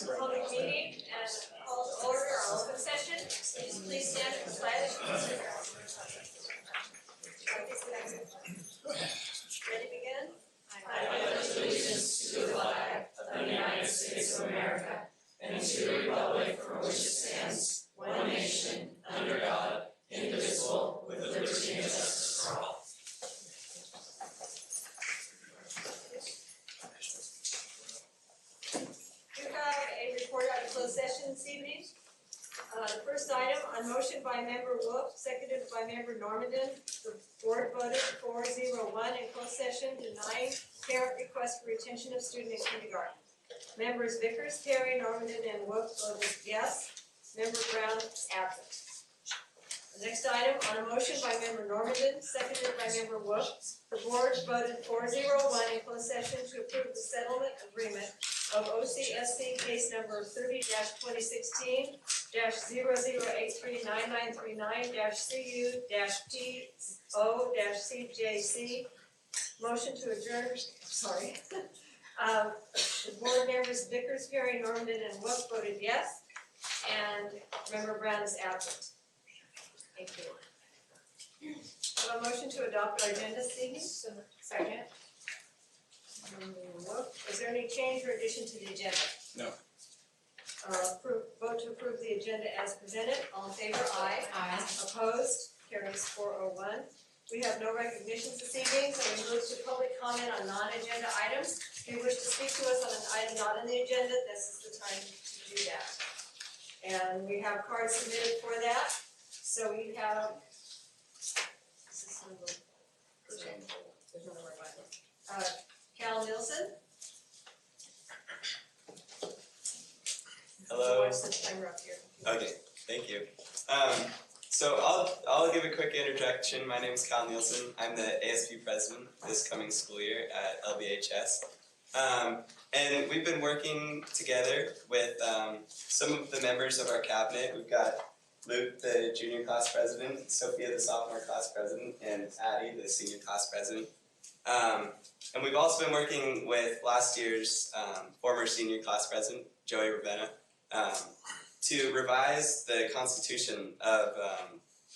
the public meeting and call to order our open session. Please stand for the pledge. Ready to begin? I pledge allegiance to the flag of the United States of America and to the republic for which it stands, one nation, under God, indivisible, with liberty and justice for all. You have a report out of closed session this evening. The first item, on motion by member Wolf, seconded by member Normandin, the board voted 401 in closed session denying parent request for retention of student in kindergarten. Members Vickers, Terry, Normandin, and Wolf voted yes. Member Brown is absent. The next item, on a motion by member Normandin, seconded by member Wolf, the board voted 401 in closed session to approve the settlement agreement of OCSC case number 30-2616-008399-CU-PO-CJC. Motion to adjourn, sorry. The board members Vickers, Perry, Normandin, and Wolf voted yes, and member Brown is absent. Thank you. Have a motion to adopt our agenda this evening? Second. Is there any change or addition to the agenda? No. Vote to approve the agenda as presented. All in favor? Aye. Aye. Opposed? Carries 401. We have no recognitions this evening, so we move to public comment on non-agenda items. If you wish to speak to us on an item not on the agenda, this is the time to do that. And we have cards submitted for that. So we have, Cal Nielsen. Hello. Watch the timer up here. Okay, thank you. So I'll give a quick introduction. My name is Cal Nielsen. I'm the ASP president this coming school year at LBHS. And we've been working together with some of the members of our cabinet. We've got Luke, the junior class president, Sophia, the sophomore class president, and Addie, the senior class president. And we've also been working with last year's former senior class president, Joey Ravenna, to revise the constitution of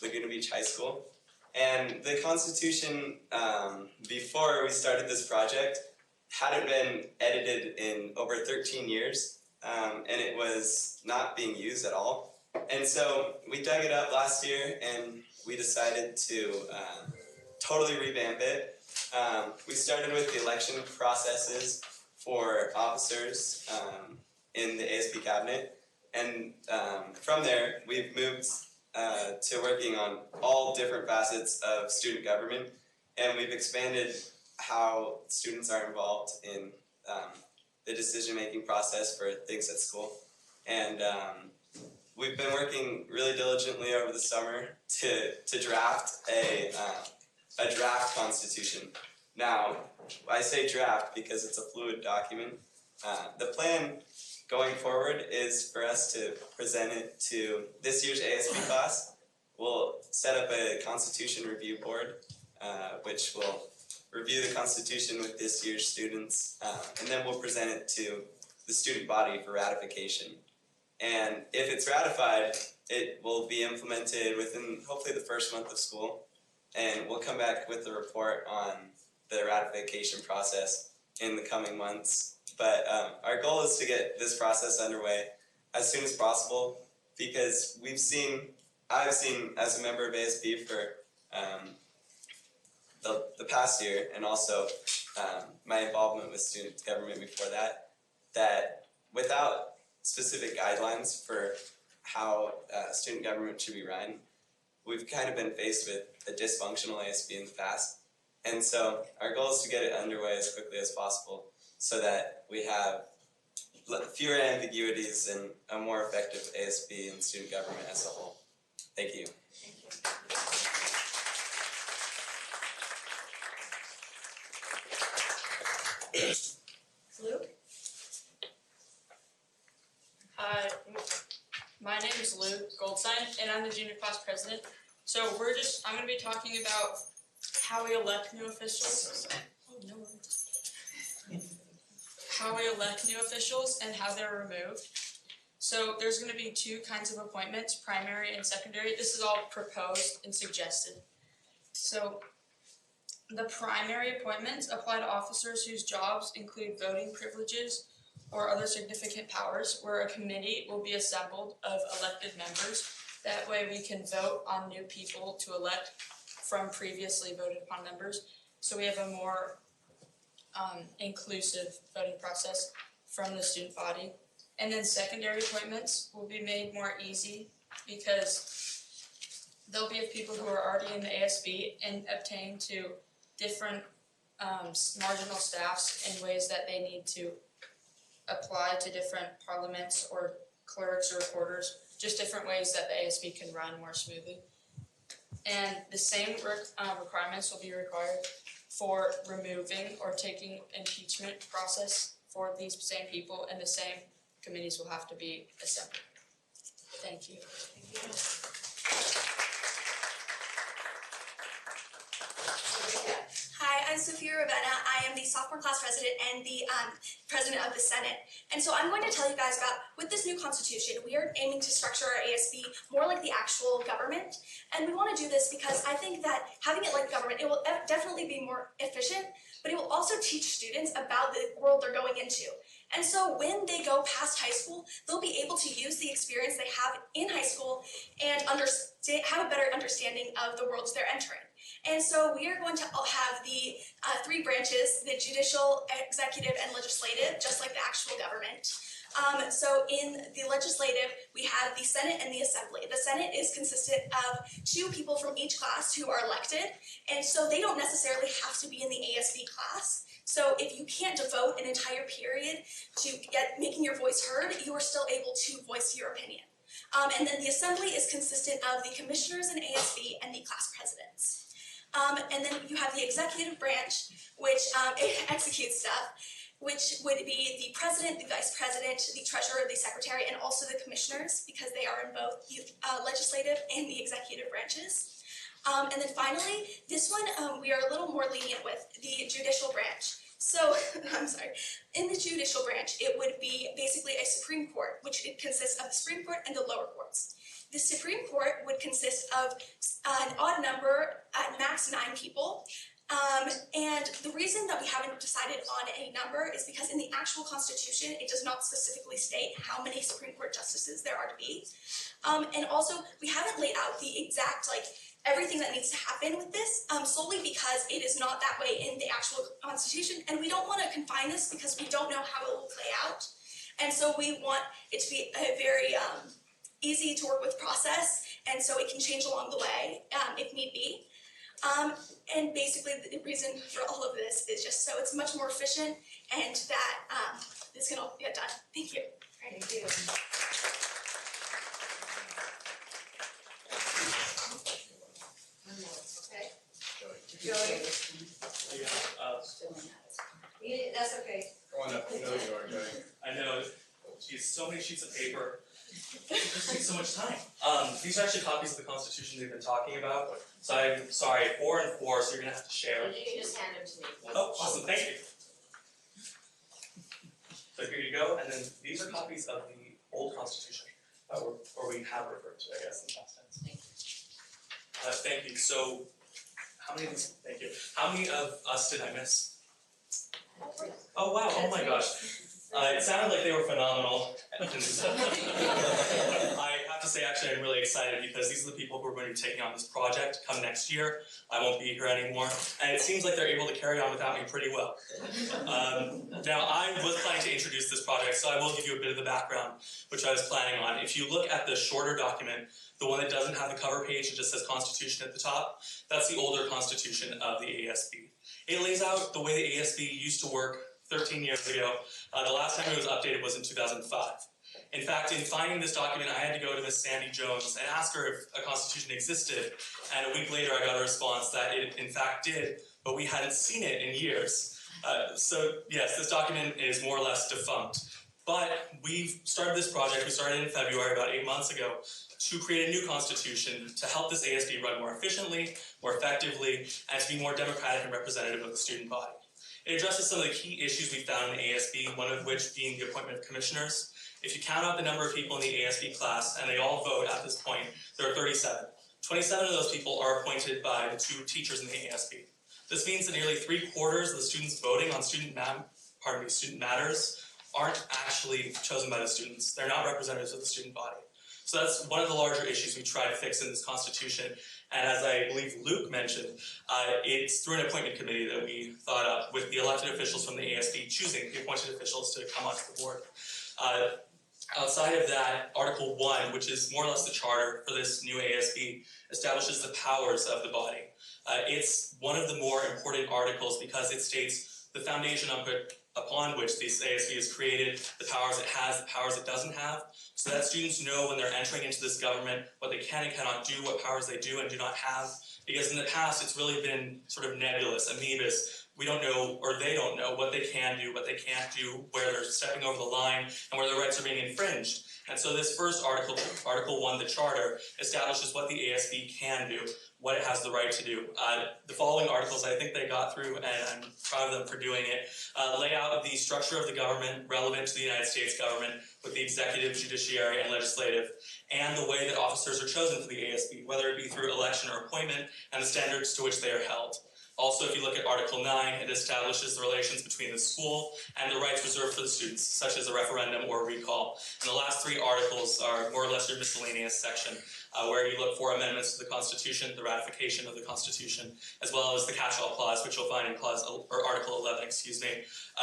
Laguna Beach High School. And the constitution, before we started this project, hadn't been edited in over 13 years, and it was not being used at all. And so we dug it up last year, and we decided to totally revamp it. We started with the election processes for officers in the ASP cabinet, and from there we've moved to working on all different facets of student government, and we've expanded how students are involved in the decision-making process for things at school. And we've been working really diligently over the summer to draft a draft constitution. Now, I say draft because it's a fluid document. The plan going forward is for us to present it to this year's ASP class. We'll set up a constitution review board, which will review the constitution with this year's students, and then we'll present it to the student body for ratification. And if it's ratified, it will be implemented within hopefully the first month of school, and we'll come back with a report on the ratification process in the coming months. But our goal is to get this process underway as soon as possible, because I've seen as a member of ASP for the past year, and also my involvement with student government before that without specific guidelines for how student government should be run, we've kind of been faced with a dysfunctional ASP in the past. And so our goal is to get it underway as quickly as possible so that we have fewer ambiguities and a more effective ASP and student government as a whole. Thank you. Luke? Hi, my name is Luke Goldstein, and I'm the junior class president. So I'm going to be talking about how we elect new officials. Oh, no. how we elect new officials and how they're removed. So there's going to be two kinds of appointments, primary and secondary. This is all proposed and suggested. So the primary appointments apply to officers whose jobs include voting privileges or other significant powers, where a committee will be assembled of elected members. That way we can vote on new people to elect from previously voted upon members. So we have a more inclusive voting process from the student body. And then secondary appointments will be made more easy because they'll be of people who are already in the ASB and obtain to different marginal staffs in ways that they need to apply to different parliaments or clerks or recorders, just different ways that the ASB can run more smoothly. And the same requirements will be required for removing or taking impeachment process for these same people, and the same committees will have to be assembled. Thank you. Hi, I'm Sophia Ravenna. I am the sophomore class president and the president of the Senate. And so I'm going to tell you guys about, with this new constitution, we are aiming to structure our ASB more like the actual government. And we want to do this because I think that having it like government, it will definitely be more efficient, but it will also teach students about the world they're going into. And so when they go past high school, they'll be able to use the experience they have in high school and have a better understanding of the worlds they're entering. And so we are going to have the three branches, the judicial, executive, and legislative, just like the actual government. So in the legislative, we have the Senate and the Assembly. The Senate is consistent of 2 people from each class who are elected, and so they don't necessarily have to be in the ASB class. So if you can't devote an entire period to making your voice heard, you are still able to voice your opinion. And then the Assembly is consistent of the commissioners in ASB and the class presidents. And then you have the executive branch, which executes stuff, which would be the president, the vice president, the treasurer, the secretary, and also the commissioners, because they are in both the legislative and the executive branches. And then finally, this one we are a little more lenient with, the judicial branch. So, I'm sorry, in the judicial branch, it would be basically a Supreme Court, which it consists of the Supreme Court and the lower courts. The Supreme Court would consist of an odd number, at max 9 people. And the reason that we haven't decided on a number is because in the actual Constitution, it does not specifically state how many Supreme Court justices there are to be. And also, we haven't laid out the exact, everything that needs to happen with this, solely because it is not that way in the actual Constitution, and we don't want to confine this because we don't know how it will play out. And so we want it to be a very easy to work with process, and so it can change along the way if need be. And basically the reason for all of this is just so it's much more efficient and that this can all get done. Thank you. Thank you. Okay. Joey? That's okay. Going up, you know you are, Joey. I know, geez, so many sheets of paper. It just takes so much time. These are actually copies of the Constitution they've been talking about. So I'm sorry, 4 and 4, so you're gonna have to share. You can just hand them to me. Oh, awesome, thank you. So here you go, and then these are copies of the old Constitution, or we have referred to, I guess, in past tense. Thank you. So, how many of these? Thank you. How many of us did I miss? Oh wow! Oh my gosh! It sounded like they were phenomenal. I have to say, actually, I'm really excited because these are the people who are going to be taking on this project come next year. I won't be here anymore, and it seems like they're able to carry on without me pretty well. Now, I was planning to introduce this project, so I will give you a bit of the background, which I was planning on. If you look at the shorter document, the one that doesn't have the cover page, it just says Constitution at the top, that's the older Constitution of the ASB. It lays out the way the ASB used to work 13 years ago. The last time it was updated was in 2005. In fact, in finding this document, I had to go to Miss Sandy Jones and ask her if a constitution existed, and a week later I got a response that it in fact did, but we hadn't seen it in years. So yes, this document is more or less defunct. But we started this project, we started in February, about 8 months ago, to create a new constitution to help this ASB run more efficiently, more effectively, and to be more democratic and representative of the student body. It addresses some of the key issues we found in the ASB, one of which being the appointment of commissioners. If you count out the number of people in the ASB class, and they all vote at this point, there are 37. 27 of those people are appointed by the 2 teachers in the ASB. This means that nearly 3/4 of the students voting on student matters aren't actually chosen by the students. They're not representatives of the student body. So that's one of the larger issues we tried to fix in this constitution. And as I believe Luke mentioned, it's through an appointment committee that we thought up, with the elected officials from the ASB choosing the appointed officials to come onto the board. Outside of that, Article 1, which is more or less the charter for this new ASB, establishes the powers of the body. It's one of the more important articles because it states the foundation upon which this ASB is created, the powers it has, the powers it doesn't have, so that students know when they're entering into this government what they can and cannot do, what powers they do and do not have. Because in the past, it's really been sort of nebulous, amoebas. We don't know, or they don't know, what they can do, what they can't do, where they're stepping over the line, and where their rights are being infringed. And so this first article, Article 1, the Charter, establishes what the ASB can do, what it has the right to do. The following articles, I think they got through, and I'm proud of them for doing it, lay out the structure of the government relevant to the United States government with the executive, judiciary, and legislative, and the way that officers are chosen for the ASB, whether it be through election or appointment, and the standards to which they are held. Also, if you look at Article 9, it establishes the relations between the school and the rights reserved for the students, such as a referendum or recall. And the last 3 articles are more or less your miscellaneous section, where you look for amendments to the Constitution, the ratification of the Constitution, as well as the catch-all clause, which you'll find in Article 11,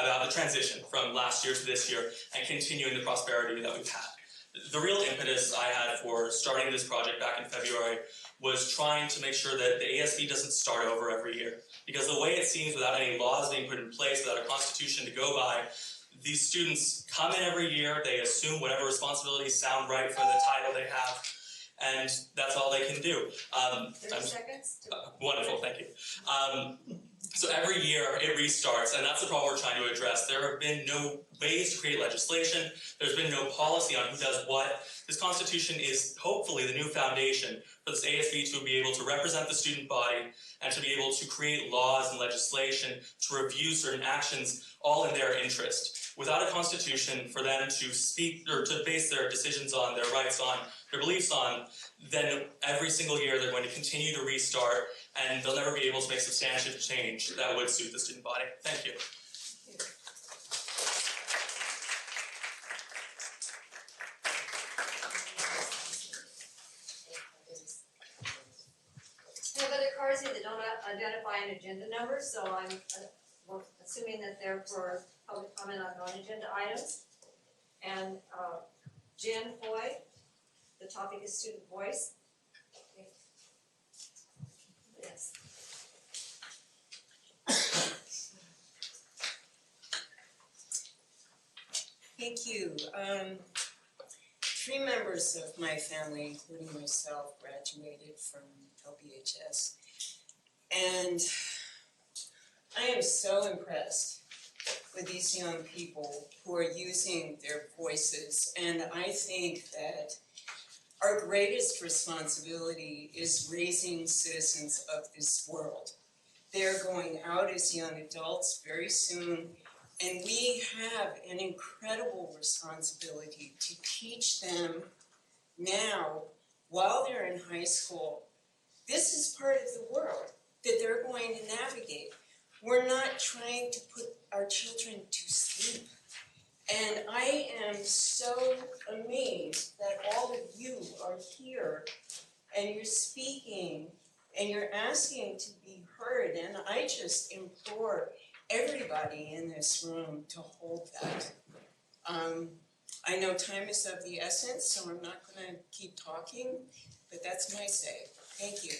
about the transition from last year to this year and continuing the prosperity that we've had. The real impetus I had for starting this project back in February was trying to make sure that the ASB doesn't start over every year. Because the way it seems, without any laws being put in place, without a constitution to go by, these students come in every year, they assume whatever responsibilities sound right for the title they have, and that's all they can do. 30 seconds? Wonderful, thank you. So every year it restarts, and that's the problem we're trying to address. There have been no ways to create legislation. There's been no policy on who does what. This Constitution is hopefully the new foundation for this ASB to be able to represent the student body and to be able to create laws and legislation, to review certain actions, all in their interest. Without a constitution for them to speak or to base their decisions on, their rights on, their beliefs on, then every single year they're going to continue to restart, and they'll never be able to make substantive change that would suit the student body. Thank you. I have other cards here that don't identify an agenda number, so I'm assuming that they're for public comment on non-agenda items. And Jen Hoy, the topic is student voice. Yes. Thank you. 3 members of my family, including myself, graduated from LBHS. And I am so impressed with these young people who are using their voices. And I think that our greatest responsibility is raising citizens of this world. They're going out as young adults very soon, and we have an incredible responsibility to teach them now, while they're in high school, this is part of the world that they're going to navigate. We're not trying to put our children to sleep. And I am so amazed that all of you are here and you're speaking and you're asking to be heard. And I just implore everybody in this room to hold that. I know time is of the essence, so I'm not going to keep talking, but that's my say. Thank you.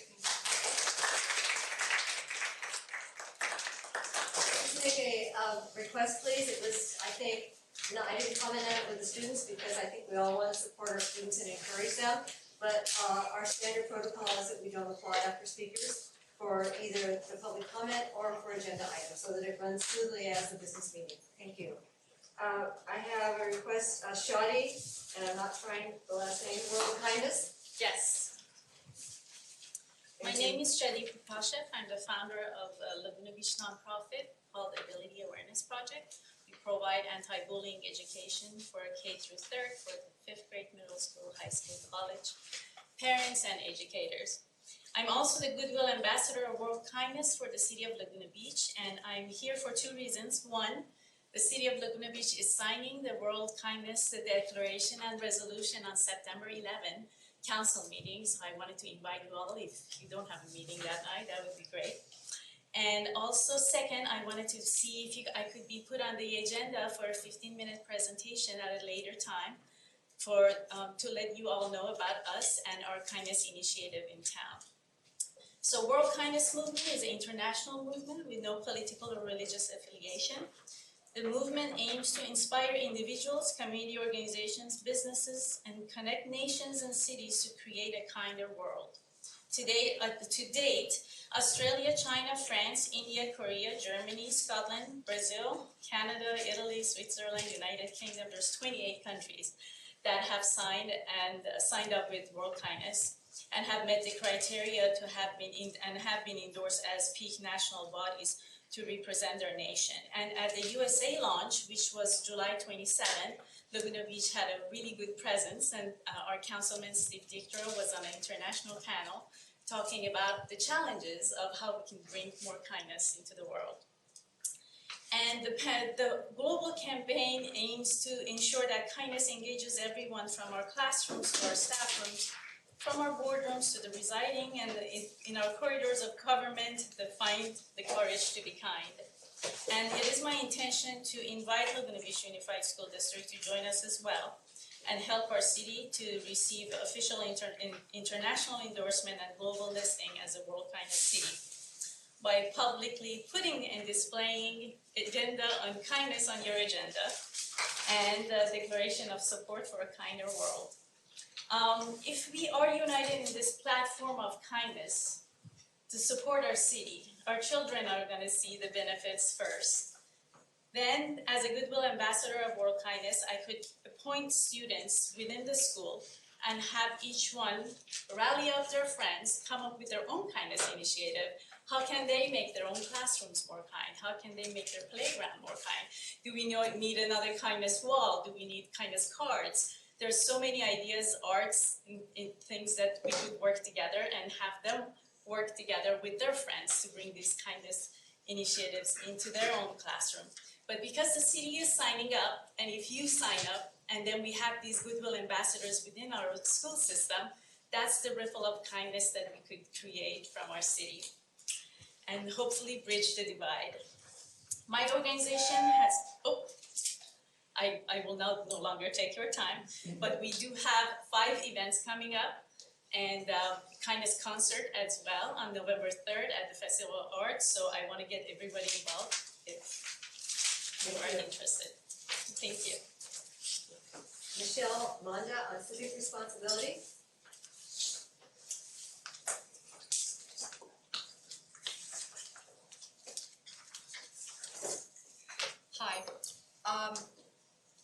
Let's make a request, please. It was, I think, no, I didn't comment on it with the students because I think we all want to support our students and encourage them. But our standard protocol is that we don't apply after speakers for either the public comment or for agenda items, so that it runs smoothly as a business meeting. Thank you. I have a request, Shadi, and I'm not trying the last name, World of Kindness. Yes. My name is Shadi Prapashev. I'm the founder of Laguna Beach nonprofit, called Ability Awareness Project. We provide anti-bullying education for K through 3rd, 4th and 5th grade, middle school, high school, college, parents and educators. I'm also the Goodwill Ambassador of World Kindness for the City of Laguna Beach, and I'm here for 2 reasons. One, the City of Laguna Beach is signing the World Kindness Declaration and Resolution on September 11 council meetings. I wanted to invite you all. If you don't have a meeting that night, that would be great. And also second, I wanted to see if I could be put on the agenda for a 15-minute presentation at a later time to let you all know about us and our kindness initiative in town. So World Kindness Movement is an international movement with no political or religious affiliation. The movement aims to inspire individuals, community organizations, businesses, and connect nations and cities to create a kinder world. To date, Australia, China, France, India, Korea, Germany, Scotland, Brazil, Canada, Italy, Switzerland, United Kingdom, there's 28 countries that have signed up with World Kindness and have met the criteria to have been endorsed as peak national bodies to represent their nation. And at the USA launch, which was July 27th, Laguna Beach had a really good presence, and our councilman Steve Dictorow was on an international panel talking about the challenges of how we can bring more kindness into the world. And the global campaign aims to ensure that kindness engages everyone from our classrooms to our staff rooms, from our boardrooms to the residing and in our corridors of government, to find the courage to be kind. And it is my intention to invite Laguna Beach Unified School District to join us as well and help our city to receive official international endorsement and global listing as a World Kindness City by publicly putting and displaying agenda on kindness on your agenda and a declaration of support for a kinder world. If we are united in this platform of kindness to support our city, our children are going to see the benefits first. Then, as a Goodwill Ambassador of World Kindness, I could appoint students within the school and have each one rally up their friends, come up with their own kindness initiative. How can they make their own classrooms more kind? How can they make their playground more kind? Do we need another kindness wall? Do we need kindness cards? There's so many ideas, arts, and things that we could work together and have them work together with their friends to bring these kindness initiatives into their own classroom. But because the city is signing up, and if you sign up, and then we have these Goodwill Ambassadors within our school system, that's the ripple of kindness that we could create from our city and hopefully bridge the divide. My organization has, I will no longer take your time, but we do have 5 events coming up, and kindness concert as well on November 3rd at the Festival of Arts, so I want to get everybody involved if you are interested. Thank you. Michelle Monda on civic responsibility. Hi.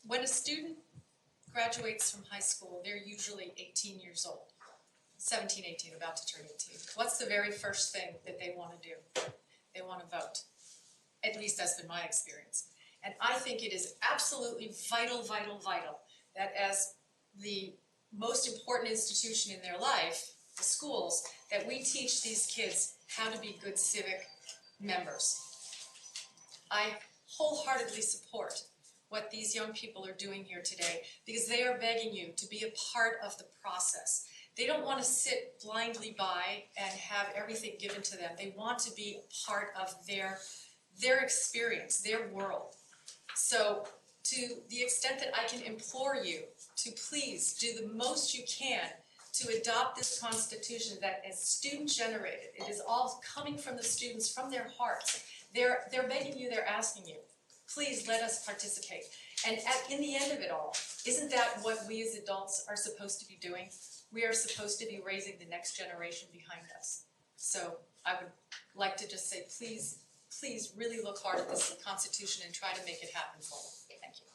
When a student graduates from high school, they're usually 18 years old. 17, 18, about to turn 18. What's the very first thing that they want to do? They want to vote. At least that's been my experience. And I think it is absolutely vital that as the most important institution in their life, the schools, that we teach these kids how to be good civic members. I wholeheartedly support what these young people are doing here today because they are begging you to be a part of the process. They don't want to sit blindly by and have everything given to them. They want to be a part of their experience, their world. So to the extent that I can implore you to please do the most you can to adopt this Constitution that is student generated. It is all coming from the students, from their hearts. They're begging you, they're asking you, please let us participate. And in the end of it all, isn't that what we as adults are supposed to be doing? We are supposed to be raising the next generation behind us. So I would like to just say, please really look hard at this Constitution and try to make it happen for them. Thank you.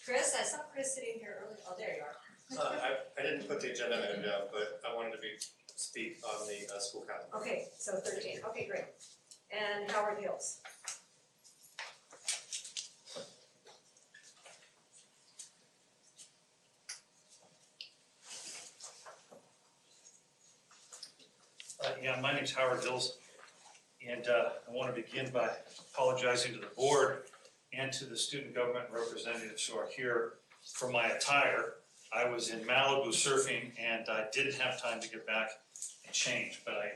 Chris, I saw Chris sitting here earlier. Oh, there you are. didn't put the agenda item down, but I wanted to speak on the school calendar. Okay, so 13, okay, great. And Howard Hills. Yeah, my name's Howard Hills, and I want to begin by apologizing to the board and to the student government representatives who are here for my attire. I was in Malibu surfing, and I didn't have time to get back and change, but I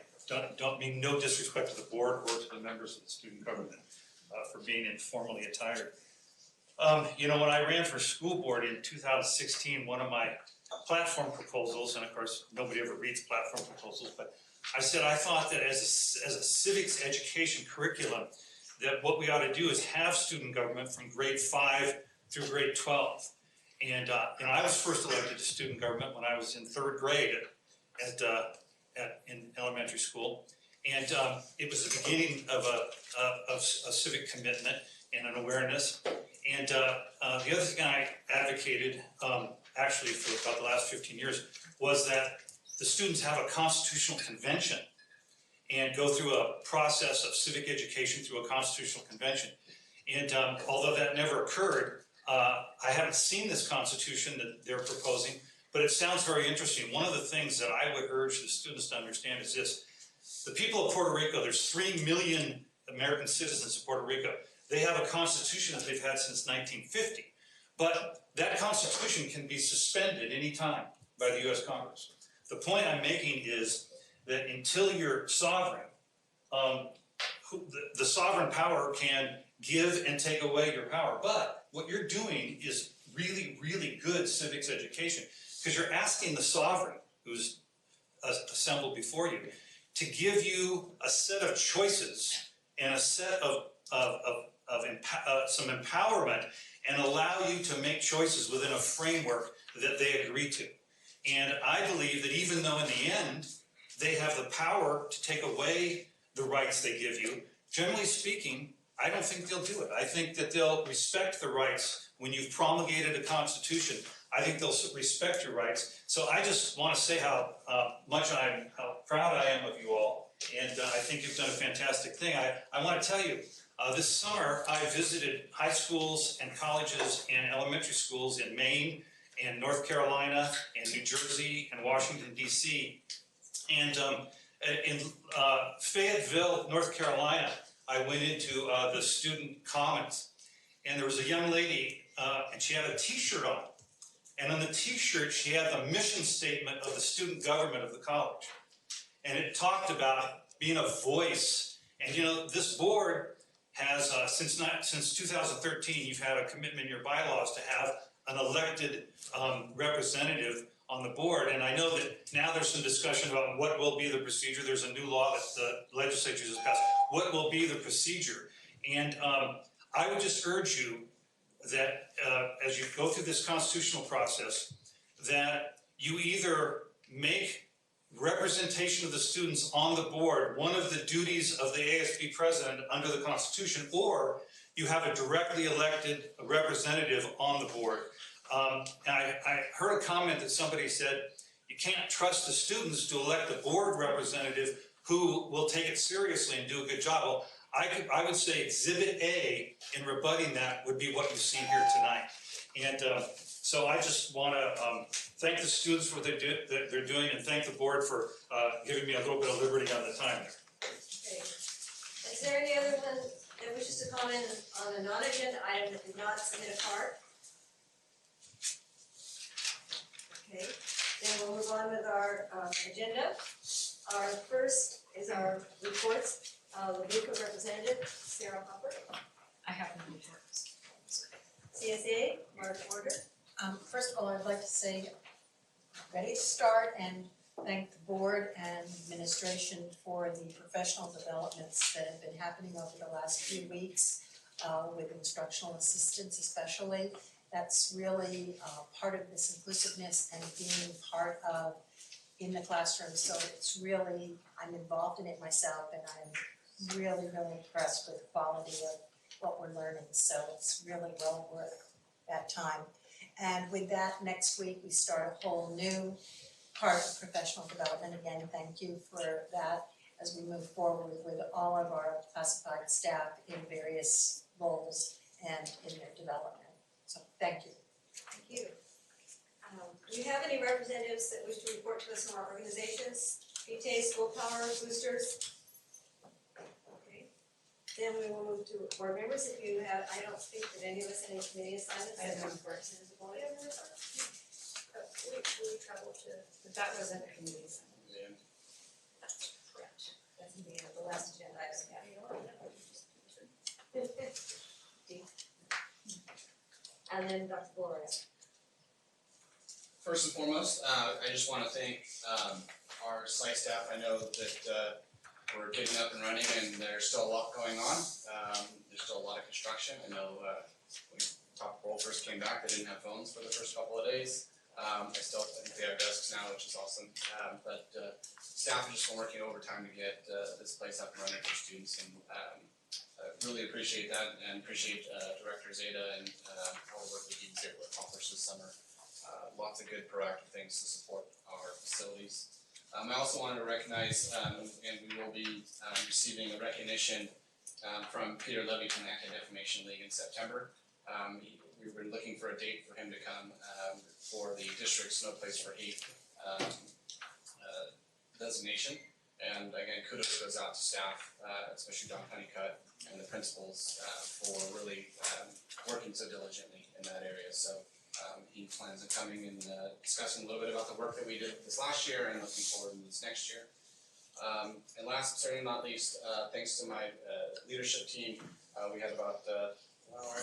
don't mean no disrespect to the board or to the members of the student government for being informally attired. You know, when I ran for school board in 2016, one of my platform proposals, and of course, nobody ever reads platform proposals, but I said I thought that as a civics education curriculum, that what we ought to do is have student government from grade 5 through grade 12. And I was first elected to student government when I was in 3rd grade in elementary school, and it was the beginning of a civic commitment and an awareness. And the other thing I advocated, actually for about the last 15 years, was that the students have a constitutional convention and go through a process of civic education through a constitutional convention. And although that never occurred, I haven't seen this constitution that they're proposing, but it sounds very interesting. One of the things that I would urge the students to understand is this: the people of Puerto Rico, there's 3 million American citizens of Puerto Rico. They have a constitution that they've had since 1950, but that constitution can be suspended any time by the US Congress. The point I'm making is that until you're sovereign, the sovereign power can give and take away your power. But what you're doing is really, really good civics education, because you're asking the sovereign, who's assembled before you, to give you a set of choices and a set of some empowerment, and allow you to make choices within a framework that they agree to. And I believe that even though in the end they have the power to take away the rights they give you, generally speaking, I don't think they'll do it. I think that they'll respect the rights. When you've promulgated a constitution, I think they'll respect your rights. So I just want to say how proud I am of you all, and I think you've done a fantastic thing. I want to tell you, this summer I visited high schools and colleges and elementary schools in Maine and North Carolina and New Jersey and Washington, D.C. And in Fayetteville, North Carolina, I went into the student commons, and there was a young lady, and she had a t-shirt on. And on the t-shirt, she had the mission statement of the student government of the college. And it talked about being a voice. And you know, this board has, since 2013, you've had a commitment in your bylaws to have an elected representative on the board. And I know that now there's some discussion about what will be the procedure. There's a new law that the legislature has passed. What will be the procedure? And I would just urge you that as you go through this constitutional process, that you either make representation of the students on the board one of the duties of the ASB president under the Constitution, or you have a directly elected representative on the board. And I heard a comment that somebody said, you can't trust the students to elect a board representative who will take it seriously and do a good job. Well, I would say Exhibit A in rebutting that would be what you've seen here tonight. And so I just want to thank the students for what they're doing, and thank the board for giving me a little bit of liberty on the time there. Okay. Is there any other one that wishes to comment on a non-agenda item that did not submit a card? Okay, then we'll move on with our agenda. Our first is our reports. The Buca representative, Sarah Hopper. I have no reports. CSA, Mark Porter. First of all, I'd like to say, ready to start and thank the board and administration for the professional developments that have been happening over the last few weeks with instructional assistants especially. That's really part of this inclusiveness and being part of in the classroom. So it's really, I'm involved in it myself, and I'm really, really impressed with the quality of what we're learning. So it's really well worth that time. And with that, next week, we start a whole new part of professional development. Again, thank you for that as we move forward with all of our classified staff in various roles and in their development. So, thank you. Thank you. Do you have any representatives that wish to report to us from our organizations? PTA, School Power Boosters? Okay. Then we will move to board members. If you have, I don't think that any of us have any committee assignments. I have one person. We traveled to. But that wasn't a committee assignment. That's correct. That's the last agenda item. And then Dr. Gloria. First and foremost, I just want to thank our site staff. I know that we're getting up and running and there's still a lot going on. There's still a lot of construction. I know when Top Roll first came back, they didn't have phones for the first couple of days. I think they have desks now, which is awesome. But staff has just been working overtime to get this place up and running for students, and I really appreciate that, and appreciate Director Zeta and all the work that he was able to accomplish this summer. Lots of good proactive things to support our facilities. I also wanted to recognize, and we will be receiving a recognition from Peter Levy from the Anti-Defamation League in September. We've been looking for a date for him to come for the district's No Place for Hate designation. And again, kudos goes out to staff, especially Don Honeycutt and the principals for really working so diligently in that area. So he plans on coming and discussing a little bit about the work that we did this last year and looking forward to this next year. And last, certainly not least, thanks to my leadership team, we had about, I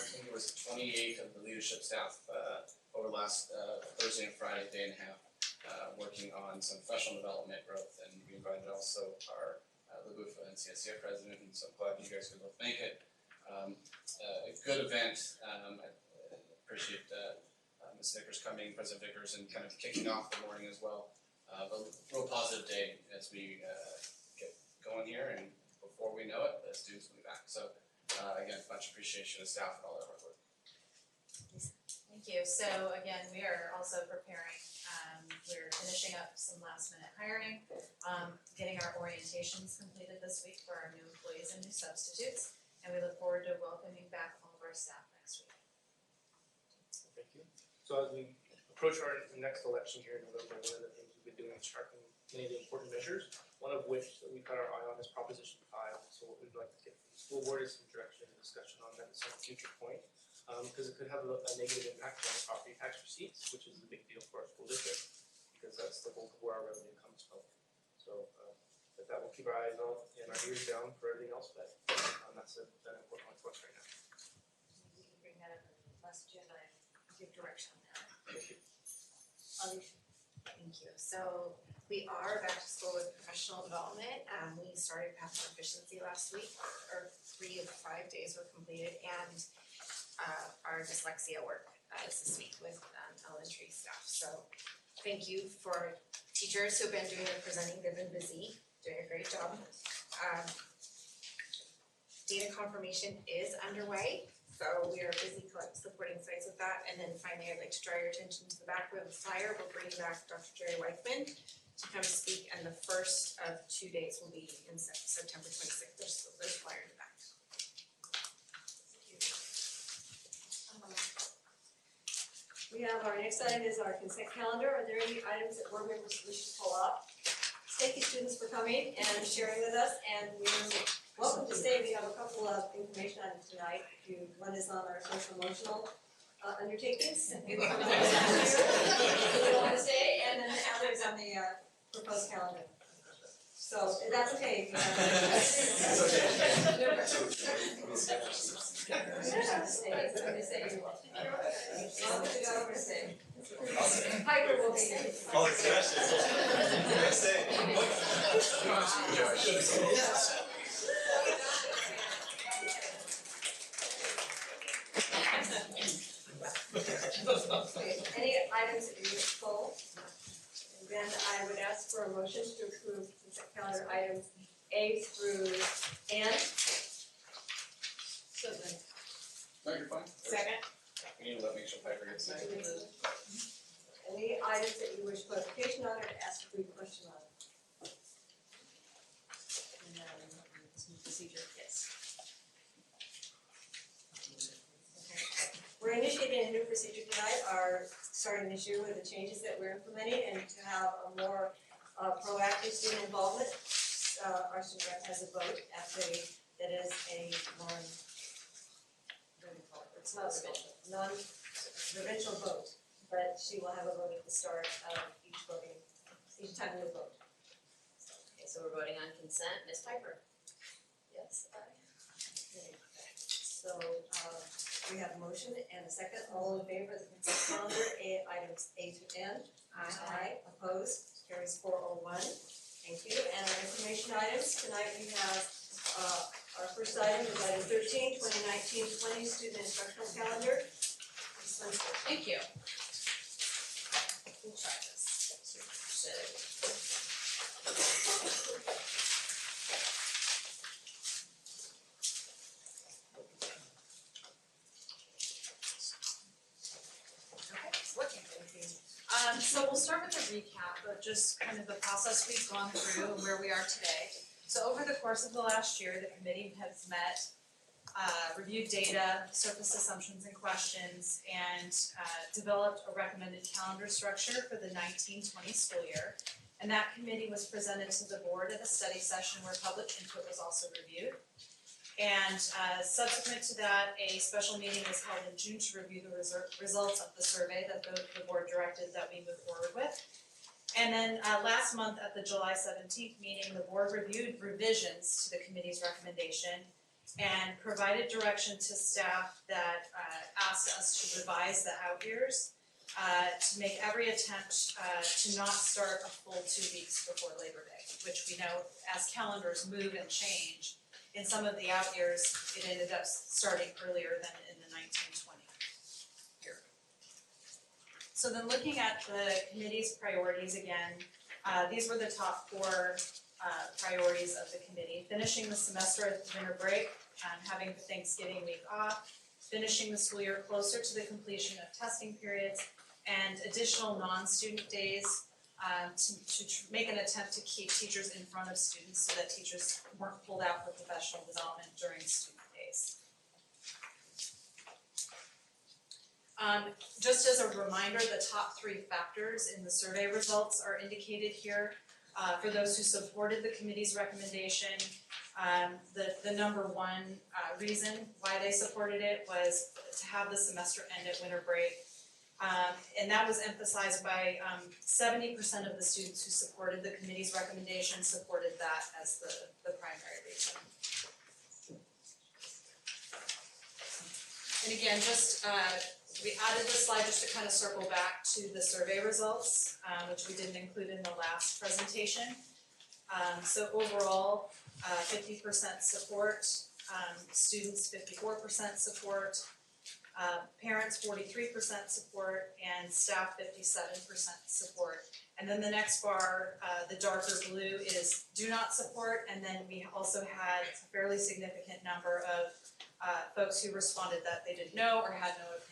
think it was 28 of the leadership staff over last Thursday and Friday, day and a half, working on some professional development growth. And we invited also our LaBufa and CSCA president, and so I'm glad you guys could both make it. A good event. I appreciate Ms. Vickers coming, President Vickers, and kind of kicking off the morning as well. But a real positive day as we get going here, and before we know it, the students will be back. So again, much appreciation to staff and all their hard work. Thank you. So again, we are also preparing, we're finishing up some last minute hiring, getting our orientations completed this week for our new employees and new substitutes, and we look forward to welcoming back all of our staff next week. Thank you. So as we approach our next election here in November, one of the things we've been doing is sharpening many of the important measures, one of which that we've got our eye on is Proposition 5. So what we'd like to get from the school board is some direction and discussion on that at some future point, because it could have a negative impact on property tax receipts, which is a big deal for our school district, because that's the bulk of where our revenue comes from. So but that will keep our eyes on and our ears down for everything else, but that's an important one for us right now. We can bring that up in the last agenda and give direction on that. Thank you. Alicia. Thank you. So we are back to school with professional development. We started Path to Proficiency last week. Our 3 of 5 days were completed, and our dyslexia work is this week with elementary staff. So thank you for teachers who've been doing the presenting. They've been busy, doing a great job. Data confirmation is underway. So we are busy supporting sites with that. And then finally, I'd like to draw your attention to the back of the flyer. We're bringing back Dr. Jerry Weichman to come speak, and the first of 2 days will be in September 26th. There's a flyer in the back. We have our next item is our consent calendar. Are there any items that board members wish to pull up? Thank you, students, for coming and sharing with us, and we're welcome to stay. We have a couple of information items tonight. One is on our social emotional undertakings. We want to stay, and then the other is on the proposed calendar. So that's okay. It's okay. Piper will be. All discussion. Next day. Any items that you wish to pull? And then I would ask for a motion to approve consent calendar items A through N. No, you're fine. Second. We need to let Misha Piper get started. Any items that you wish clarification on or ask a brief question on? Procedure, yes. We're initiating a new procedure tonight, starting this year with the changes that we're implementing and to have a more proactive student involvement. Our student rep has a vote that is a it's not a non-provincial vote, but she will have a vote at the start of each time we vote. Okay, so we're voting on consent, Ms. Piper? Yes, so, we have a motion and a second, all in favor of the consent calendar, items A to N? Aye. Opposed, carries 401. Thank you, and our information items, tonight we have, our first item is item 13, 2019-20 student instructional calendar. Ms. Winston. Thank you. We'll try this. So we'll start with a recap of just kind of the process we've gone through and where we are today. So over the course of the last year, the committee has met, reviewed data, surfaced assumptions and questions, and developed a recommended calendar structure for the 19-20 school year. And that committee was presented to the board at a study session where public input was also reviewed. And subsequent to that, a special meeting was held in June to review the results of the survey that the board directed that we move forward with. And then last month at the July 17th meeting, the board reviewed revisions to the committee's recommendation and provided direction to staff that asked us to revise the out years to make every attempt to not start a full 2 weeks before Labor Day, which we know as calendars move and change. In some of the out years, it ended up starting earlier than in the 1920 year. So then looking at the committee's priorities again, these were the top 4 priorities of the committee. Finishing the semester at the winter break, having the Thanksgiving week off, finishing the school year closer to the completion of testing periods, and additional non-student days to make an attempt to keep teachers in front of students so that teachers weren't pulled out for professional development during student days. Just as a reminder, the top 3 factors in the survey results are indicated here. For those who supported the committee's recommendation, the number 1 reason why they supported it was to have the semester end at winter break. And that was emphasized by 70% of the students who supported the committee's recommendation supported that as the primary reason. And again, just we added this slide just to kind of circle back to the survey results, which we didn't include in the last presentation. So overall, 50% support, students 54% support, parents 43% support, and staff 57% support. And then the next bar, the darker blue, is do not support, and then we also had a fairly significant number of folks who responded that they didn't know or had no opinion.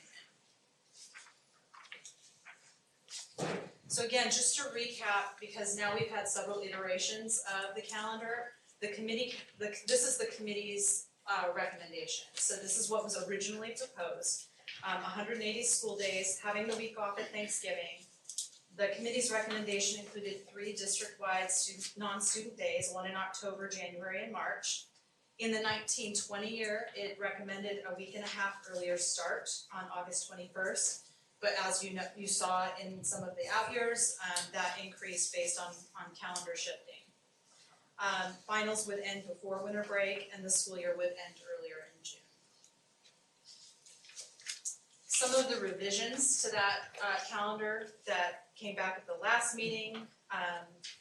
So again, just to recap, because now we've had several iterations of the calendar, this is the committee's recommendation. So this is what was originally proposed. 180 school days, having the week off at Thanksgiving. The committee's recommendation included 3 district-wide non-student days, 1 in October, January, and March. In the 1920 year, it recommended a week and a half earlier start on August 21st. But as you know, you saw in some of the out years, that increased based on calendar shifting. Finals would end before winter break, and the school year would end earlier in June. Some of the revisions to that calendar that came back at the last meeting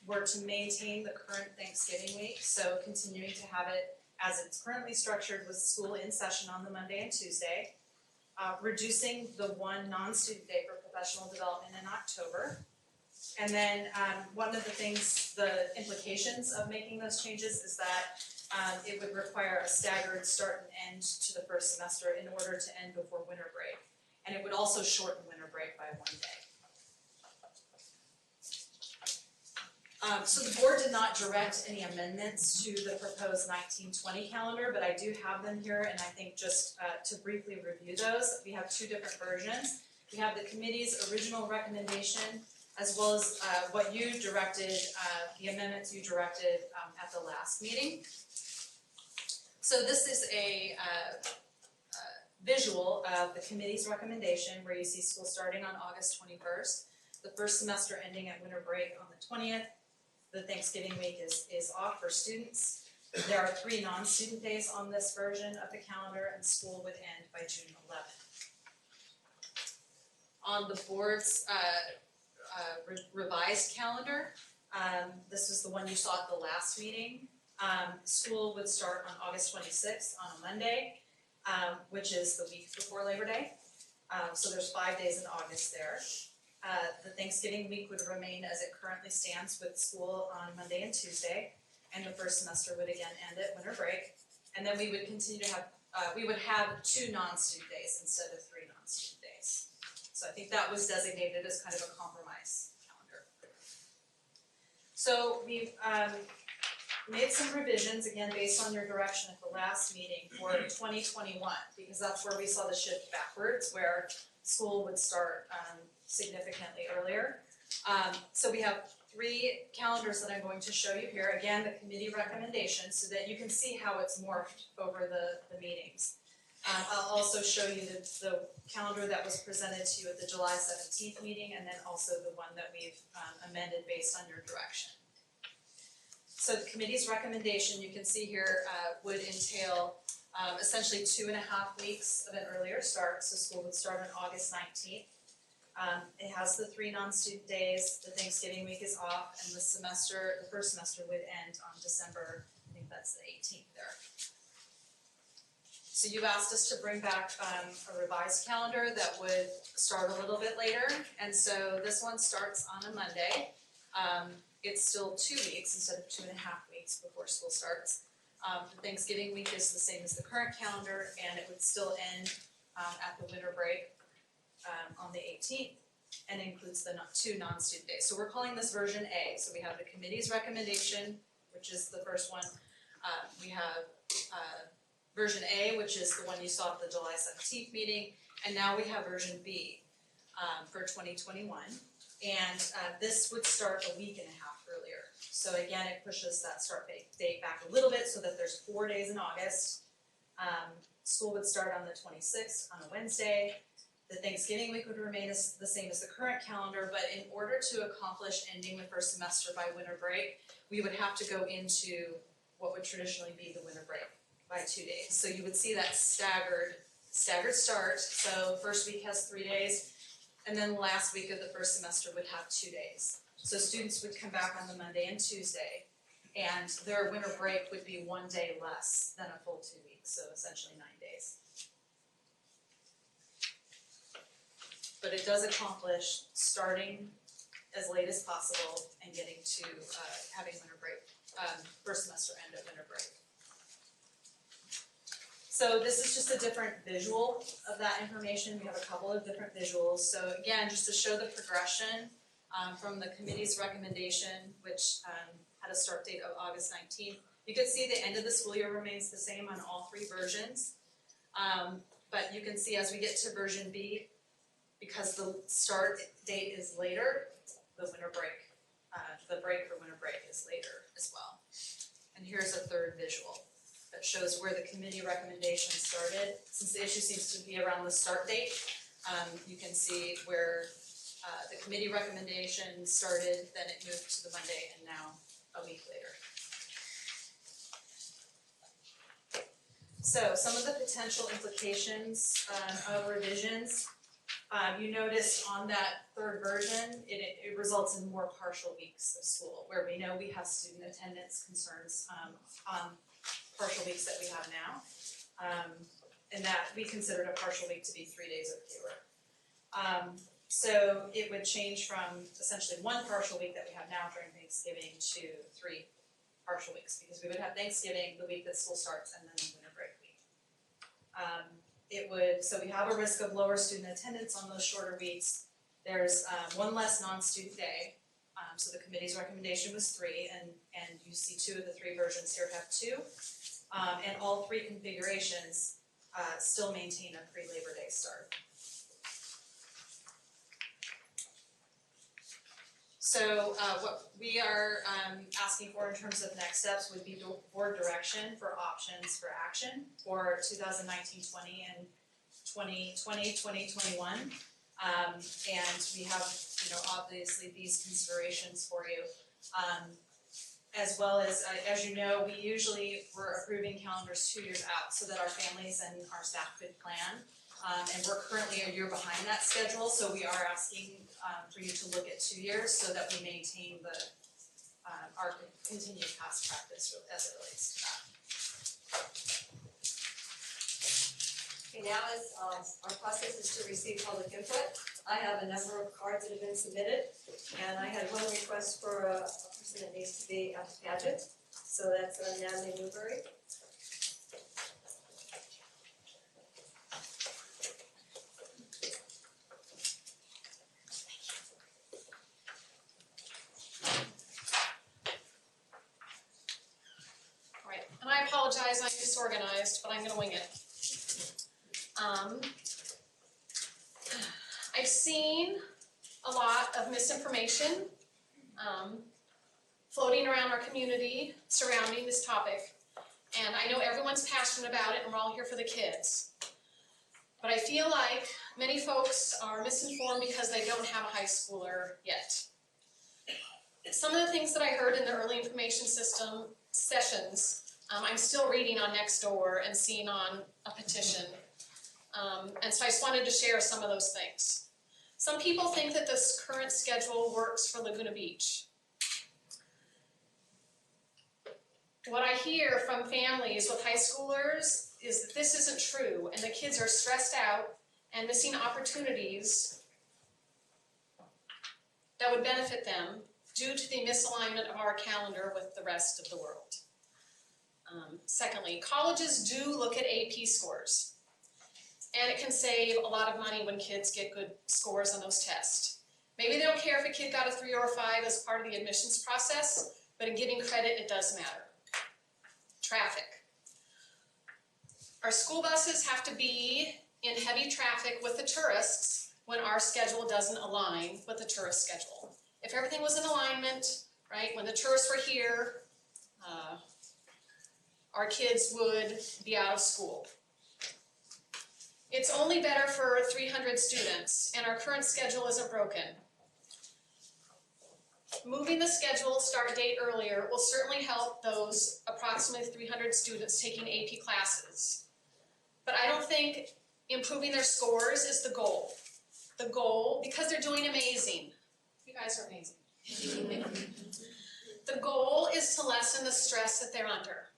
were to maintain the current Thanksgiving week, so continuing to have it as it's currently structured with school in session on the Monday and Tuesday, reducing the 1 non-student day for professional development in October. And then one of the things, the implications of making those changes is that it would require a staggered start and end to the first semester in order to end before winter break. and it would also shorten winter break by 1 day. So the board did not direct any amendments to the proposed 1920 calendar, but I do have them here, and I think just to briefly review those, we have two different versions. We have the committee's original recommendation, as well as what you directed, the amendments you directed at the last meeting. So this is a visual of the committee's recommendation, where you see school starting on August 21st, the first semester ending at winter break on the 20th. The Thanksgiving week is off for students. There are 3 non-student days on this version of the calendar, and school would end by June 11th. On the board's revised calendar, this was the one you saw at the last meeting. School would start on August 26th on a Monday, which is the week before Labor Day. So there's 5 days in August there. The Thanksgiving week would remain as it currently stands, with school on Monday and Tuesday, and the first semester would again end at winter break. And then we would continue to have, we would have 2 non-student days instead of 3 non-student days. So I think that was designated as kind of a compromise calendar. So we've made some revisions, again, based on your direction at the last meeting for 2021, because that's where we saw the shift backwards, where school would start significantly earlier. So we have 3 calendars that I'm going to show you here. Again, the committee recommendation, so that you can see how it's morphed over the meetings. I'll also show you the calendar that was presented to you at the July 17th meeting, and then also the one that we've amended based on your direction. So the committee's recommendation, you can see here, would entail essentially 2.5 weeks of an earlier start. So school would start on August 19th. It has the 3 non-student days, the Thanksgiving week is off, and the first semester would end on December, I think that's the 18th there. So you asked us to bring back a revised calendar that would start a little bit later, and so this one starts on a Monday. It's still 2 weeks instead of 2.5 weeks before school starts. The Thanksgiving week is the same as the current calendar, and it would still end at the winter break on the 18th, and includes the 2 non-student days. So we're calling this version A. So we have the committee's recommendation, which is the first one. We have version A, which is the one you saw at the July 17th meeting, and now we have version B for 2021. And this would start a week and a half earlier. So again, it pushes that start date back a little bit, so that there's 4 days in August. School would start on the 26th on a Wednesday. The Thanksgiving week would remain the same as the current calendar, but in order to accomplish ending the first semester by winter break, we would have to go into what would traditionally be the winter break by 2 days. So you would see that staggered start. So first week has 3 days, and then the last week of the first semester would have 2 days. So students would come back on the Monday and Tuesday, and their winter break would be 1 day less than a full 2 weeks, so essentially 9 days. But it does accomplish starting as late as possible and getting to having winter break, first semester end at winter break. So this is just a different visual of that information. We have a couple of different visuals. So again, just to show the progression from the committee's recommendation, which had a start date of August 19th. You can see the end of the school year remains the same on all 3 versions. But you can see as we get to version B, because the start date is later, the winter break, the break for winter break is later as well. And here's a third visual that shows where the committee recommendation started. Since the issue seems to be around the start date, you can see where the committee recommendation started, then it moved to the Monday, and now a week later. So some of the potential implications of revisions. You notice on that third version, it results in more partial weeks of school, where we know we have student attendance concerns on partial weeks that we have now, and that we considered a partial week to be 3 days or fewer. So it would change from essentially 1 partial week that we have now during Thanksgiving to 3 partial weeks, because we would have Thanksgiving, the week that school starts, and then the winter break week. so we have a risk of lower student attendance on those shorter weeks. There's one less non-student day, so the committee's recommendation was 3, and you see 2 of the 3 versions here have 2. And all 3 configurations still maintain a pre-Labor Day start. So what we are asking for in terms of next steps would be board direction for options for action for 2019-20 and 2020-2021. And we have, obviously these considerations for you. As well as you know, we're approving calendars 2 years out so that our families and our staff could plan. And we're currently a year behind that schedule, so we are asking for you to look at 2 years so that we maintain our continued past practice as it relates to that. Okay, now our process is to receive public input. I have a number of cards that have been submitted, and I had one request for a person that needs to be at the pageant, so that's Natalie Newberry. Right, and I apologize, I'm disorganized, but I'm gonna wing it. I've seen a lot of misinformation floating around our community surrounding this topic, and I know everyone's passionate about it and we're all here for the kids. But I feel like many folks are misinformed because they don't have a high schooler yet. Some of the things that I heard in the early information system sessions, I'm still reading on Nextdoor and seeing on a petition. And so I just wanted to share some of those things. Some people think that this current schedule works for Laguna Beach. What I hear from families with high schoolers is that this isn't true, and the kids are stressed out and missing opportunities that would benefit them due to the misalignment of our calendar with the rest of the world. Secondly, colleges do look at AP scores. And it can save a lot of money when kids get good scores on those tests. Maybe they don't care if a kid got a 3 or a 5 as part of the admissions process, but in giving credit, it does matter. Traffic. Our school buses have to be in heavy traffic with the tourists when our schedule doesn't align with the tourist schedule. If everything was in alignment, right, when the tourists were here, our kids would be out of school. It's only better for 300 students, and our current schedule isn't broken. Moving the schedule start date earlier will certainly help those approximately 300 students taking AP classes. But I don't think improving their scores is the goal. The goal, because they're doing amazing. You guys are amazing. The goal is to lessen the stress that they're under.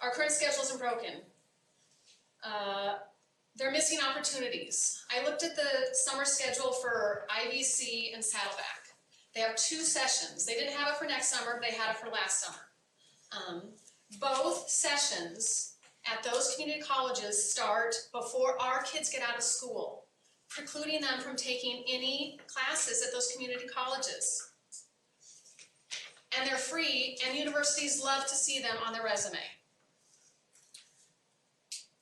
Our current schedule isn't broken. They're missing opportunities. I looked at the summer schedule for IVC and Saddleback. They have 2 sessions. They didn't have it for next summer, but they had it for last summer. Both sessions at those community colleges start before our kids get out of school, precluding them from taking any classes at those community colleges. And they're free, and universities love to see them on their resume.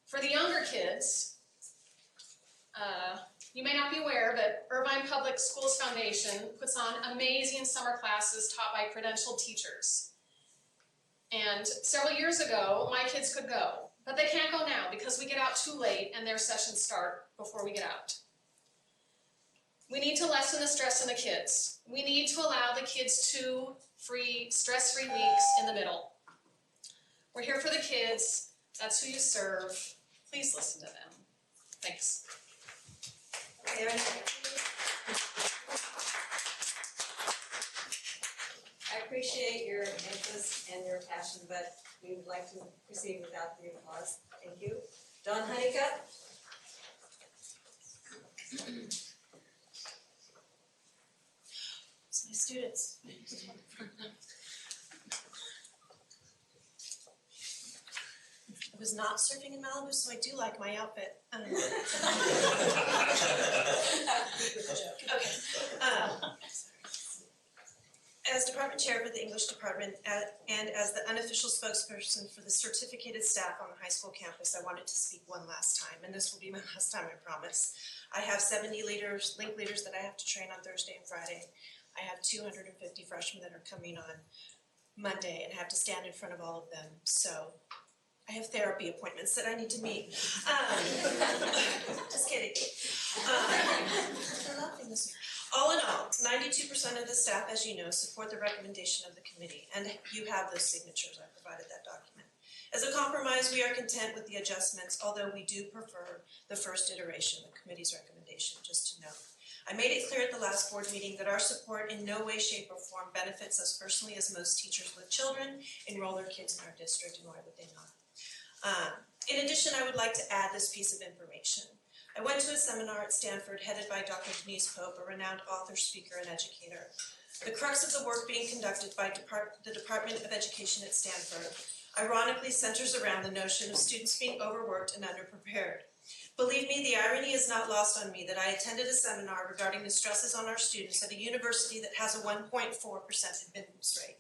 For the younger kids, you may not be aware, but Irvine Public Schools Foundation puts on amazing summer classes taught by credentialed teachers. And several years ago, my kids could go, but they can't go now because we get out too late and their sessions start before we get out. We need to lessen the stress on the kids. We need to allow the kids 2 free, stress-free weeks in the middle. We're here for the kids. That's who you serve. Please listen to them. Thanks. Erin? I appreciate your interest and your passion, but we would like to proceed without the applause. Thank you. Don Honeycutt? It's my students. was not surfing in Malibu, so I do like my outfit. Okay. As department chair for the English department and as the unofficial spokesperson for the certificated staff on the high school campus, I wanted to speak one last time, and this will be my last time, I promise. I have 70 leaders, link leaders that I have to train on Thursday and Friday. I have 250 freshmen that are coming on Monday, and I have to stand in front of all of them, so I have therapy appointments that I need to meet. Just kidding. We're laughing this week. All in all, 92% of the staff, as you know, support the recommendation of the committee, and you have those signatures. I provided that document. As a compromise, we are content with the adjustments, although we do prefer the first iteration, the committee's recommendation, just to note. I made it clear at the last board meeting that our support in no way, shape, or form benefits us personally, as most teachers with children enroll their kids in our district, and why would they not? In addition, I would like to add this piece of information. I went to a seminar at Stanford headed by Dr. Denise Pope, a renowned author, speaker, and educator. The crux of the work being conducted by the Department of Education at Stanford ironically centers around the notion of students being overworked and underprepared. Believe me, the irony is not lost on me that I attended a seminar regarding the stresses on our students at a university that has a 1.4% admittance rate,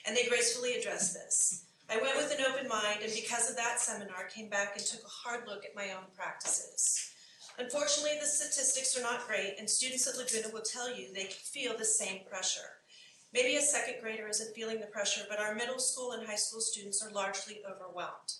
and they gracefully addressed this. I went with an open mind, and because of that seminar, came back and took a hard look at my own practices. Unfortunately, the statistics are not great, and students at Laguna will tell you they feel the same pressure. Maybe a second grader isn't feeling the pressure, but our middle school and high school students are largely overwhelmed.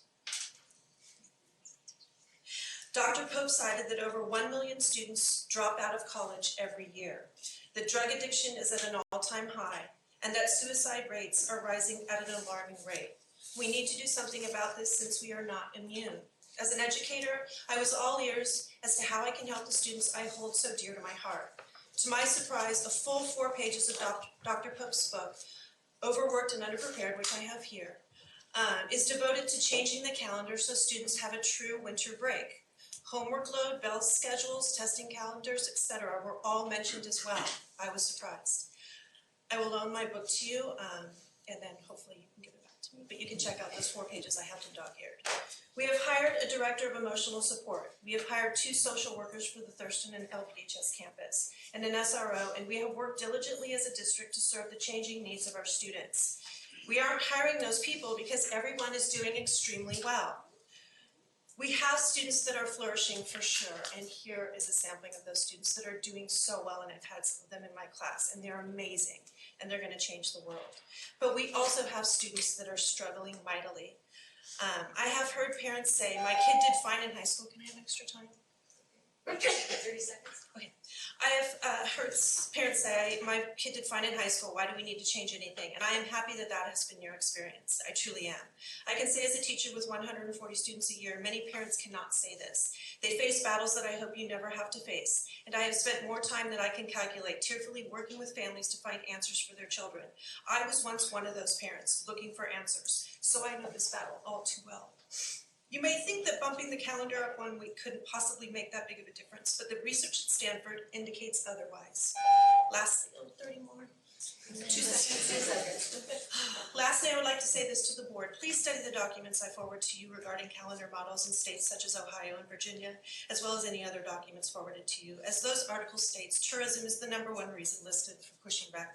Dr. Pope cited that over 1 million students drop out of college every year, that drug addiction is at an all-time high, and that suicide rates are rising at an alarming rate. We need to do something about this since we are not immune. As an educator, I was all ears as to how I can help the students I hold so dear to my heart. To my surprise, a full 4 pages of Dr. Pope's book, Overworked and Underprepared, which I have here, is devoted to changing the calendar so students have a true winter break. Homework load, bell schedules, testing calendars, etc. were all mentioned as well. I was surprised. I will loan my book to you, and then hopefully you can give it back to me, but you can check out those 4 pages I have them dog-eared. We have hired a director of emotional support. We have hired 2 social workers for the Thurston and LPHS campus, and an SRO, and we have worked diligently as a district to serve the changing needs of our students. We aren't hiring those people because everyone is doing extremely well. We have students that are flourishing for sure, and here is a sampling of those students that are doing so well, and I've had some of them in my class, and they're amazing, and they're going to change the world. But we also have students that are struggling mightily. I have heard parents say, my kid did fine in high school. Can I have extra time? 30 seconds? Okay. I have heard parents say, my kid did fine in high school, why do we need to change anything? And I am happy that that has been your experience. I truly am. I can say as a teacher with 140 students a year, many parents cannot say this. They face battles that I hope you never have to face. And I have spent more time than I can calculate tearfully working with families to find answers for their children. I was once one of those parents looking for answers, so I know this battle all too well. You may think that bumping the calendar up 1 week couldn't possibly make that big of a difference, but the research at Stanford indicates otherwise. Lastly, 30 more. 2 seconds. Lastly, I would like to say this to the board. Please study the documents I forward to you regarding calendar models in states such as Ohio and Virginia, as well as any other documents forwarded to you. As those articles states, tourism is the #1 reason listed for pushing back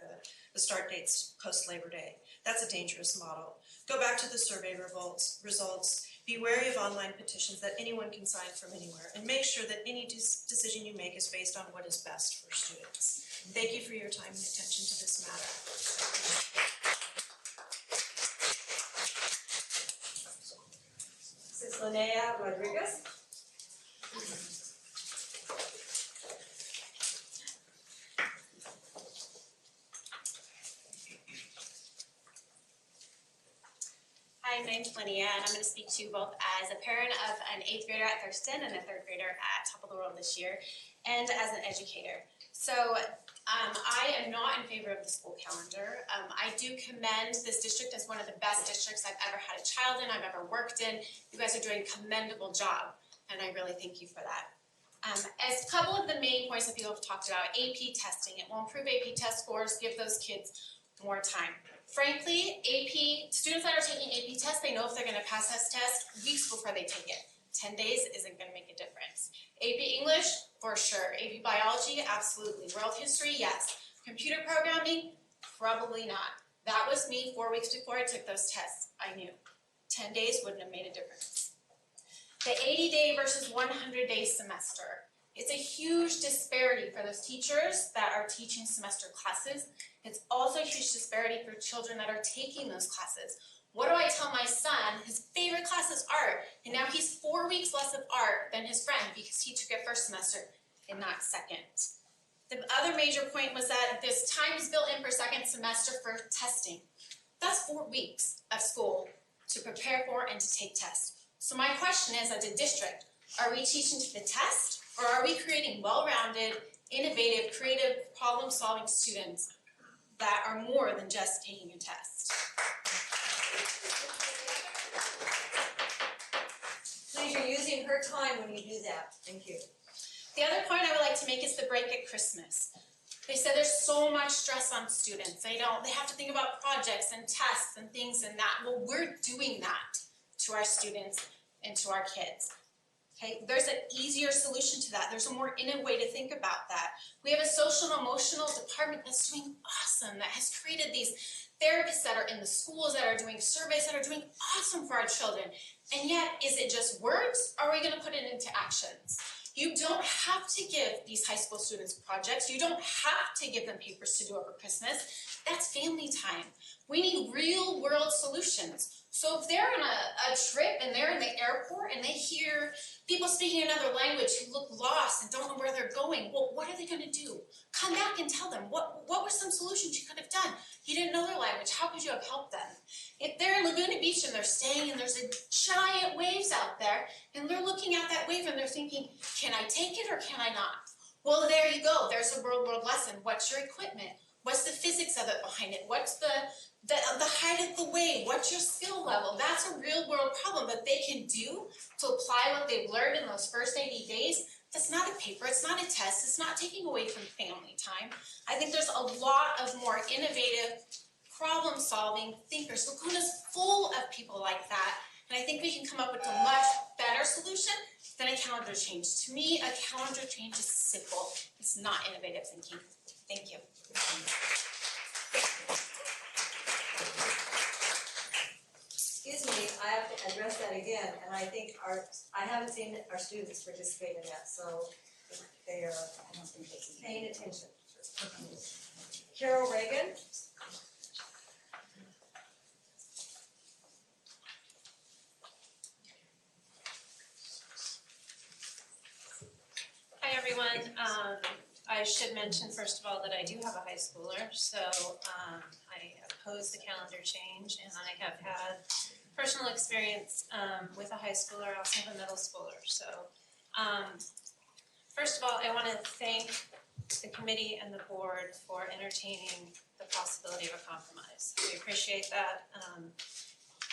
the start dates post-Labor Day. That's a dangerous model. Go back to the survey results. Be wary of online petitions that anyone can sign from anywhere, and make sure that any decision you make is based on what is best for students. Thank you for your time and attention to this matter. Mrs. Linnea Rodriguez. Hi, my name's Linnea, and I'm going to speak to you both as a parent of an 8th grader at Thurston and a 3rd grader at Top of the World this year, and as an educator. So I am not in favor of the school calendar. I do commend this district as one of the best districts I've ever had a child in, I've ever worked in. You guys are doing a commendable job, and I really thank you for that. As a couple of the main points that people have talked about, AP testing. It will improve AP test scores, give those kids more time. Frankly, AP, students that are taking AP tests, they know if they're gonna pass this test weeks before they take it. 10 days isn't gonna make a difference. AP English, for sure. AP Biology, absolutely. World History, yes. Computer programming, probably not. That was me 4 weeks before I took those tests. I knew. 10 days wouldn't have made a difference. The 80-day versus 100-day semester. It's a huge disparity for those teachers that are teaching semester classes. It's also a huge disparity for children that are taking those classes. What do I tell my son? His favorite class is art, and now he's 4 weeks less of art than his friend because he took it first semester and not second. The other major point was that this time is built in for second semester for testing. That's 4 weeks of school to prepare for and to take tests. So my question is, as a district, are we teaching to the test, or are we creating well-rounded, innovative, creative, problem-solving students that are more than just taking a test? Please, you're using her time when you do that. Thank you. The other point I would like to make is the break at Christmas. They said there's so much stress on students. They have to think about projects and tests and things and that. Well, we're doing that to our students and to our kids. Okay, there's an easier solution to that. There's a more innovative way to think about that. We have a social and emotional department that's doing awesome, that has created these therapists that are in the schools, that are doing surveys, that are doing awesome for our children. And yet, is it just words, or are we gonna put it into actions? You don't have to give these high school students projects. You don't have to give them papers to do over Christmas. That's family time. We need real world solutions. So if they're on a trip and they're in the airport and they hear people speaking another language who look lost and don't know where they're going, well, what are they gonna do? Come back and tell them, what were some solutions you could have done? You didn't know their language, how could you have helped them? If they're in Laguna Beach and they're staying and there's a giant waves out there and they're looking at that wave and they're thinking, can I take it or can I not? Well, there you go, there's a real world lesson. What's your equipment? What's the physics of it behind it? What's the height of the wave? What's your skill level? That's a real world problem that they can do to apply what they've learned in those first 80 days. That's not a paper, it's not a test, it's not taking away from family time. I think there's a lot of more innovative, problem-solving thinkers. Laguna's full of people like that, and I think we can come up with a much better solution than a calendar change. To me, a calendar change is simple. It's not innovative thinking. Thank you. Excuse me, I have to address that again, and I think I haven't seen our students participate in that, so they are paying attention. Carol Reagan. Hi, everyone. I should mention, first of all, that I do have a high schooler, so I oppose the calendar change, and I have had personal experience with a high schooler. I also have a middle schooler. So first of all, I want to thank the committee and the board for entertaining the possibility of a compromise. We appreciate that,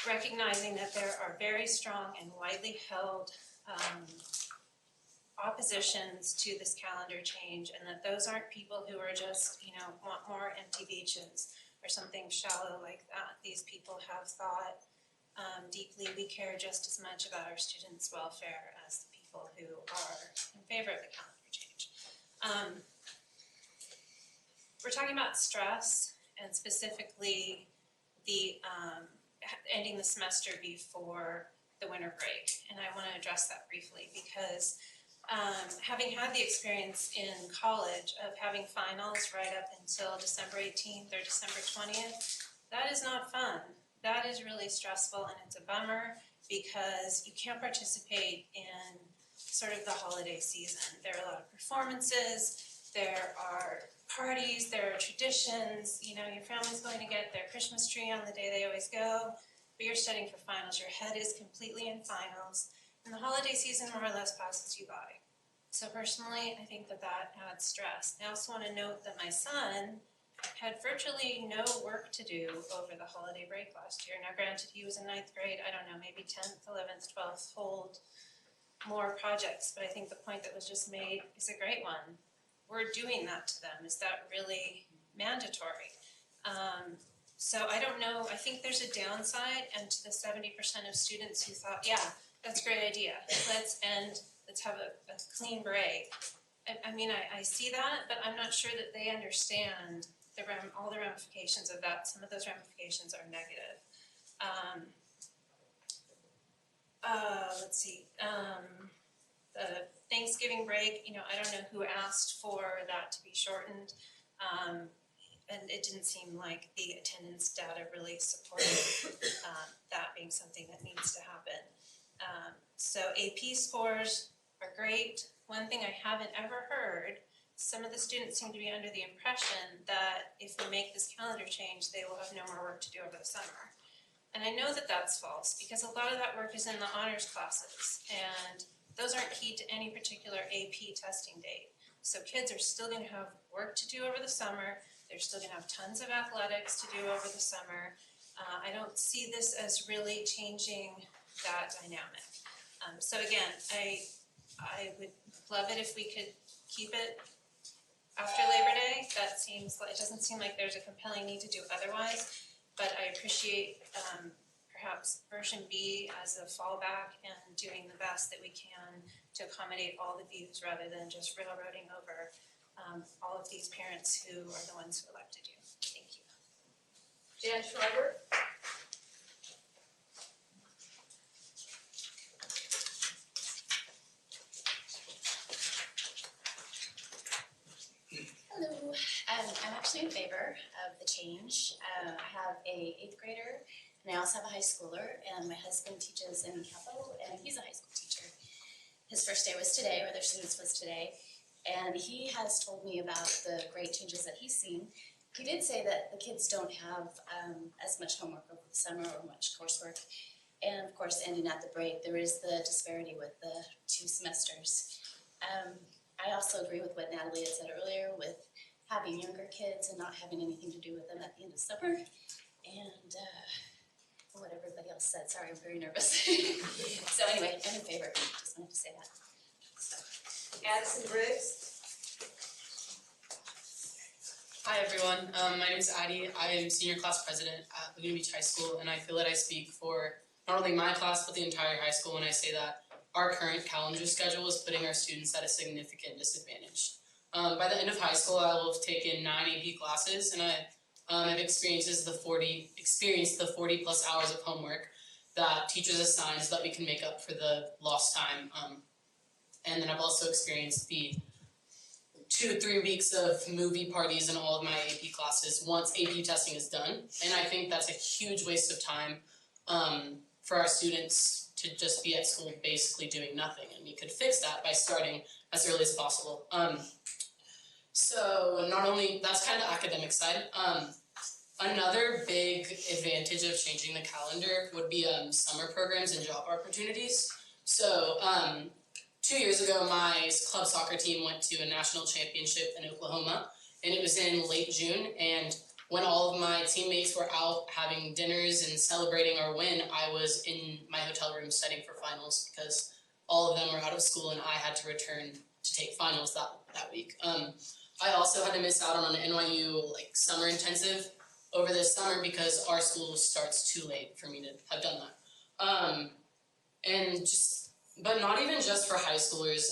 recognizing that there are very strong and widely held oppositions to this calendar change, and that those aren't people who are just, want more empty beaches or something shallow like that. These people have thought deeply. We care just as much about our students' welfare as the people who are in favor of the calendar change. We're talking about stress, and specifically the ending the semester before the winter break, and I want to address that briefly because having had the experience in college of having finals right up until December 18th or December 20th, that is not fun. That is really stressful, and it's a bummer because you can't participate in sort of the holiday season. There are a lot of performances, there are parties, there are traditions, your family's going to get their Christmas tree on the day they always go, but you're studying for finals. Your head is completely in finals. And the holiday season more or less passes you by. So personally, I think that adds stress. I also want to note that my son had virtually no work to do over the holiday break last year. Now granted, he was in 9th grade, I don't know, maybe 10th, 11th, 12th, hold more projects, but I think the point that was just made is a great one. We're doing that to them. Is that really mandatory? So I don't know, I think there's a downside, and to the 70% of students who thought, yeah, that's a great idea, let's have a clean break. I mean, I see that, but I'm not sure that they understand all the ramifications of that. Some of those ramifications are negative. Let's see, the Thanksgiving break, I don't know who asked for that to be shortened. And it didn't seem like the attendance data really supported that being something that needs to happen. So AP scores are great. One thing I haven't ever heard, some of the students seem to be under the impression that if we make this calendar change, they will have no more work to do over the summer. And I know that that's false, because a lot of that work is in the honors classes, and those aren't key to any particular AP testing date. So kids are still gonna have work to do over the summer, they're still gonna have tons of athletics to do over the summer. I don't see this as really changing that dynamic. So again, I would love it if we could keep it after Labor Day. That seems like, it doesn't seem like there's a compelling need to do otherwise, but I appreciate perhaps version B as a fallback and doing the best that we can to accommodate all the views rather than just railroading over all of these parents who are the ones who elected you. Thank you. Jan Schreiber? Hello, I'm actually in favor of the change. I have a 8th grader, and I also have a high schooler, and my husband teaches in Capo, and he's a high school teacher. His first day was today, or their students was today, and he has told me about the great changes that he's seen. He did say that the kids don't have as much homework over the summer or much coursework, and of course, ending at the break, there is the disparity with the 2 semesters. I also agree with what Natalie had said earlier with having younger kids and not having anything to do with them at the end of summer. And what everybody else said, sorry, I'm very nervous. So anyway, I'm in favor, just wanted to say that. So. Addison Briggs? Hi everyone, my name is Addie. I am senior class president at Laguna Beach High School, and I feel that I speak for not only my class but the entire high school when I say that our current calendar schedule is putting our students at a significant disadvantage. By the end of high school, I will have taken 9 AP classes, and I've experienced the 40 plus hours of homework that teachers assign so that we can make up for the lost time. And then I've also experienced the 2 to 3 weeks of movie parties in all of my AP classes once AP testing is done. And I think that's a huge waste of time for our students to just be at school basically doing nothing. And we could fix that by starting as early as possible. So not only, that's kind of the academic side. Another big advantage of changing the calendar would be summer programs and job opportunities. So 2 years ago, my club soccer team went to a national championship in Oklahoma, and it was in late June. And when all of my teammates were out having dinners and celebrating our win, I was in my hotel room studying for finals because all of them were out of school and I had to return to take finals that week. I also had to miss out on an NYU summer intensive over this summer because our school starts too late for me to have done that. But not even just for high schoolers.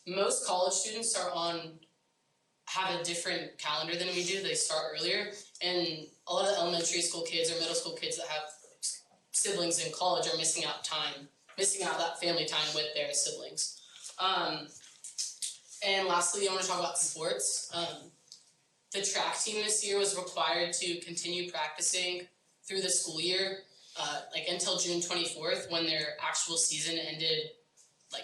Most college students have a different calendar than we do. They start earlier, and a lot of the elementary school kids or middle school kids that have siblings in college are missing out that family time with their siblings. And lastly, I want to talk about sports. The track team this year was required to continue practicing through the school year, until June 24th, when their actual season ended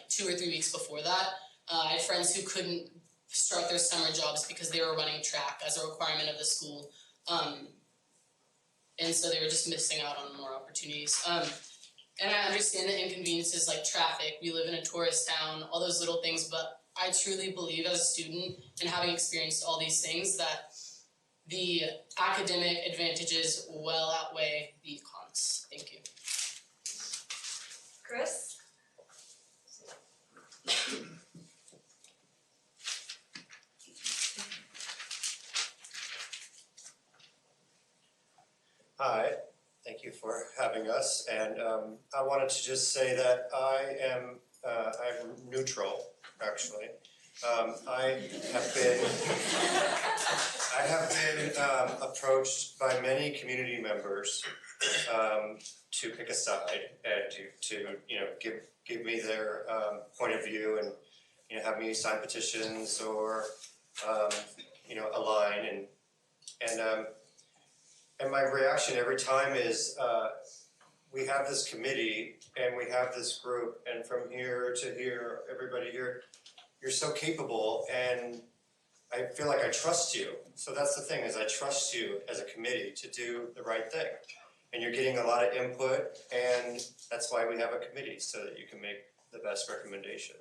2 or 3 weeks before that. I had friends who couldn't start their summer jobs because they were running track as a requirement of the school. And so they were just missing out on more opportunities. And I understand the inconveniences like traffic, we live in a tourist town, all those little things, but I truly believe as a student and having experienced all these things that the academic advantages well outweigh the cons. Thank you. Chris? Thank you for having us, and I wanted to just say that I'm neutral, actually. I have been approached by many community members to pick a side and to give me their point of view and have me sign petitions or align and my reaction every time is we have this committee and we have this group, and from here to here, everybody here, you're so capable, and I feel like I trust you. So that's the thing, is I trust you as a committee to do the right thing. And you're getting a lot of input, and that's why we have a committee, so that you can make the best recommendation.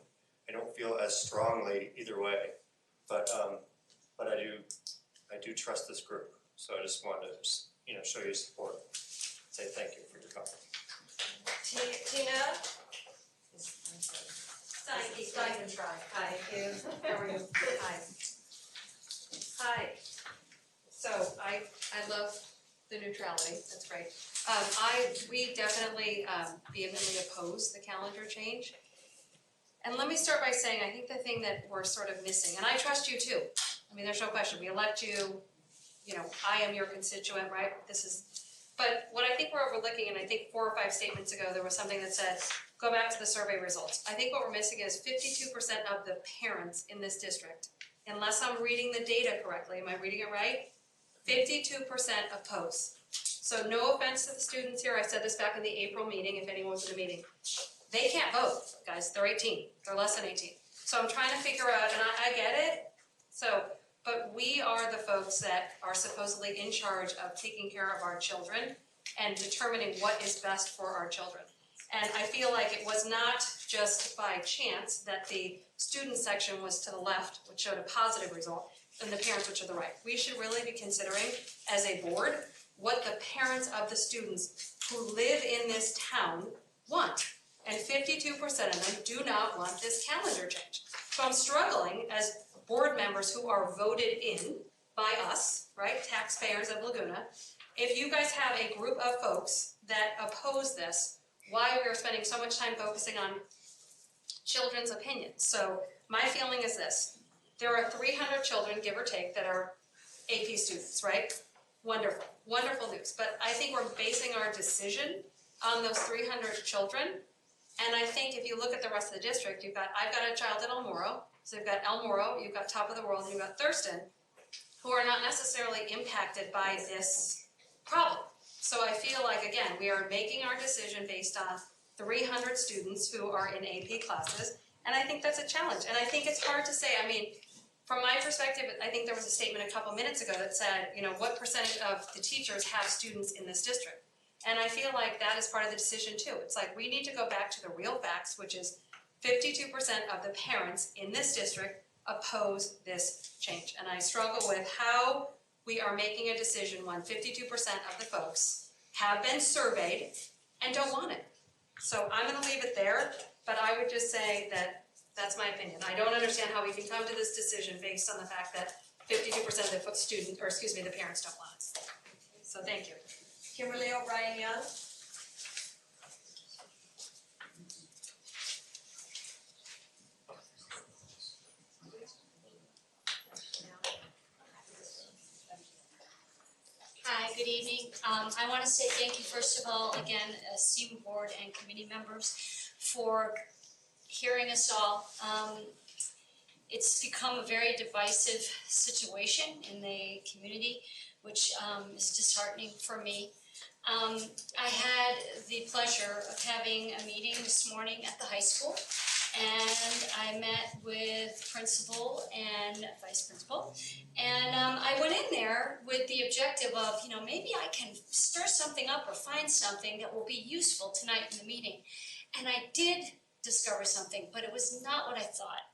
I don't feel as strongly either way, but I do trust this group. So I just wanted to, show you support. Say thank you for your comment. Tina? Thank you. How are you? Hi. So I love the neutrality, that's great. We definitely vehemently oppose the calendar change. And let me start by saying, I think the thing that we're sort of missing, and I trust you too. I mean, there's no question, we elect you, I am your constituent, right? But what I think we're overlooking, and I think 4 or 5 statements ago, there was something that said, go back to the survey results. I think what we're missing is 52% of the parents in this district, unless I'm reading the data correctly, am I reading it right? 52% oppose. So no offense to the students here, I said this back in the April meeting, if anyone was in the meeting. They can't vote, guys, they're 18, they're less than 18. So I'm trying to figure out, and I get it, but we are the folks that are supposedly in charge of taking care of our children and determining what is best for our children. And I feel like it was not just by chance that the student section was to the left, which showed a positive result, and the parents, which are the right. We should really be considering, as a board, what the parents of the students who live in this town want. And 52% of them do not want this calendar change. So I'm struggling as board members who are voted in by us, right, taxpayers of Laguna. If you guys have a group of folks that oppose this, why we are spending so much time focusing on children's opinions. So my feeling is this, there are 300 children, give or take, that are AP students, right? Wonderful, wonderful news. But I think we're basing our decision on those 300 children. And I think if you look at the rest of the district, I've got a child at El Moro, so you've got El Moro, you've got Top of the World, and you've got Thurston, who are not necessarily impacted by this problem. So I feel like, again, we are making our decision based on 300 students who are in AP classes, and I think that's a challenge. And I think it's hard to say, from my perspective, I think there was a statement a couple minutes ago that said, what percentage of the teachers have students in this district? And I feel like that is part of the decision too. It's like we need to go back to the real facts, which is 52% of the parents in this district oppose this change. And I struggle with how we are making a decision when 52% of the folks have been surveyed and don't want it. So I'm gonna leave it there, but I would just say that that's my opinion. I don't understand how we can come to this decision based on the fact that 52% of the parents don't want it. So thank you. Kimberly O'Brien Young. Hi, good evening. I want to say thank you, first of all, again, esteemed board and committee members, for hearing us all. It's become a very divisive situation in the community, which is disheartening for me. I had the pleasure of having a meeting this morning at the high school, and I met with principal and vice principal, and I went in there with the objective of, maybe I can stir something up or find something that will be useful tonight in the meeting. And I did discover something, but it was not what I thought.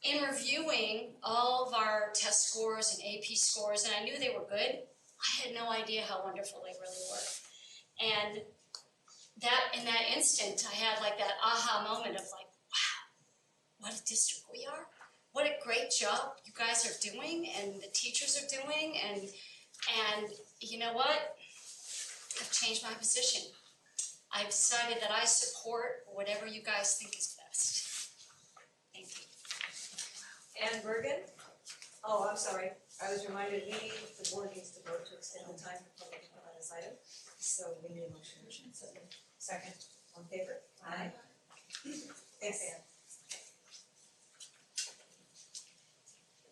In reviewing all of our test scores and AP scores, and I knew they were good, I had no idea how wonderful they really were. And in that instant, I had like that aha moment of like, wow, what a district we are. What a great job you guys are doing and the teachers are doing, and you know what? I've changed my position. I've decided that I support whatever you guys think is best. Thank you. Ann Bergen? Oh, I'm sorry, I was reminded the board needs to vote to extend the time for public comment on this item, so we need a motion. Second, on favor? Aye. Thanks, Ann.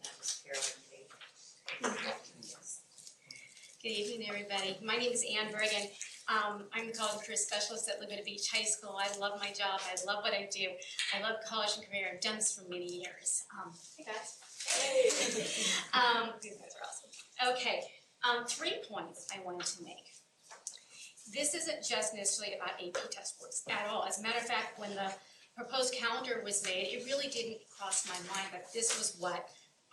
Next, Carolyn Kate. Good evening, everybody. My name is Ann Bergen. I'm the college and career specialist at Laguna Beach High School. I love my job. I love what I do. I love college and career. I've done this for many years. Hey guys. Hey. You guys are awesome. Okay. 3 points I wanted to make. This isn't just necessarily about AP test scores at all. As a matter of fact, when the proposed calendar was made, it really didn't cross my mind that this was what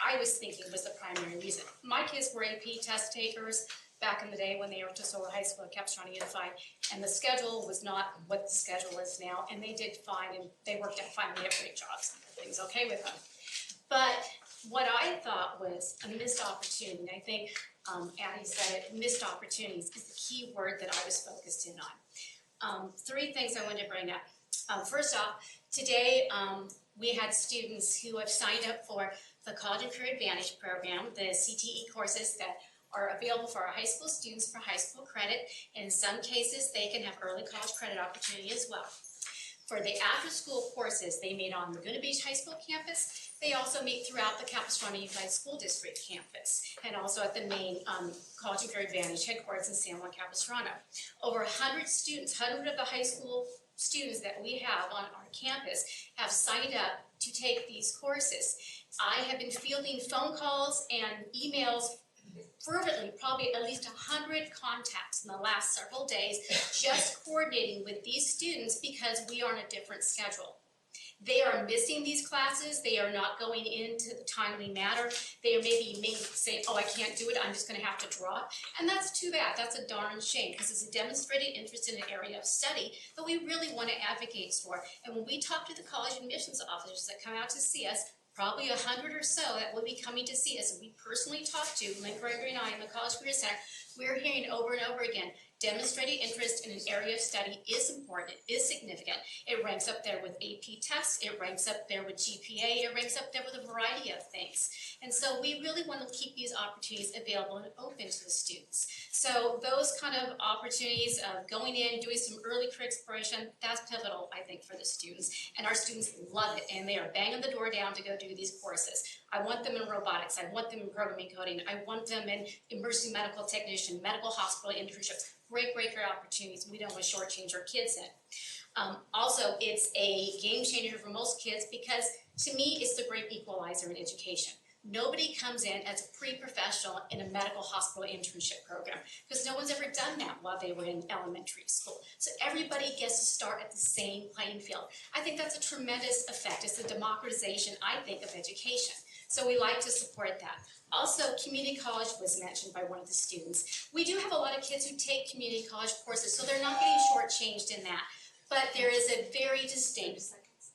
I was thinking was the primary reason. My kids were AP test takers back in the day when they were at Tesoro High School at Capistrano Unified, and the schedule was not what the schedule is now, and they did fine, and they worked out fine, they have great jobs, everything's okay with them. But what I thought was a missed opportunity, and I think Addie said it, missed opportunities is the key word that I was focused in on. 3 things I wanted to bring up. First off, today we had students who have signed up for the College and Career Advantage program, the CTE courses that are available for our high school students for high school credit. In some cases, they can have early college credit opportunity as well. For the after-school courses, they meet on Laguna Beach High School campus. They also meet throughout the Capistrano Unified School District campus, and also at the main College and Career Advantage headquarters in San Juan Capistrano. Over 100 students, 100 of the high school students that we have on our campus have signed up to take these courses. I have been fielding phone calls and emails fervently, probably at least 100 contacts in the last several days, just coordinating with these students because we are on a different schedule. They are missing these classes, they are not going into the timely manner, they are maybe saying, oh, I can't do it, I'm just gonna have to drop. And that's too bad, that's a darn shame, because it's a demonstrated interest in an area of study that we really wanna advocate for. And when we talk to the college admissions officers that come out to see us, probably 100 or so that will be coming to see us, and we personally talk to, Lynn Gregory and I in the College Career Center, we're hearing over and over again, demonstrated interest in an area of study is important, it is significant. It ranks up there with AP tests, it ranks up there with GPA, it ranks up there with a variety of things. And so we really want to keep these opportunities available and open to the students. So those kind of opportunities of going in, doing some early career exploration, that's pivotal, I think, for the students. And our students love it, and they are banging the door down to go do these courses. I want them in robotics, I want them in programming coding, I want them in emergency medical technician, medical hospital internships, great career opportunities we don't want to shortchange our kids in. Also, it's a game changer for most kids because to me, it's the great equalizer in education. Nobody comes in as a pre-professional in a medical hospital internship program because no one's ever done that while they were in elementary school. So everybody gets to start at the same playing field. I think that's a tremendous effect. It's the democratization, I think, of education. So we like to support that. Also, community college was mentioned by one of the students. We do have a lot of kids who take community college courses, so they're not getting shortchanged in that. But there is a very distinct,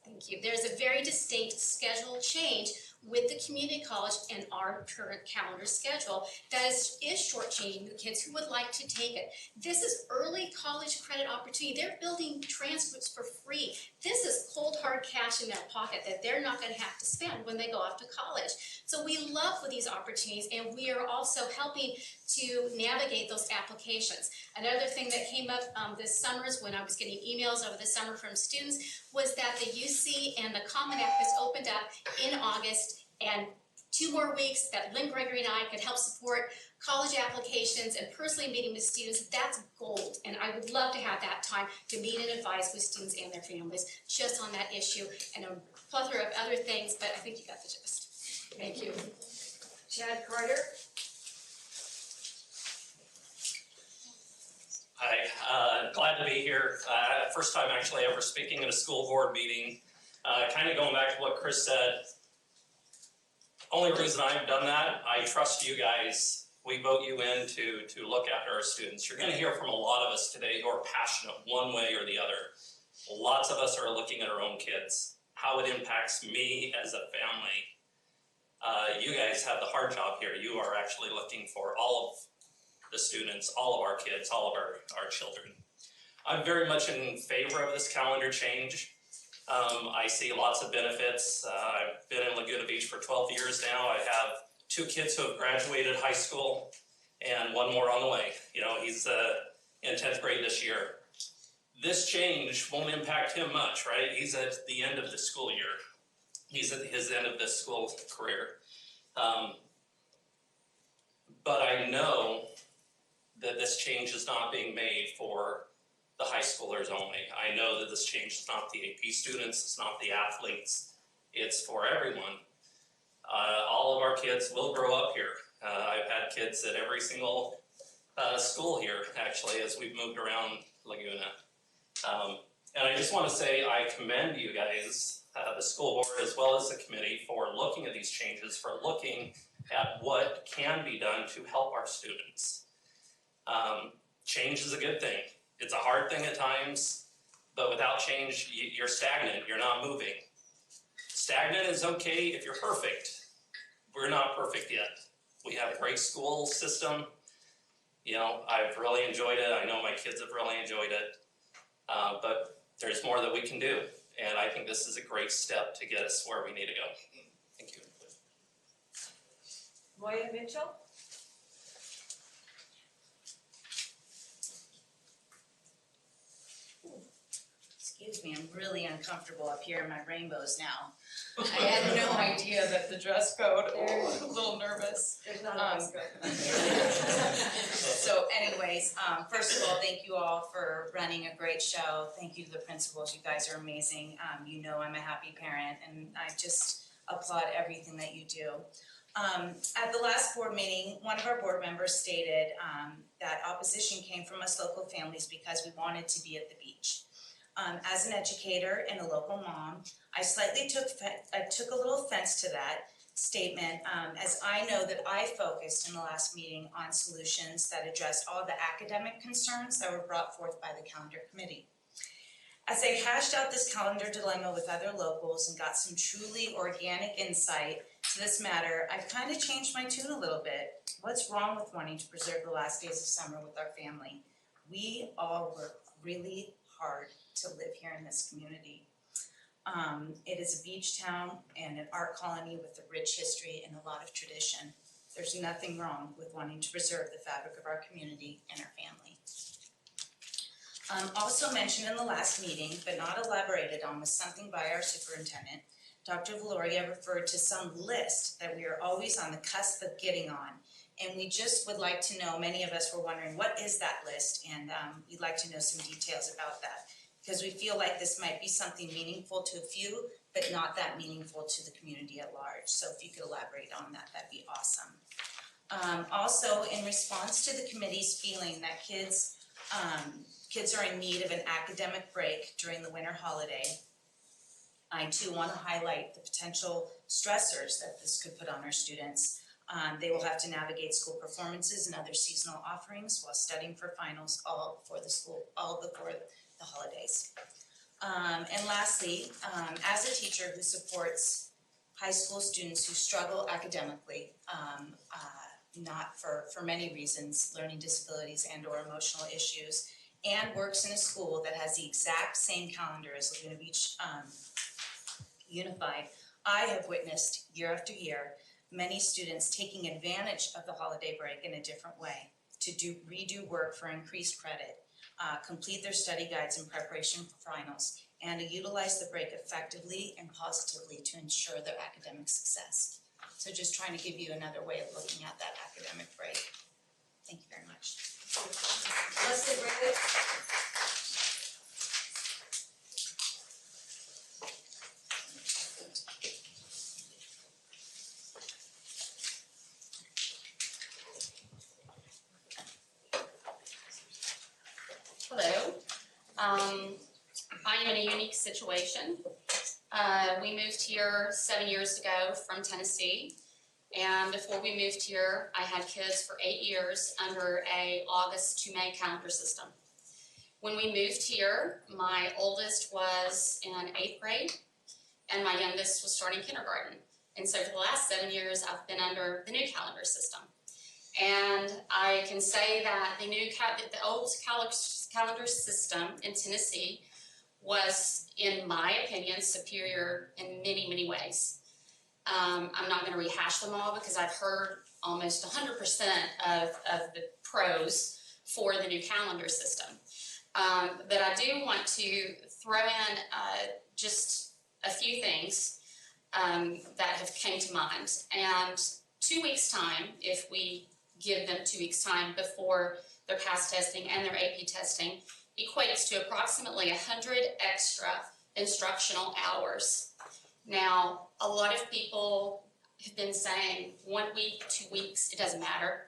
thank you, there's a very distinct schedule change with the community college and our current calendar schedule that is shortchanging the kids who would like to take it. This is early college credit opportunity. They're building transcripts for free. This is cold hard cash in their pocket that they're not going to have to spend when they go off to college. So we love for these opportunities, and we are also helping to navigate those applications. Another thing that came up this summer is when I was getting emails over the summer from students was that the UC and the Common App has opened up in August, and 2 more weeks that Lynn Gregory and I could help support college applications and personally meeting with students. That's gold, and I would love to have that time to meet and advise with students and their families just on that issue and a plethora of other things, but I think you got the gist. Thank you. Chad Carter? Hi, glad to be here. First time actually ever speaking at a school board meeting. Kind of going back to what Chris said, only reason I've done that, I trust you guys. We vote you in to look after our students. You're going to hear from a lot of us today who are passionate one way or the other. Lots of us are looking at our own kids, how it impacts me as a family. You guys have the hard job here. You are actually looking for all of the students, all of our kids, all of our children. I'm very much in favor of this calendar change. I see lots of benefits. I've been in Laguna Beach for 12 years now. I have 2 kids who have graduated high school and 1 more on the way. You know, he's in 10th grade this year. This change won't impact him much, right? He's at the end of the school year. He's at his end of this school career. But I know that this change is not being made for the high schoolers only. I know that this change is not the AP students, it's not the athletes, it's for everyone. All of our kids will grow up here. I've had kids at every single school here, actually, as we've moved around Laguna. And I just want to say I commend you guys, the school board as well as the committee, for looking at these changes, for looking at what can be done to help our students. Change is a good thing. It's a hard thing at times, but without change, you're stagnant, you're not moving. Stagnant is okay if you're perfect. We're not perfect yet. We have a great school system. You know, I've really enjoyed it. I know my kids have really enjoyed it. But there's more that we can do. And I think this is a great step to get us where we need to go. Thank you. Moya Mitchell? Excuse me, I'm really uncomfortable up here in my rainbows now. I had no idea that the dress code, oh, I'm a little nervous. There's not a dress code. So anyways, first of all, thank you all for running a great show. Thank you to the principals, you guys are amazing. You know I'm a happy parent and I just applaud everything that you do. At the last board meeting, one of our board members stated that opposition came from us local families because we wanted to be at the beach. As an educator and a local mom, I slightly took a little offense to that statement, as I know that I focused in the last meeting on solutions that addressed all the academic concerns that were brought forth by the calendar committee. As I hashed out this calendar dilemma with other locals and got some truly organic insight to this matter, I've kind of changed my tune a little bit. What's wrong with wanting to preserve the last days of summer with our family? We all work really hard to live here in this community. It is a beach town and an art colony with a rich history and a lot of tradition. There's nothing wrong with wanting to preserve the fabric of our community and our family. Also mentioned in the last meeting, but not elaborated on, was something by our superintendent. Dr. Valoria referred to some list that we are always on the cusp of getting on. And we just would like to know, many of us were wondering, what is that list? And we'd like to know some details about that. Because we feel like this might be something meaningful to a few, but not that meaningful to the community at large. So if you could elaborate on that, that'd be awesome. Also, in response to the committee's feeling that kids are in need of an academic break during the winter holiday, I too want to highlight the potential stressors that this could put on our students. They will have to navigate school performances and other seasonal offerings while studying for finals all before the holidays. And lastly, as a teacher who supports high school students who struggle academically, not for many reasons, learning disabilities and or emotional issues, and works in a school that has the exact same calendar as Laguna Beach Unified, I have witnessed year after year many students taking advantage of the holiday break in a different way to redo work for increased credit, complete their study guides in preparation for finals, and to utilize the break effectively and positively to ensure their academic success. So just trying to give you another way of looking at that academic break. Thank you very much. Leslie Brandon? Hello. I am in a unique situation. We moved here 7 years ago from Tennessee, and before we moved here, I had kids for 8 years under a August to May calendar system. When we moved here, my oldest was in 8th grade, and my youngest was starting kindergarten. And so for the last 7 years, I've been under the new calendar system. And I can say that the old calendar system in Tennessee was, in my opinion, superior in many, many ways. I'm not gonna rehash them all because I've heard almost 100% of the pros for the new calendar system. But I do want to throw in just a few things that have came to mind. And 2 weeks' time, if we give them 2 weeks' time before their PASS testing and their AP testing, equates to approximately 100 extra instructional hours. Now, a lot of people have been saying 1 week, 2 weeks, it doesn't matter.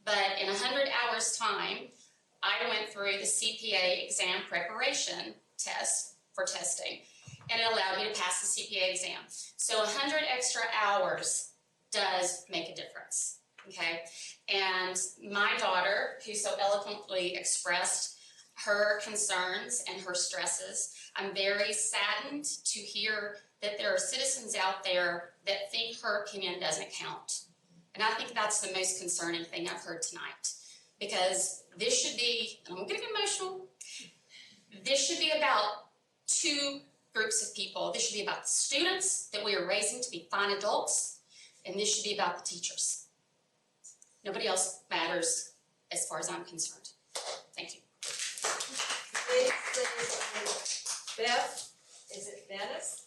But in 100 hours' time, I went through the CPA exam preparation test for testing, and it allowed me to pass the CPA exam. So 100 extra hours does make a difference, okay? And my daughter, who so eloquently expressed her concerns and her stresses, I'm very saddened to hear that there are citizens out there that think her opinion doesn't count. And I think that's the most concerning thing I've heard tonight. Because this should be, and I'm getting emotional, this should be about two groups of people. This should be about the students that we are raising to be fine adults, and this should be about the teachers. Nobody else matters as far as I'm concerned. Thank you. Beth, is it Venice?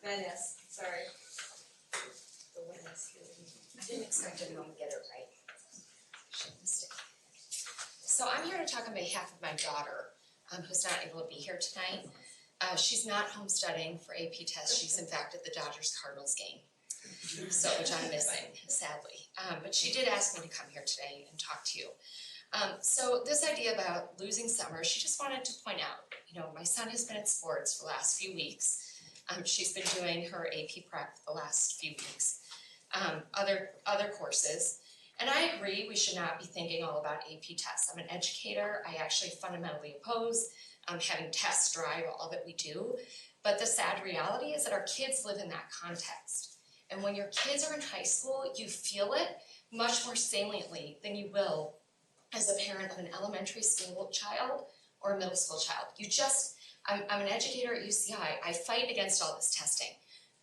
Venice, sorry. The Venice. I didn't expect everyone to get it right. So I'm here to talk on behalf of my daughter, who's not able to be here tonight. She's not home studying for AP tests. She's in fact at the Dodgers-Cardinals game, so which I'm missing, sadly. But she did ask me to come here today and talk to you. So this idea about losing summer, she just wanted to point out, you know, my son has been at sports for the last few weeks. She's been doing her AP prep the last few weeks, other courses. And I agree we should not be thinking all about AP tests. I'm an educator. I actually fundamentally oppose having tests drive all that we do. But the sad reality is that our kids live in that context. And when your kids are in high school, you feel it much more saliently than you will as a parent of an elementary school child or a middle school child. I'm an educator at UCI. I fight against all this testing.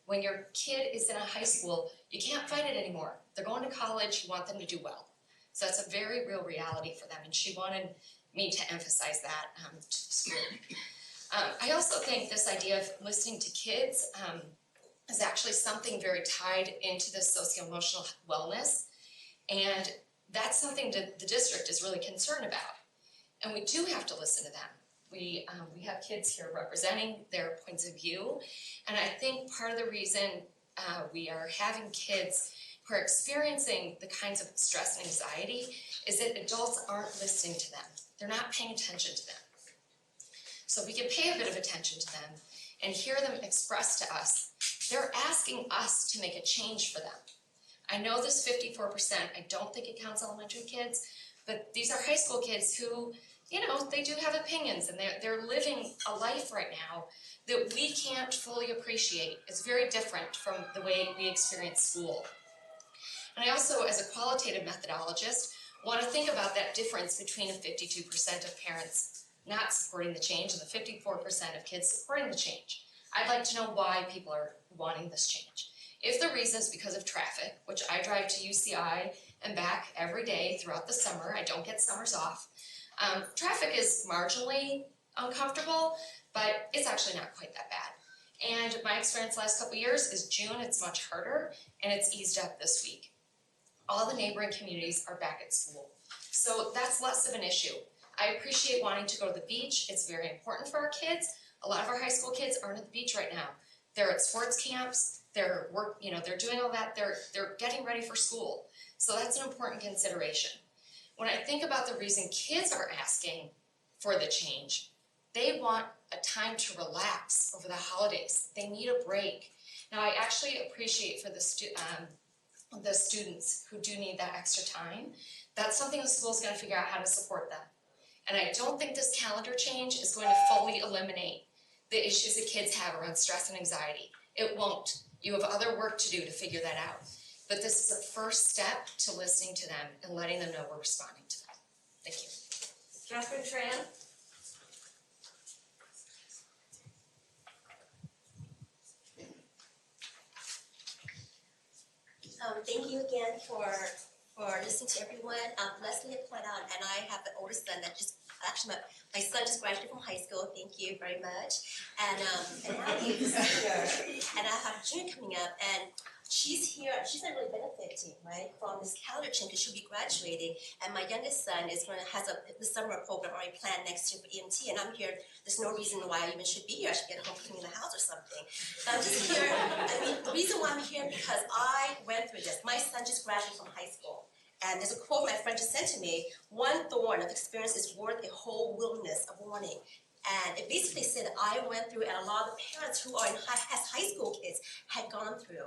When your kid is in a high school, you can't fight it anymore. They're going to college, you want them to do well. So that's a very real reality for them, and she wanted me to emphasize that to the school. I also think this idea of listening to kids is actually something very tied into the socio-emotional wellness, and that's something that the district is really concerned about. And we do have to listen to them. We have kids here representing their points of view, and I think part of the reason we are having kids who are experiencing the kinds of stress and anxiety is that adults aren't listening to them. They're not paying attention to them. So if we can pay a bit of attention to them and hear them express to us, they're asking us to make a change for them. I know this 54%, I don't think it counts elementary kids, but these are high school kids who, you know, they do have opinions and they're living a life right now that we can't fully appreciate. It's very different from the way we experience school. And I also, as a qualitative methodologist, want to think about that difference between a 52% of parents not supporting the change and the 54% of kids supporting the change. I'd like to know why people are wanting this change. If the reason is because of traffic, which I drive to UCI and back every day throughout the summer, I don't get summers off. Traffic is marginally uncomfortable, but it's actually not quite that bad. And my experience the last couple of years is June, it's much harder, and it's eased up this week. All the neighboring communities are back at school. So that's less of an issue. I appreciate wanting to go to the beach. It's very important for our kids. A lot of our high school kids aren't at the beach right now. They're at sports camps, they're doing all that, they're getting ready for school. So that's an important consideration. When I think about the reason kids are asking for the change, they want a time to relax over the holidays. They need a break. Now, I actually appreciate for the students who do need that extra time. That's something the school's going to figure out how to support them. And I don't think this calendar change is going to fully eliminate the issues that kids have around stress and anxiety. It won't. You have other work to do to figure that out. But this is a first step to listening to them and letting them know we're responding to them. Thank you. Catherine Tran? Thank you again for listening to everyone. Leslie had pointed out, and I have an older son that my son just graduated from high school. Thank you very much. And now he's here, and I have a junior coming up, and she's here. She's not really benefiting, right, from this calendar change because she'll be graduating. And my youngest son has the summer program already planned next year for EMT, and I'm here. There's no reason why I even should be here. I should get home cleaning the house or something. But I'm just here. I mean, the reason why I'm here is because I went through this. My son just graduated from high school. And there's a quote my friend just sent to me, "One thorn of experience is worth a whole wilderness of warning." And it basically said that I went through, and a lot of the parents who are has high school kids had gone through.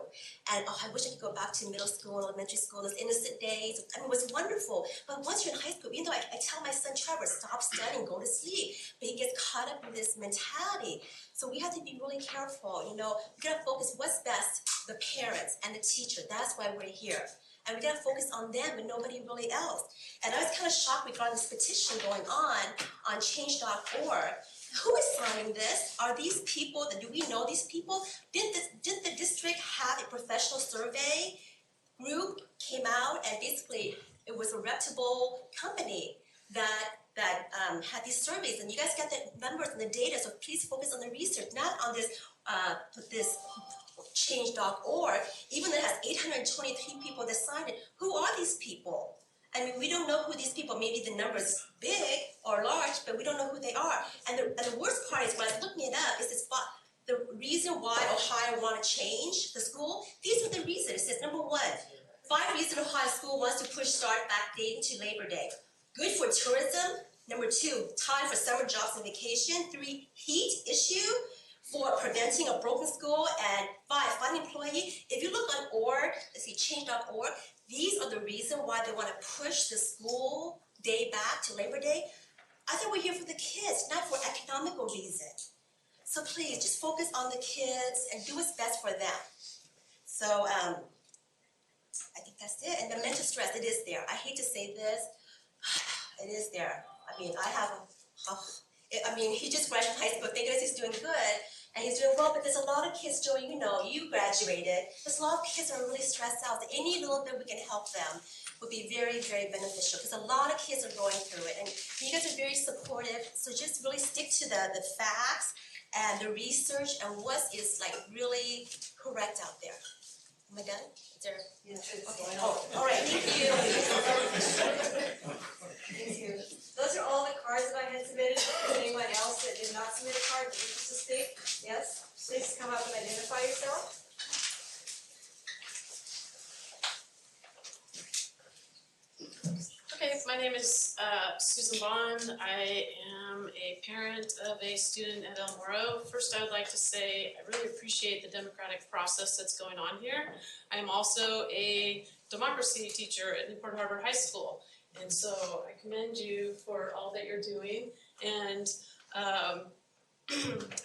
And I wish I could go back to middle school, elementary school, those innocent days. I mean, it was wonderful. But once you're in high school, even though I tell my son Trevor, stop studying, go to sleep, but he gets caught up in this mentality. So we have to be really careful, you know. We gotta focus what's best, the parents and the teacher. That's why we're here. And we gotta focus on them and nobody really else. And I was kind of shocked regarding this petition going on change.org. Who is signing this? Are these people, do we know these people? Did the district have a professional survey group came out, and basically it was a reputable company that had these surveys, and you guys got the numbers and the data, so please focus on the research, not on this change.org, even though it has 823 people that signed it. Who are these people? I mean, we don't know who these people, maybe the number's big or large, but we don't know who they are. And the worst part is, when I was looking it up, is this the reason why Ohio want to change the school. These are the reasons. It says, number 1, 5 reasons Ohio school wants to push start backdating to Labor Day. Good for tourism. Number 2, time for summer jobs and vacation. 3, heat issue. 4, preventing a broken school. And 5, finding employee. If you look on org, let's see, change.org, these are the reasons why they want to push the school day back to Labor Day. I thought we're here for the kids, not for economical reason. So please, just focus on the kids and do what's best for them. So I think that's it. And the mental stress, it is there. I hate to say this, it is there. I mean, he just graduated high school. Thank goodness he's doing good. And he's doing well, but there's a lot of kids, Joey, you know, you graduated. There's a lot of kids that are really stressed out. So any little bit we can help them would be very, very beneficial, because a lot of kids are going through it. And you guys are very supportive, so just really stick to the facts and the research and what is like really correct out there. Am I done? Is there? Yeah, okay. All right, thank you. Thank you. Those are all the cards that I had submitted. Is there anyone else that did not submit a card that wishes to speak? Yes? Please come up and identify yourself. Okay, my name is Susan Bond. I am a parent of a student at El Moro. First, I would like to say I really appreciate the democratic process that's going on here. I am also a democracy teacher at Newport Harbor High School. And so I commend you for all that you're doing. And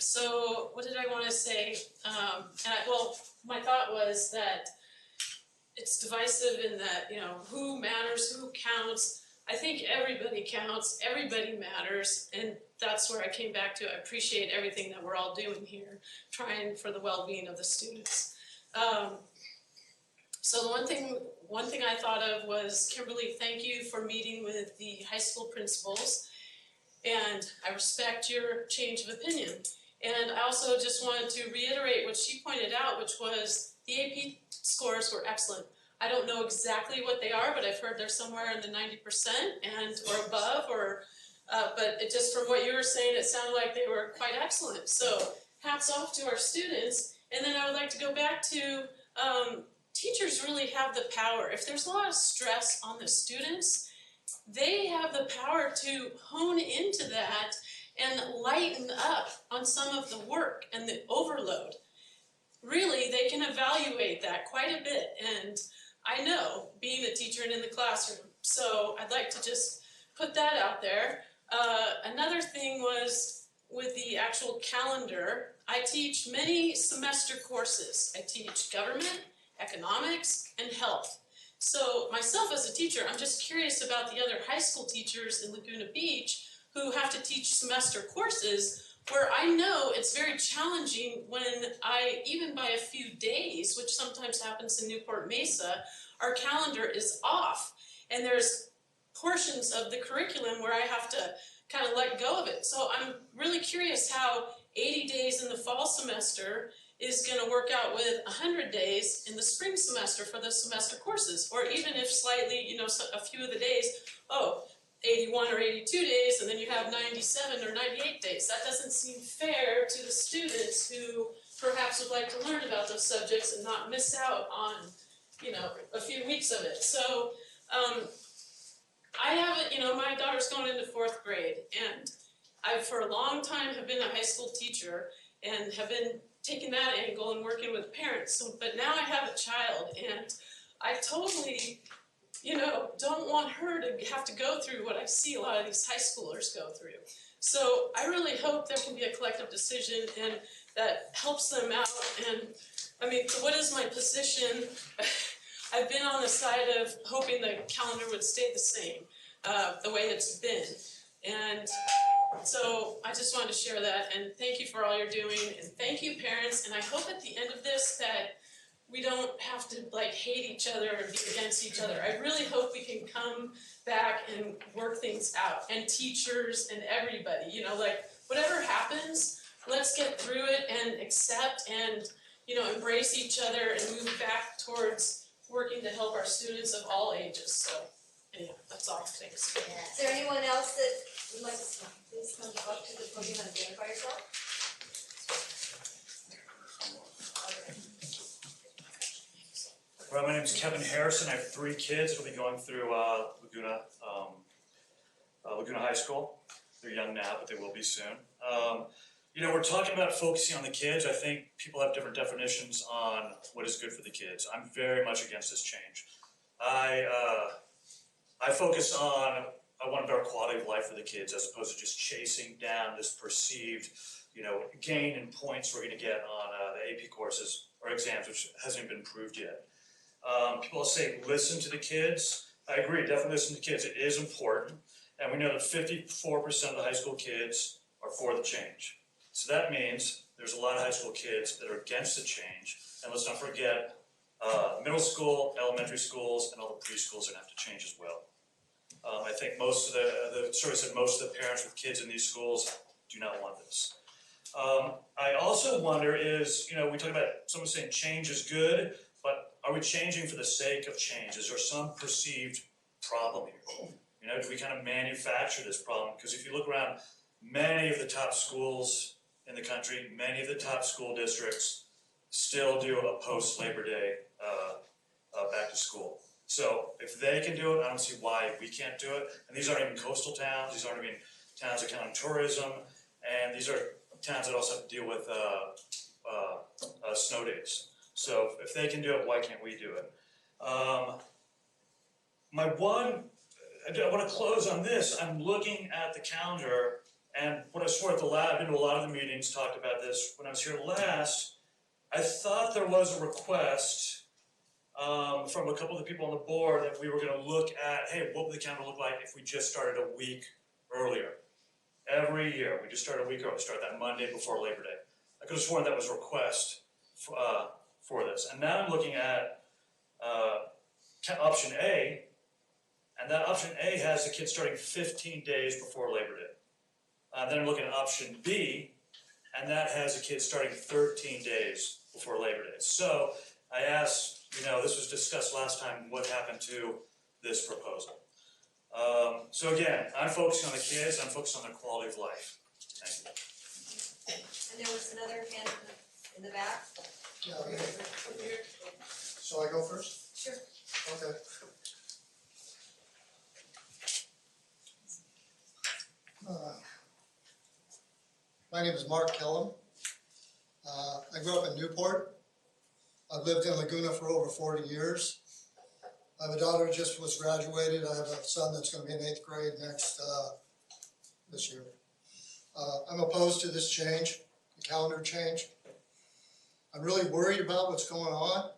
so what did I want to say? My thought was that it's divisive in that, you know, who matters, who counts. I think everybody counts, everybody matters, and that's where I came back to. I appreciate everything that we're all doing here, trying for the well-being of the students. So the one thing I thought of was, Kimberly, thank you for meeting with the high school principals, and I respect your change of opinion. And I also just wanted to reiterate what she pointed out, which was the AP scores were excellent. I don't know exactly what they are, but I've heard they're somewhere in the 90% or above, but it just from what you were saying, it sounded like they were quite excellent. So hats off to our students. And then I would like to go back to teachers really have the power. If there's a lot of stress on the students, they have the power to hone into that and lighten up on some of the work and the overload. Really, they can evaluate that quite a bit, and I know, being a teacher and in the classroom. So I'd like to just put that out there. Another thing was with the actual calendar, I teach many semester courses. I teach government, economics, and health. So myself as a teacher, I'm just curious about the other high school teachers in Laguna Beach who have to teach semester courses where I know it's very challenging when even by a few days, which sometimes happens in Newport Mesa, our calendar is off. And there's portions of the curriculum where I have to kind of let go of it. So I'm really curious how 80 days in the fall semester is going to work out with 100 days in the spring semester for the semester courses, or even if slightly, a few of the days, 81 or 82 days, and then you have 97 or 98 days. That doesn't seem fair to the students who perhaps would like to learn about those subjects and not miss out on, a few weeks of it. So I haven't, my daughter's going into 4th grade, and I, for a long time, have been a high school teacher and have been taking that angle and working with parents. So, but now I have a child, and I totally, don't want her to have to go through what I see a lot of these high schoolers go through. So I really hope there can be a collective decision and that helps them out. And I mean, what is my position? I've been on the side of hoping the calendar would stay the same, the way it's been. And so I just wanted to share that, and thank you for all you're doing, and thank you parents, and I hope at the end of this that we don't have to hate each other or be against each other. I really hope we can come back and work things out, and teachers and everybody, whatever happens, let's get through it and accept and, embrace each other and move back towards working to help our students of all ages. So, anyhow, that's all. Thanks. Is there anyone else that would like to please come up to the podium and identify yourself? Well, my name is Kevin Harrison. I have 3 kids who will be going through Laguna High School. They're young now, but they will be soon. We're talking about focusing on the kids. I think people have different definitions on what is good for the kids. I'm very much against this change. I focus on I want a better quality of life for the kids as opposed to just chasing down this perceived, gain in points we're going to get on the AP courses or exams, which hasn't even been proved yet. People say listen to the kids. I agree, definitely listen to kids. It is important, and we know that 54% of the high school kids are for the change. So that means there's a lot of high school kids that are against the change, and let's not forget middle school, elementary schools, and all the preschools are going to have to change as well. I think most of the survey said most of the parents with kids in these schools do not want this. I also wonder is, we talk about someone saying change is good, but are we changing for the sake of change? Is there some perceived problem here? Do we kind of manufacture this problem? Because if you look around, many of the top schools in the country, many of the top school districts still do a post-Labor Day back to school. So if they can do it, I don't see why we can't do it. And these aren't even coastal towns. These aren't even towns that count on tourism. And these are towns that also have to deal with snow days. So if they can do it, why can't we do it? I want to close on this. I'm looking at the calendar, and what I swore at the lab, I've been to a lot of the meetings, talked about this. When I was here last, I thought there was a request from a couple of the people on the board that we were going to look at, hey, what would the calendar look like if we just started a week earlier? Every year, we just started a week early, start that Monday before Labor Day. I could have sworn that was a request for this. And now I'm looking at option A, and that option A has the kids starting 15 days before Labor Day. Then I'm looking at option B, and that has the kids starting 13 days before Labor Day. So I asked, this was discussed last time, what happened to this proposal? So again, I'm focusing on the kids, I'm focusing on their quality of life. Thank you. And there was another hand in the back. Yeah, okay. Shall I go first? Sure. Okay. My name is Mark Kellum. I grew up in Newport. I've lived in Laguna for over 40 years. I have a daughter who just was graduated. I have a son that's going to be in 8th grade this year. I'm opposed to this change, the calendar change. I'm really worried about what's going on.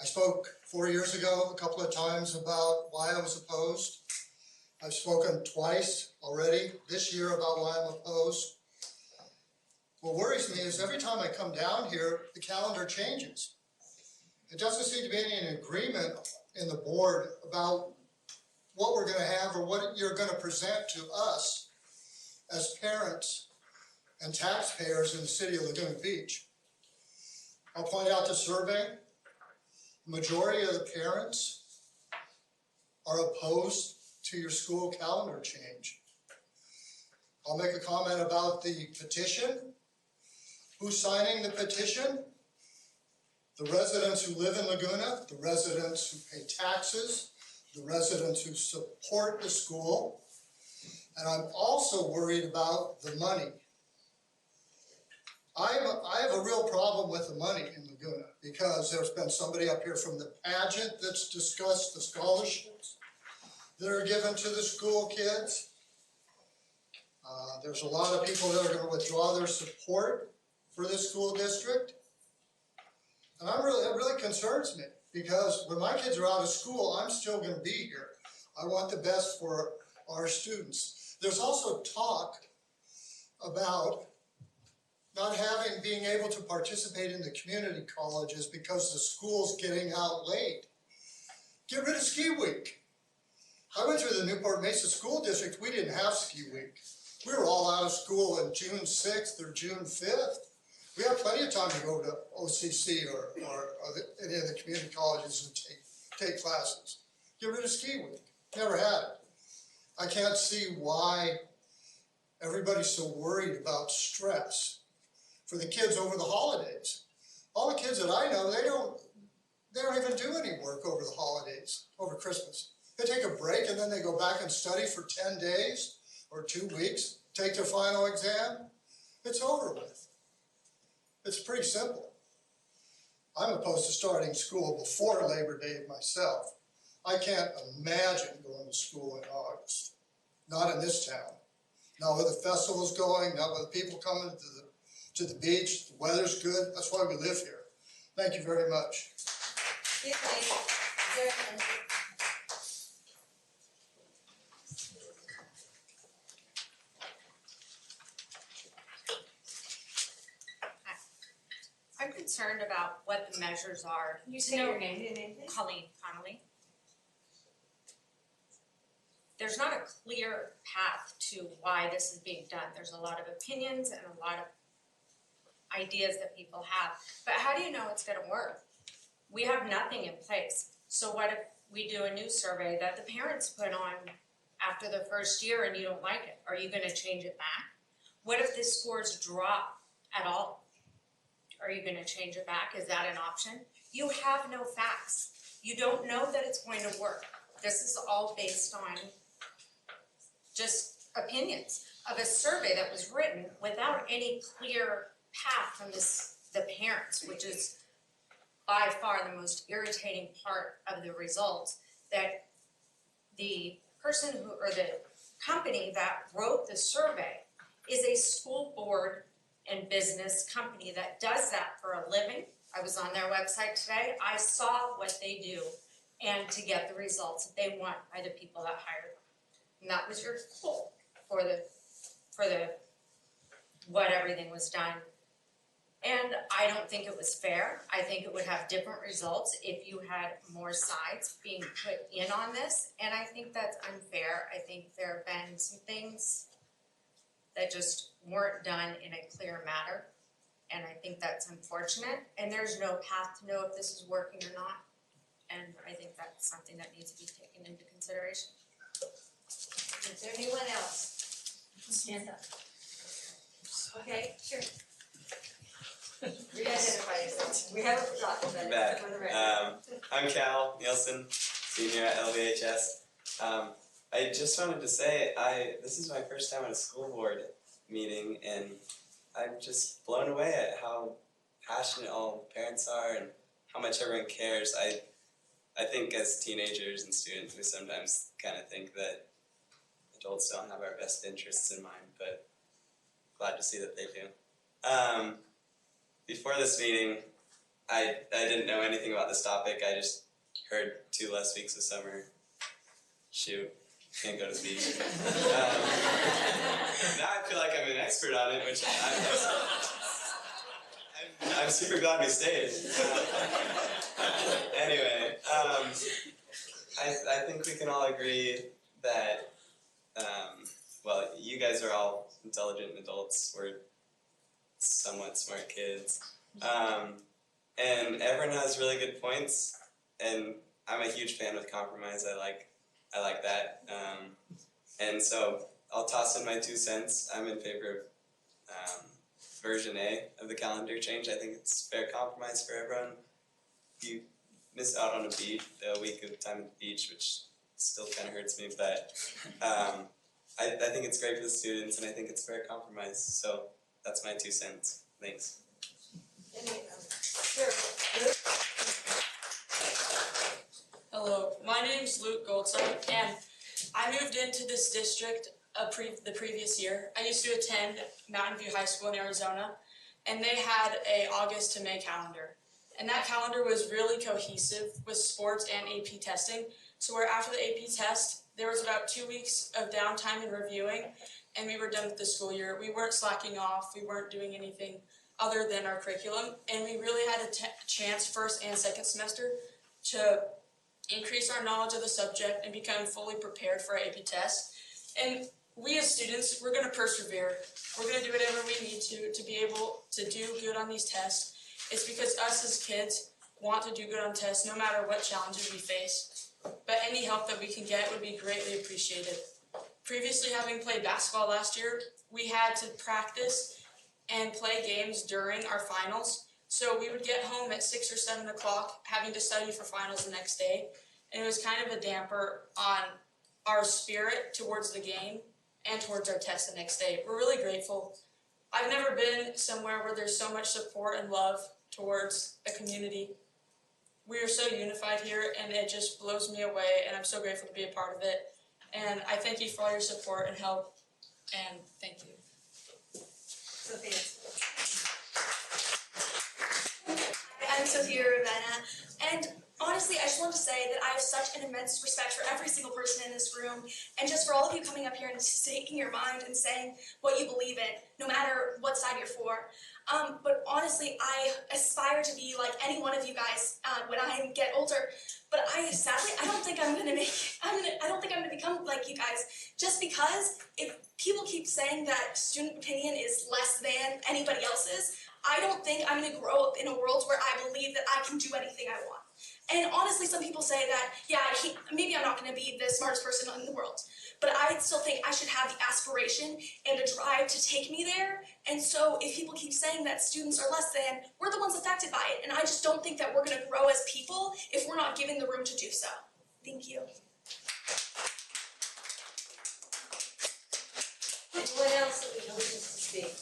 I spoke 4 years ago a couple of times about why I was opposed. I've spoken twice already this year about why I'm opposed. What worries me is every time I come down here, the calendar changes. It doesn't seem to be any agreement in the board about what we're gonna have or what you're gonna present to us as parents and taxpayers in the city of Laguna Beach. I'll point out the survey. The majority of the parents are opposed to your school calendar change. I'll make a comment about the petition. Who's signing the petition? The residents who live in Laguna, the residents who pay taxes, the residents who support the school. And I'm also worried about the money. I have a real problem with the money in Laguna because there's been somebody up here from the pageant that's discussed the scholarships that are given to the school kids. There's a lot of people that are going to withdraw their support for this school district. And it really concerns me because when my kids are out of school, I'm still going to be here. I want the best for our students. There's also talk about not being able to participate in the community colleges because the school's getting out late. Get rid of Ski Week. I went through the Newport Mesa School District, we didn't have Ski Week. We were all out of school on June 6th or June 5th. We have plenty of time to go to OCC or any of the community colleges and take classes. Get rid of Ski Week, never had it. I can't see why everybody's so worried about stress for the kids over the holidays. All the kids that I know, they don't even do any work over the holidays, over Christmas. They take a break and then they go back and study for 10 days or 2 weeks, take their final exam. It's over with. It's pretty simple. I'm opposed to starting school before Labor Day myself. I can't imagine going to school in August. Not in this town. Not with the festivals going, not with the people coming to the beach. The weather's good. That's why we live here. Thank you very much. I'm concerned about what the measures are. Can you say your name? Colleen Connolly. There's not a clear path to why this is being done. There's a lot of opinions and a lot of ideas that people have. But how do you know it's gonna work? We have nothing in place. So what if we do a new survey that the parents put on after the first year and you don't like it? Are you gonna change it back? What if the scores drop at all? Are you gonna change it back? Is that an option? You have no facts. You don't know that it's going to work. This is all based on just opinions of a survey that was written without any clear path from the parents, which is by far the most irritating part of the results, that the person who, or the company that wrote the survey is a school board and business company that does that for a living. I was on their website today. I saw what they do and to get the results that they want by the people that hire them. And that was your goal for the what everything was done. And I don't think it was fair. I think it would have different results if you had more sides being put in on this. And I think that's unfair. I think there have been some things that just weren't done in a clear manner. And I think that's unfortunate. And there's no path to know if this is working or not. And I think that's something that needs to be taken into consideration. Is there anyone else? Stand up. Okay, sure. Re-identify yourself. We haven't forgotten, but Back. for the record. I'm Cal Nielsen, senior at LVHS. I just wanted to say, this is my first time at a school board meeting, and I'm just blown away at how passionate all parents are and how much everyone cares. I think as teenagers and students, we sometimes kind of think that adults don't have our best interests in mind, but glad to see that they do. Before this meeting, I didn't know anything about this topic. I just heard 2 less weeks of summer. Shoot, can't go to the beach. Now I feel like I'm an expert on it, which I'm super glad we stayed. Anyway, I think we can all agree that, well, you guys are all intelligent adults. We're somewhat smart kids. And everyone has really good points, and I'm a huge fan of compromise. I like that. And so I'll toss in my 2 cents. I'm in favor of version A of the calendar change. I think it's fair compromise for everyone. You miss out on a week of time at the beach, which still kind of hurts me, but I think it's great for the students, and I think it's fair compromise. So that's my 2 cents. Thanks. Sure. Hello, my name's Luke Goldside, and I moved into this district the previous year. I used to attend Mountain View High School in Arizona, and they had a August to May calendar. And that calendar was really cohesive with sports and AP testing. So where after the AP test, there was about 2 weeks of downtime and reviewing, and we were done with the school year. We weren't slacking off, we weren't doing anything other than our curriculum, and we really had a chance first and second semester to increase our knowledge of the subject and become fully prepared for our AP test. And we as students, we're gonna persevere. We're gonna do whatever we need to be able to do good on these tests. It's because us as kids want to do good on tests no matter what challenges we face. But any help that we can get would be greatly appreciated. Previously, having played basketball last year, we had to practice and play games during our finals. So we would get home at 6 or 7 o'clock having to study for finals the next day. And it was kind of a damper on our spirit towards the game and towards our test the next day. We're really grateful. I've never been somewhere where there's so much support and love towards a community. We are so unified here, and it just blows me away, and I'm so grateful to be a part of it. And I thank you for all your support and help, and thank you. Sophia. I'm Sophia Ravenna, and honestly, I just want to say that I have such an immense respect for every single person in this room, and just for all of you coming up here and staking your mind and saying what you believe in, no matter what side you're for. But honestly, I aspire to be like any one of you guys when I get older. But sadly, I don't think I'm gonna become like you guys, just because if people keep saying that student opinion is less than anybody else's, I don't think I'm gonna grow up in a world where I believe that I can do anything I want. And honestly, some people say that, yeah, maybe I'm not gonna be the smartest person in the world, but I still think I should have the aspiration and a drive to take me there. And so if people keep saying that students are less than, we're the ones affected by it. And I just don't think that we're gonna grow as people if we're not given the room to do so. Thank you. Anyone else that wishes to speak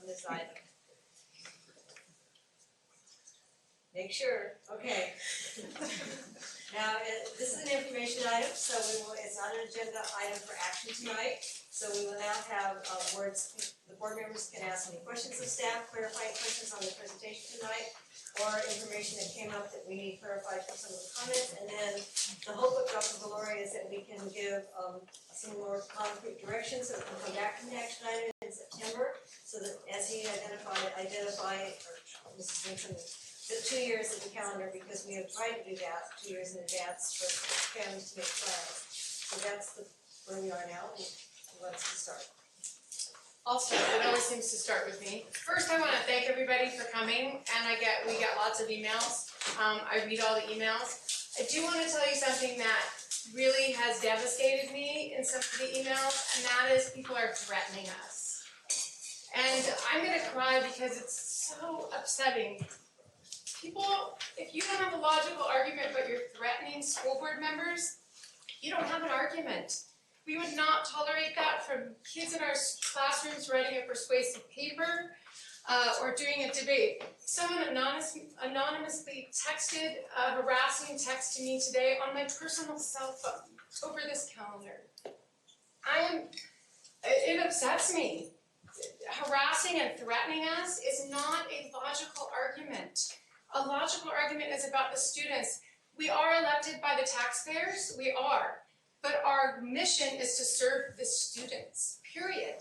on this item? Make sure, okay. Now, this is an information item, so it's not an agenda item for action tonight. So we will now have words, the board members can ask any questions of staff, clarifying questions on the presentation tonight, or information that came up that we need clarified from some of the comments. And then the hope of Dr. Valori is that we can give some more concrete directions so we can come back to the action item in September, so that as he identify, or Mrs. Nixon, the 2 years of the calendar, because we have tried to do that 2 years in advance for families to make plans. So that's where we are now, and let's start. I'll start, it always seems to start with me. First, I wanna thank everybody for coming, and we get lots of emails. I read all the emails. I do wanna tell you something that really has devastated me in some of the emails, and that is people are threatening us. And I'm gonna cry because it's so upsetting. People, if you don't have a logical argument but you're threatening school board members, you don't have an argument. We would not tolerate that from kids in our classrooms writing a persuasive paper or doing a debate. Someone anonymously texted a harassing text to me today on my personal cell phone over this calendar. It upsets me. Harassing and threatening us is not a logical argument. A logical argument is about the students. We are elected by the taxpayers, we are, but our mission is to serve the students, period.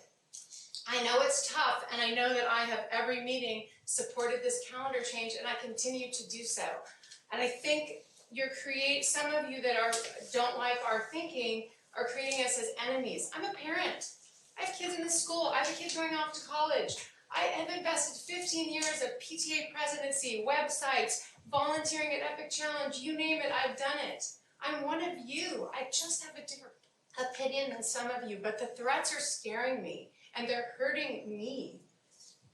I know it's tough, and I know that I have every meeting supported this calendar change, and I continue to do so. And I think some of you that don't like our thinking are creating us as enemies. I'm a parent. I have kids in this school. I have a kid going off to college. I have invested 15 years of PTA presidency, websites, volunteering at Epic Challenge, you name it, I've done it. I'm one of you. I just have a different opinion than some of you, but the threats are scaring me, and they're hurting me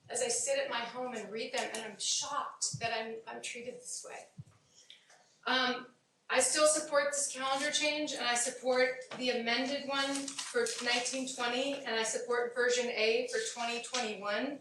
as I sit at my home and read them, and I'm shocked that I'm treated this way. I still support this calendar change, and I support the amended one for 1920, and I support version A for 2021.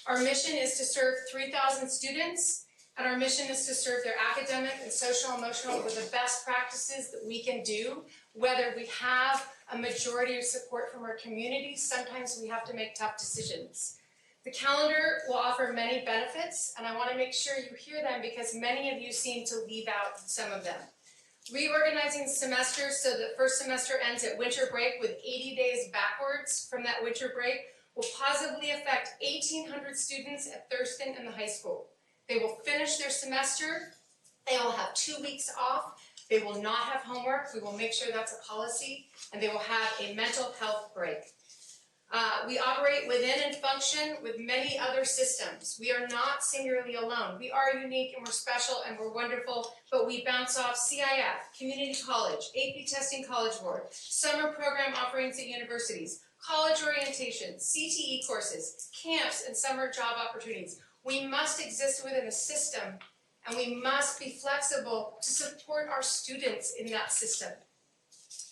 Our mission is to serve 3,000 students, and our mission is to serve their academic and social emotional with the best practices that we can do, whether we have a majority of support from our community. Sometimes we have to make tough decisions. The calendar will offer many benefits, and I want to make sure you hear them because many of you seem to leave out some of them. Reorganizing semesters so that first semester ends at winter break with 80 days backwards from that winter break will positively affect 1,800 students at Thurston and the high school. They will finish their semester, they will have 2 weeks off, they will not have homework, we will make sure that's a policy, and they will have a mental health break. We operate within and function with many other systems. We are not singularly alone. We are unique and we're special and we're wonderful, but we bounce off CIF, community college, AP testing college board, summer program offerings at universities, college orientation, CTE courses, camps, and summer job opportunities. We must exist within a system, and we must be flexible to support our students in that system.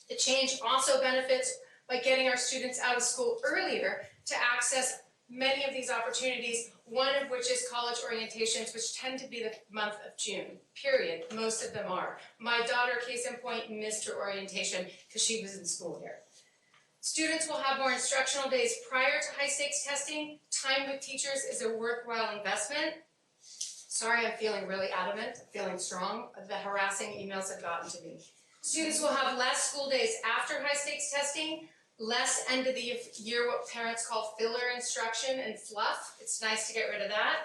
The change also benefits by getting our students out of school earlier to access many of these opportunities, one of which is college orientations, which tend to be the month of June, period. Most of them are. My daughter, case in point, missed her orientation because she was in school here. Students will have more instructional days prior to high stakes testing. Time with teachers is a worthwhile investment. Sorry, I'm feeling really adamant, feeling strong. The harassing emails have gotten to me. Students will have less school days after high stakes testing, less end of the year, what parents call filler instruction and fluff. It's nice to get rid of that.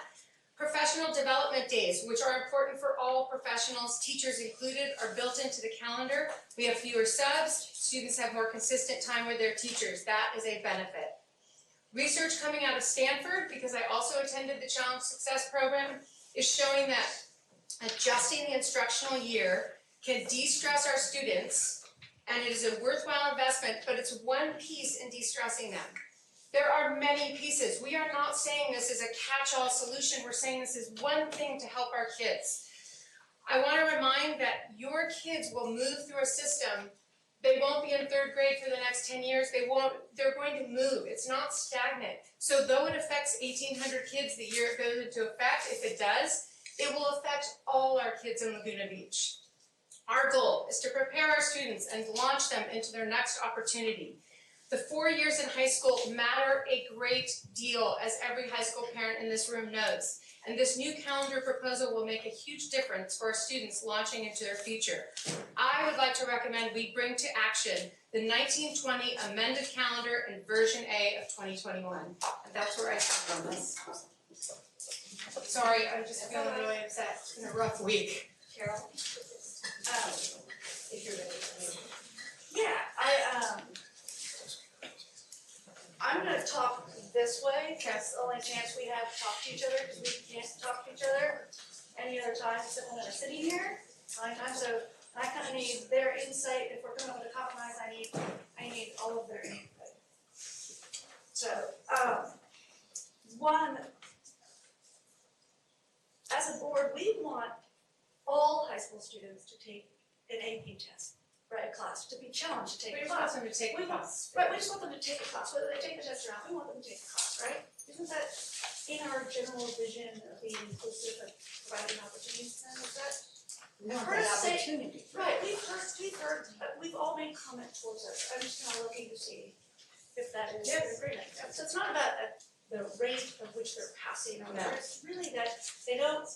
Professional development days, which are important for all professionals, teachers included, are built into the calendar. We have fewer subs, students have more consistent time with their teachers. That is a benefit. Research coming out of Stanford, because I also attended the Challenge Success program, is showing that adjusting the instructional year can de-stress our students, and it is a worthwhile investment, but it's one piece in de-stressing them. There are many pieces. We are not saying this is a catch-all solution. We're saying this is one thing to help our kids. I want to remind that your kids will move through a system. They won't be in third grade for the next 10 years. They're going to move. It's not stagnant. So though it affects 1,800 kids the year it goes into effect, if it does, it will affect all our kids in Laguna Beach. Our goal is to prepare our students and launch them into their next opportunity. The 4 years in high school matter a great deal, as every high school parent in this room knows. And this new calendar proposal will make a huge difference for our students launching into their future. I would like to recommend we bring to action the 1920 amended calendar in version A of 2021. And that's where I stand on this. Sorry, I'm just feeling really upset. It's been a rough week. Carol? If you're ready. Yeah, I'm gonna talk this way, that's the only chance we have to talk to each other, because we can't talk to each other any other time except when we're sitting here. So I kinda need their insight, if we're coming up with a compromise, I need all of their input. So, one, as a board, we want all high school students to take an AP test, right, a class, to be challenged to take a class. We want them to take a class. Right, we just want them to take a class, whether they take the test or not, we want them to take a class, right? Isn't that in our general vision of being inclusive and providing opportunities, then, is that? Want I've heard that us say- opportunity. Right, we've all made comment towards it, I'm just kinda looking to see if that is Yes. an agreement. So it's not about the rate of which they're passing, or it's really that they don't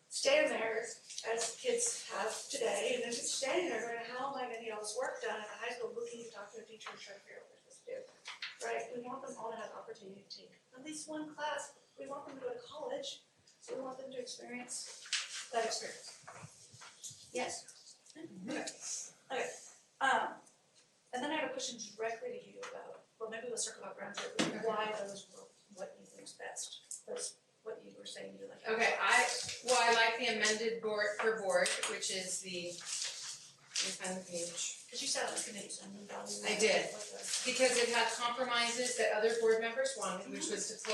stand there as kids have today, and they're just standing there going, how am I gonna get all this work done at the high school, looking to talk to a teacher and trying to figure out what they're supposed to do, right? We want them all to have the opportunity to take at least one class, we want them to go to college, so we want them to experience that experience. Yes? Okay, and then I have a question directly to you about, well, maybe we'll circle back around to why those were what you think is best, those, what you were saying you like. Okay, I like the amended board, which is the, let me find the page. Cause you sat on the committee, so I knew about it. I did. Because it had compromises that other board members wanted, which was to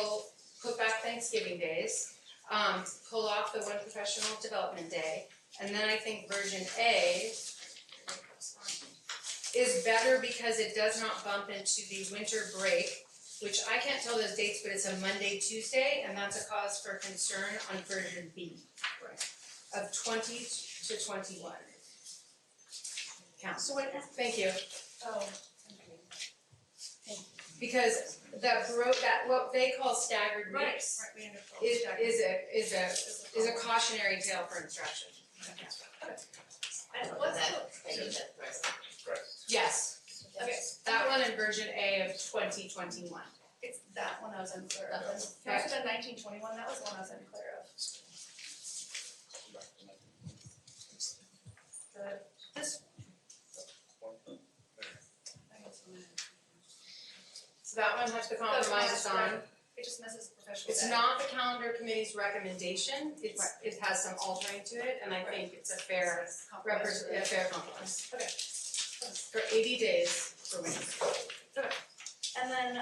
put back Thanksgiving days, pull off the one professional development day, and then I think version A is better because it does not bump into the winter break, which I can't tell those dates, but it's a Monday, Tuesday, and that's a cause for concern on version B. Of 20 to 21. Count. So wait, Thank you. oh, Because that what they call staggered right, weeks we end up. is a cautionary tale for instruction. And what's the, Yes, okay, that one in version A of 2021. it's that one I was unclear of, and can I put in 1921, that was the one I was unclear of. This. So that one has the compromises on. It just misses professional It's day. not the calendar committee's recommendation, it has some altering to it, and I think it's a fair compromise. Okay. For 80 days for winter. Okay, and then,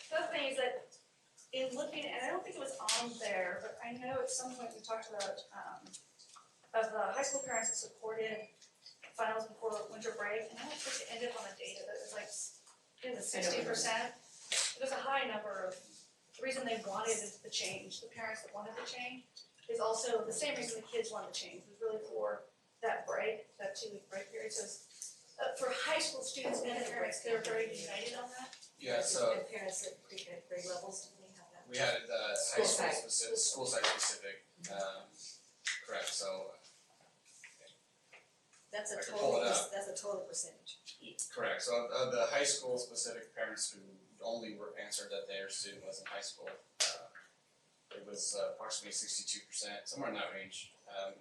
the other thing is that in looking, and I don't think it was on there, but I know at some point we talked about, of the high school parents that supported finals before winter break, and I don't think it ended on a data that was like, in the 60%. It was a high number of, the reason they wanted the change, the parents that wanted the change, is also the same reason the kids wanted the change, was really for that break, that 2-week break period, so for high school students and parents, they were very united on that. Yeah, so And parents at grade levels, didn't they have that? we had high school site. specific, school site specific, correct, so That's a I can pull total, it up. that's a total percentage. correct, so of the high school specific parents who only were answered that their student was in high school, it was approximately 62%, somewhere in that range.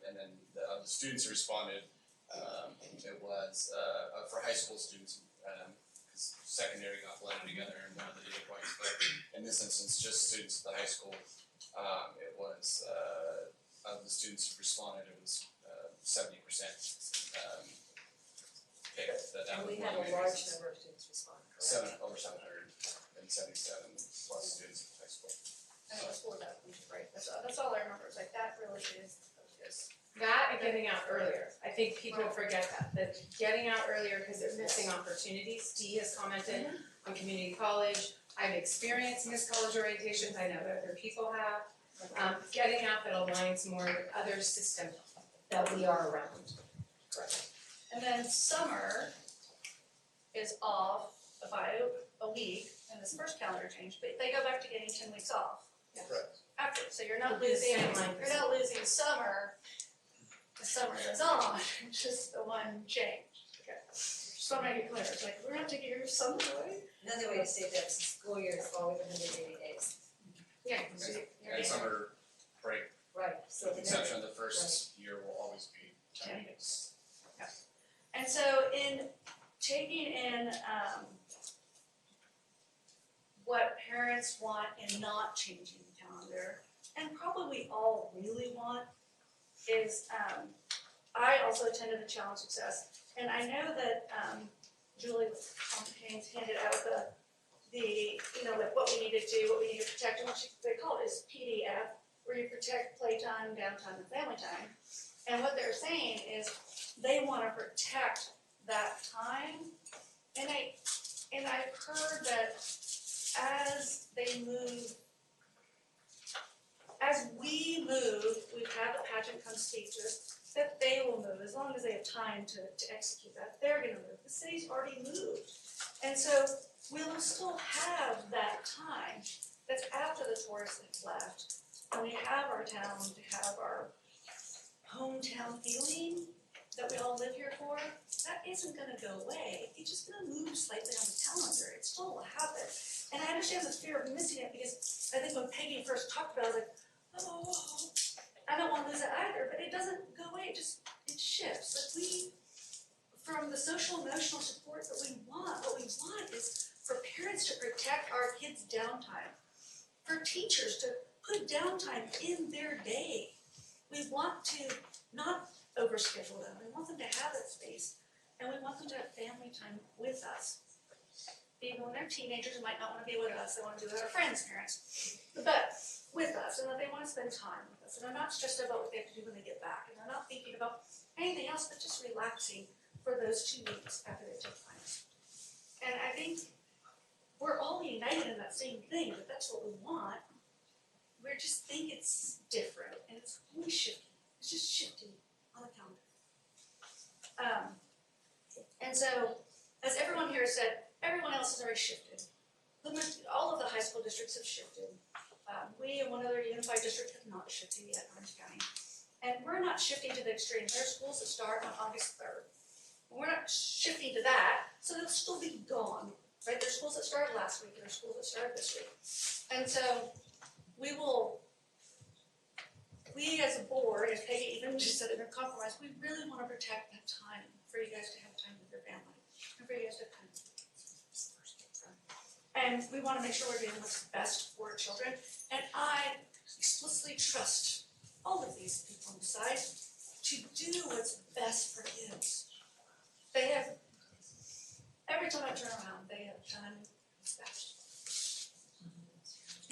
And then of the students who responded, it was for high school students, because secondary got blended together in one of the data points, but in this instance, just students at the high school, it was of the students who responded, it was 70%. Picked that And that we was had one a of the large reasons. number of students respond, correct? Over 777 plus students in high school. And it was for that winter break, that's all I remember, it's like, that really is the focus. That and getting out earlier, I think people forget that getting out earlier because they're missing opportunities. Dee has commented on community college, I've experienced missed college orientations, I know that other people have. Getting out that aligns more with other systems that we are around. Correct. And then summer is off by a week in this first calendar change, but they go back to getting 10 weeks off. Correct. After, so you're not With the losing, same line you're not losing summer, the summer is on, it's just the one change. Okay. Just wanna make it clear, it's like, we're not taking your summer away. Another way to say that school year is always 180 days. Yeah. And summer break, Right, so the exception of the first year will always be 10 10 weeks. And so in taking in, what parents want and not changing the calendar, and probably we all really want, is, I also attended the Challenge Success, and I know that, Julie Haynes handed out the, you know, like what we need to do, what we need to protect, and what they call it is PDF, where you protect playtime, downtime, and family time. And what they're saying is, they wanna protect that time, and I've heard that as they move, as we move, we've had the pageant come speak to us, that they will move, as long as they have time to execute that, they're gonna move. The city's already moved. And so we'll still have that time that's after the tourists have left. And we have our town to have our hometown feeling that we all live here for. That isn't gonna go away. It's just gonna move slightly on the calendar. It still will happen. And I understand the fear of missing it because I think when Peggy first talked about it, I was like, oh, I don't wanna lose it either, but it doesn't go away, it shifts. Like from the social emotional support that we want, what we want is for parents to protect our kids' downtime, for teachers to put downtime in their day. We want to not overschedule them, we want them to have that space, and we want them to have family time with us. Even when they're teenagers, they might not wanna be with us, they wanna be with their friends' parents, but with us, and that they wanna spend time with us, and they're not stressed about what they have to do when they get back, and they're not thinking about anything else but just relaxing for those 2 weeks after they take time. And I think we're all united in that same thing, that that's what we want. We just think it's different, and it's only shifting, it's just shifting on the calendar. And so, as everyone here said, everyone else has already shifted. All of the high school districts have shifted. We and one other unified district have not shifted yet, Orange County. And we're not shifting to the extreme. There are schools that start on August 3rd. We're not shifting to that, so they'll still be gone, right? There's schools that started last week, and there's schools that started this week. And so, we as a board, as Peggy even just said in her compromise, we really wanna protect that time for you guys to have time with your family, and for you guys to have time. And we wanna make sure we're doing what's best for our children, and I explicitly trust all of these people on the side to do what's best for kids. They have, every time I turn around, they have done what's best.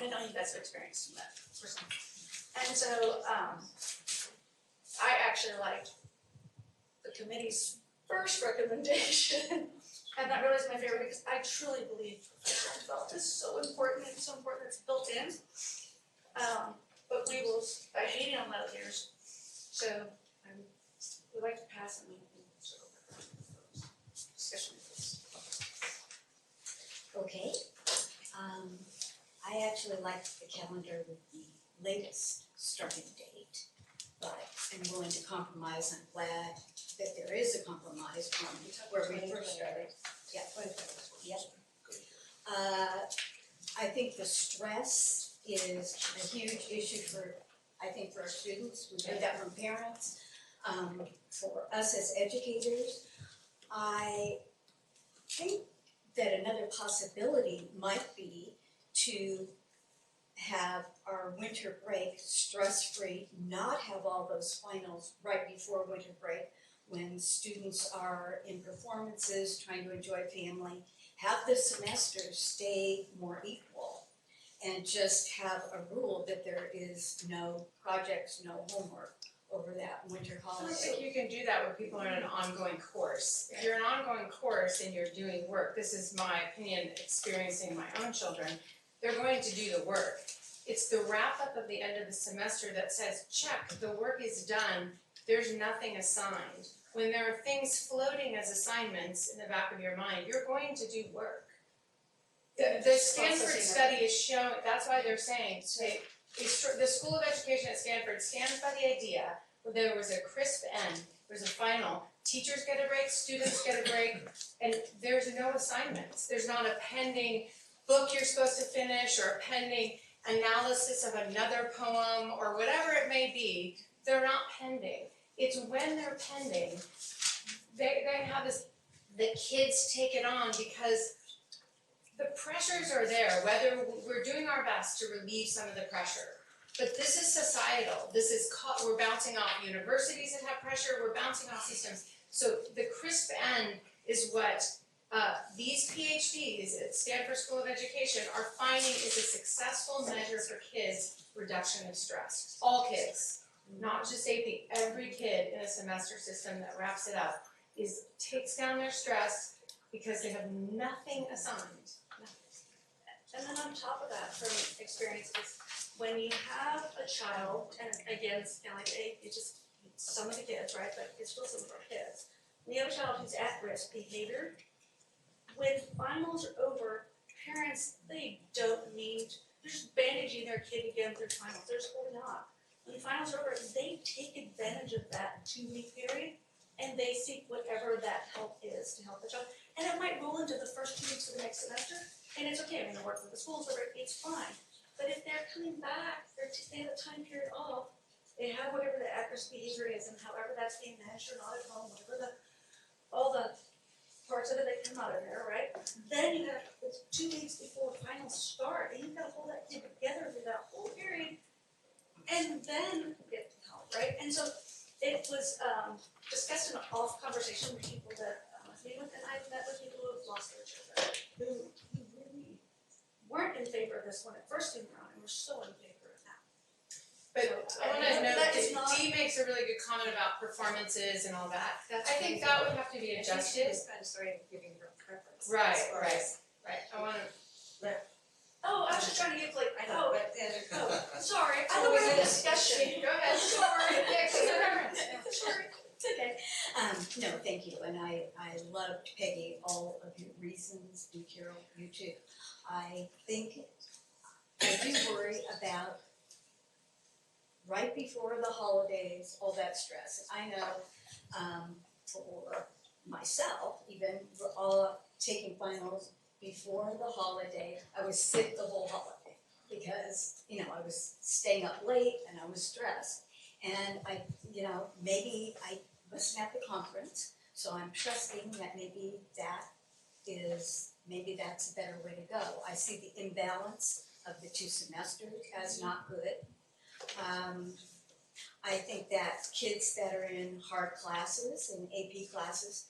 I know you guys have experienced that personally. And so, I actually liked the committee's first recommendation, and that really is my favorite because I truly believe professional development is so important, and so important it's built in. But we will, I hate it on that years, so I would like to pass it and sort of discussion with this. Okay, I actually liked the calendar with the latest starting date, but I'm willing to compromise. I'm glad that there is a compromise from where we first started. Yeah, yeah. I think the stress is a huge issue for our students. We heard that from parents. For us as educators, I think that another possibility might be to have our winter break stress-free, not have all those finals right before winter break when students are in performances, trying to enjoy family. Have the semesters stay more equal and just have a rule that there is no projects, no homework over that winter holiday. I think you can do that when people are in an ongoing course. If you're in an ongoing course and you're doing work, this is my opinion, experiencing my own children, they're going to do the work. It's the wrap up of the end of the semester that says, check, the work is done, there's nothing assigned. When there are things floating as assignments in the back of your mind, you're going to do work. The Stanford study is showing, that's why they're saying, the School of Education at Stanford stands by the idea that there was a crisp end, there's a final, teachers get a break, students get a break, and there's no assignments. There's not a pending book you're supposed to finish or a pending analysis of another poem or whatever it may be. They're not pending. It's when they're pending, they have this, the kids take it on because the pressures are there, whether we're doing our best to relieve some of the pressure. But this is societal, we're bouncing off universities that have pressure, we're bouncing off systems. So the crisp end is what these PhDs at Stanford School of Education are finding is a successful measure for kids' reduction of stress. All kids, not just AP, every kid in a semester system that wraps it up takes down their stress because they have nothing assigned. And then on top of that, from experiences, when you have a child, and again, it's kind of like, it's just some of the kids, right, but it's still some of our kids. When you have a child who's at risk behavior, when finals are over, parents, they don't need, they're just bandaging their kid to get them through finals, they're just holding on. When the finals are over, they take advantage of that 2-week period and they seek whatever that help is to help the child. And it might roll into the first 2 weeks of the next semester, and it's okay, I'm gonna work with the schools, it's fine. But if they're coming back, they have a time period off, they have whatever the at-risk behavior is, and however that's being managed or not at home, whatever all the parts of it that come out of there, right? Then you have, it's 2 weeks before finals start, and you've gotta hold that kid together through that whole period, and then get help, right? And so it was discussed in an off conversation with people that I was meeting with, and I've met with people who have lost their children, who really weren't in favor of this when it first came around, and were so in favor of now. But So, I wanna note that that is not- Dee makes a really good comment about performances and all that. That's I think that would have to be And adjusted. she was kind of starting giving her preference. Right, as far right, as- right. I wanna, Oh, I was just trying to give like, I know, oh, but then. sorry, I thought we had a discussion. Go ahead. Sorry. Yeah, 'cause of preference. Sorry, it's okay. No, thank you, and I loved, Peggy, all of your reasons, and Carol, you too. I think, I do worry about right before the holidays, all that stress. I know, for myself, even, we're all taking finals before the holiday, I was sick the whole holiday because, I was staying up late and I was stressed. And I, maybe I wasn't at the conference, so I'm trusting that maybe that's a better way to go. I see the imbalance of the 2 semesters as not good. I think that kids that are in hard classes and AP classes,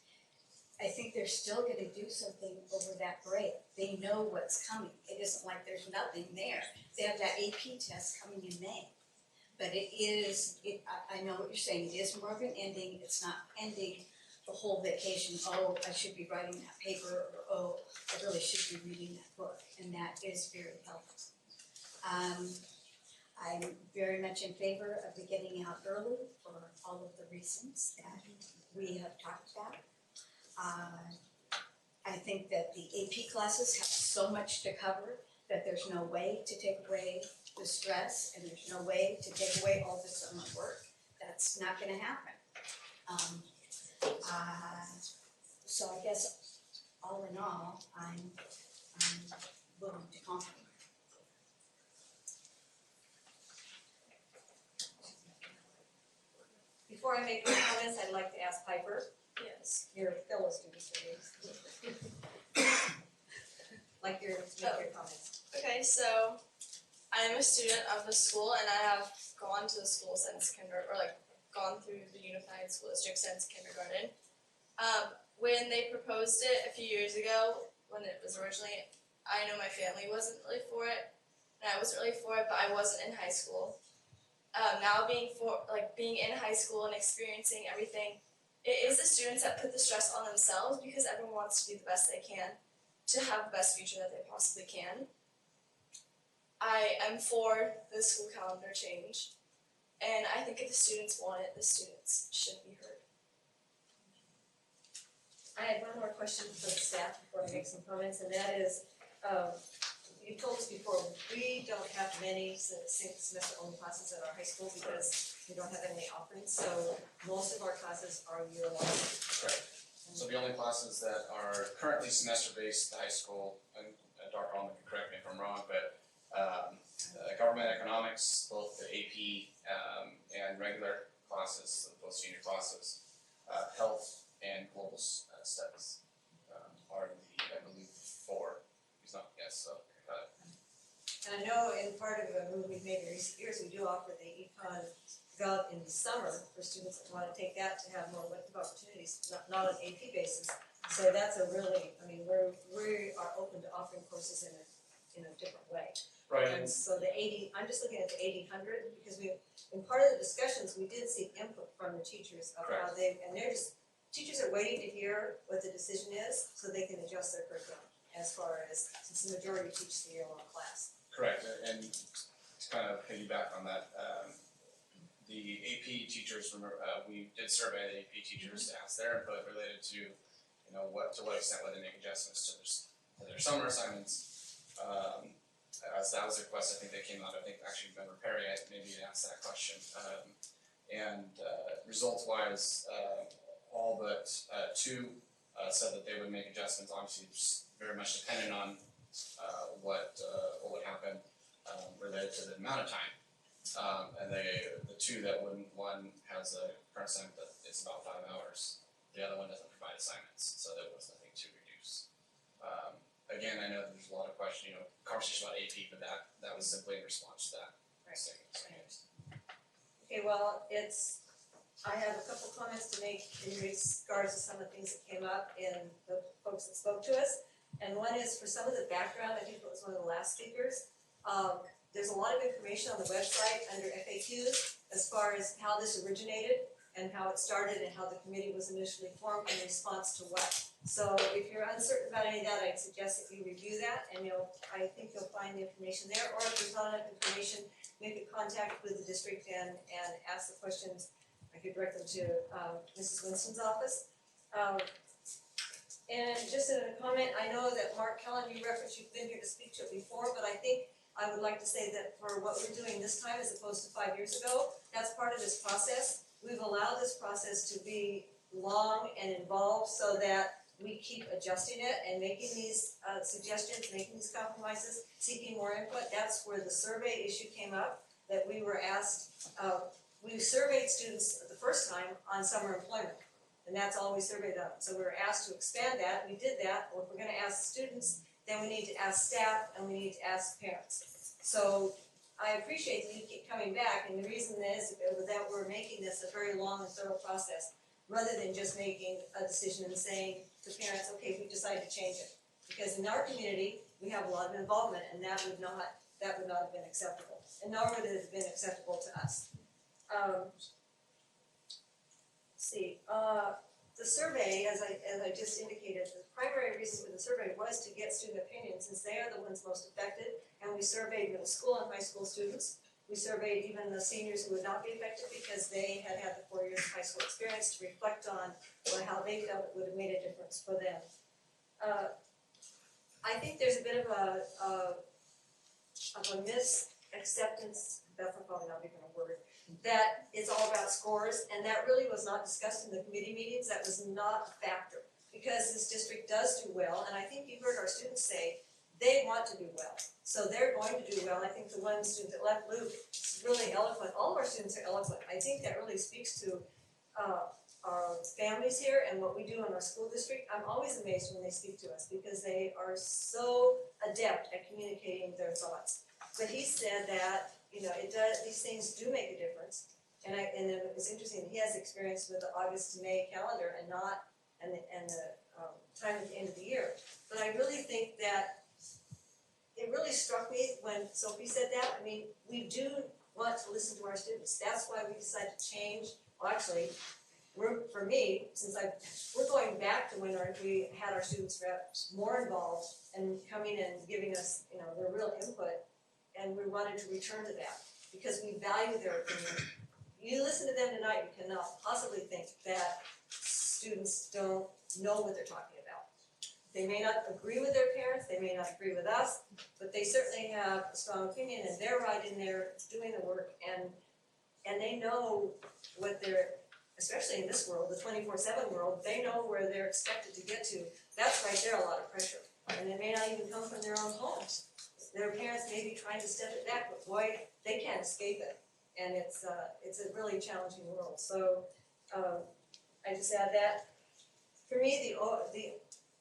I think they're still gonna do something over that break. They know what's coming. It isn't like there's nothing there. They have that AP test coming in May. But I know what you're saying, it is more of an ending, it's not ending the whole vacation. Oh, I should be writing that paper, or oh, I really should be reading that book, and that is very helpful. I'm very much in favor of the getting out early for all of the reasons that we have talked about. I think that the AP classes have so much to cover that there's no way to take away the stress, and there's no way to take away all the summer work. That's not gonna happen. So I guess all in all, I'm willing to compromise. Before I make my comments, I'd like to ask Piper, Yes. your fellow students, like your comments. Okay, so I'm a student of the school and I have gone to the school since gone through the Unified School District since kindergarten. When they proposed it a few years ago, when it was originally, I know my family wasn't really for it, and I wasn't really for it, but I wasn't in high school. Now being in high school and experiencing everything, it is the students that put the stress on themselves because everyone wants to do the best they can to have the best future that they possibly can. I am for the school calendar change, and I think if the students want it, the students should be heard. I had one more question for the staff before I make some comments, and that is, you told us before, we don't have many semester only classes at our high school because we don't have any offerings, so most of our classes are year-long. Correct. So the only classes that are currently semester-based, high school, and Dr. Allman can correct me if I'm wrong, but government economics, both the AP and regular classes, both senior classes, health and global studies are the, I believe, 4. He's not, yes, so. And I know in part of a move we've made in recent years, we do offer the econ gov in the summer for students that want to take that to have more elective opportunities, not on AP basis. So that's a really, we are open to offering courses in a different way. Right. And so the 80, I'm just looking at the 80/100 because in part of the discussions, we did seek input from the teachers of how teachers are waiting to hear what the decision is so they can adjust their curriculum as far as, since the majority teach the year-long class. Correct, and kind of piggyback on that, the AP teachers, we did survey the AP teachers to ask their input related to, you know, to what extent would they make adjustments to their summer assignments. As that was a request, I think that came out, I think actually Member Perry maybe asked that question. Results wise, all but two said that they would make adjustments, obviously very much dependent on what would happen related to the amount of time. And the two that wouldn't, one has a current assignment that it's about 5 hours, the other one doesn't provide assignments, so there was nothing to reduce. Again, I know there's a lot of conversation about AP, but that was simply in response to that. Right. Okay, well, I have a couple comments to make in regards to some of the things that came up in the folks that spoke to us. And one is for some of the background, I think it was one of the last speakers. There's a lot of information on the website under FAQs as far as how this originated and how it started and how the committee was initially formed in response to what. So if you're uncertain about any of that, I'd suggest that you review that and I think you'll find the information there. Or if there's not enough information, make a contact with the district and ask the questions. I could direct them to Mrs. Winston's office. And just in a comment, I know that Mark Kellen, you referenced you've been here to speak to it before, but I think I would like to say that for what we're doing this time as opposed to 5 years ago, that's part of this process. We've allowed this process to be long and involved so that we keep adjusting it and making these suggestions, making these compromises, seeking more input. That's where the survey issue came up, that we were asked, we surveyed students the first time on summer employment, and that's all we surveyed on. So we were asked to expand that, we did that. Well, if we're gonna ask students, then we need to ask staff and we need to ask parents. So I appreciate that you keep coming back, and the reason is that we're making this a very long and thorough process, rather than just making a decision and saying to parents, okay, we decided to change it. Because in our community, we have a lot of involvement, and that would not have been acceptable, and nor would it have been acceptable to us. The survey, as I just indicated, the primary reason for the survey was to get student opinion, since they are the ones most affected, and we surveyed middle school and high school students. We surveyed even the seniors who would not be affected because they had had the 4 years of high school experience to reflect on how they felt it would have made a difference for them. I think there's a bit of a misacceptance, that's probably not even a word, that it's all about scores, and that really was not discussed in the committee meetings. That was not a factor, because this district does do well, and I think you heard our students say they want to do well. So they're going to do well. I think the one student that left, Luke, is really eloquent. All of our students are eloquent. I think that really speaks to our families here and what we do in our school district. I'm always amazed when they speak to us because they are so adept at communicating their thoughts. But he said that, these things do make a difference. And then it was interesting, he has experience with the August to May calendar and the time at the end of the year. But I really think that it really struck me when Sophie said that. I mean, we do want to listen to our students. That's why we decided to change. Well, actually, for me, since we're going back to when we had our students reps more involved and coming and giving us, their real input, and we wanted to return to that because we value their opinion. You listen to them tonight, you cannot possibly think that students don't know what they're talking about. They may not agree with their parents, they may not agree with us, but they certainly have a strong opinion, and they're right in there doing the work, and they know what they're, especially in this world, the 24/7 world, they know where they're expected to get to. That's right there a lot of pressure, and it may not even come from their own homes. Their parents may be trying to step it back, but boy, they can't escape it, and it's a really challenging world. So I just add that. For me, the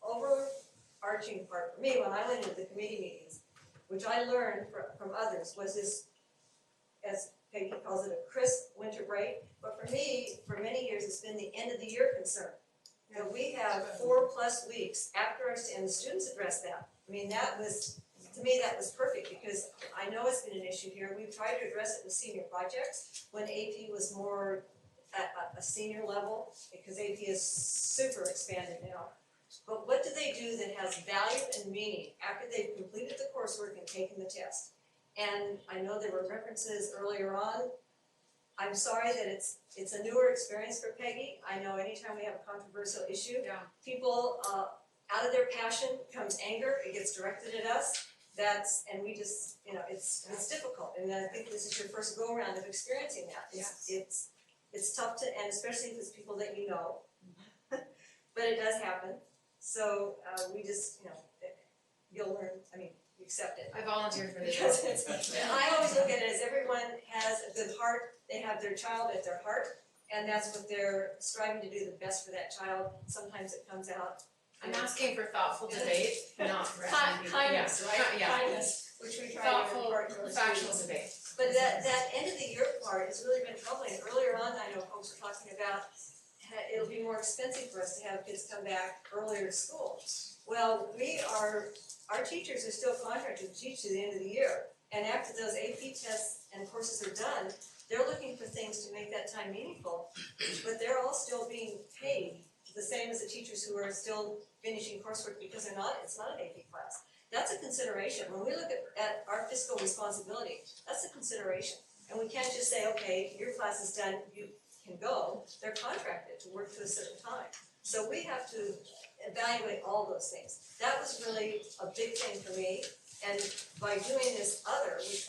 overarching part for me when I went into the committee meetings, which I learned from others, was this, as Peggy calls it, a crisp winter break. But for me, for many years, it's been the end of the year concern. We have 4+ weeks after and the students addressed that. I mean, to me, that was perfect because I know it's been an issue here. We've tried to address it with senior projects when AP was more at a senior level, because AP is super expanded now. But what do they do that has value and meaning after they've completed the coursework and taken the test? And I know there were references earlier on. I'm sorry that it's a newer experience for Peggy. I know anytime we have a controversial issue, people, out of their passion comes anger, it gets directed at us. And we just, it's difficult, and I think this is your first go-around of experiencing that. It's tough to, and especially if it's people that you know, but it does happen. So, we just, you'll learn, you accept it. I volunteered for this. Because I always look at it as everyone has a good heart, they have their child at their heart, and that's what they're striving to do the best for that child. Sometimes it comes out. I'm asking for thoughtful debate, not Kindness, right? Yeah. Kindness, which we try to Thoughtful, impart to our factual students. debate. But that end of the year part has really been troubling. Earlier on, I know folks were talking about it'll be more expensive for us to have kids come back earlier to school. Well, our teachers are still contracted to teach to the end of the year. And after those AP tests and courses are done, they're looking for things to make that time meaningful. But they're all still being paid the same as the teachers who are still finishing coursework because it's not an AP class. That's a consideration. When we look at our fiscal responsibility, that's a consideration. And we can't just say, okay, your class is done, you can go. They're contracted to work to a certain time. So we have to evaluate all those things. That was really a big thing for me. And by doing this other, which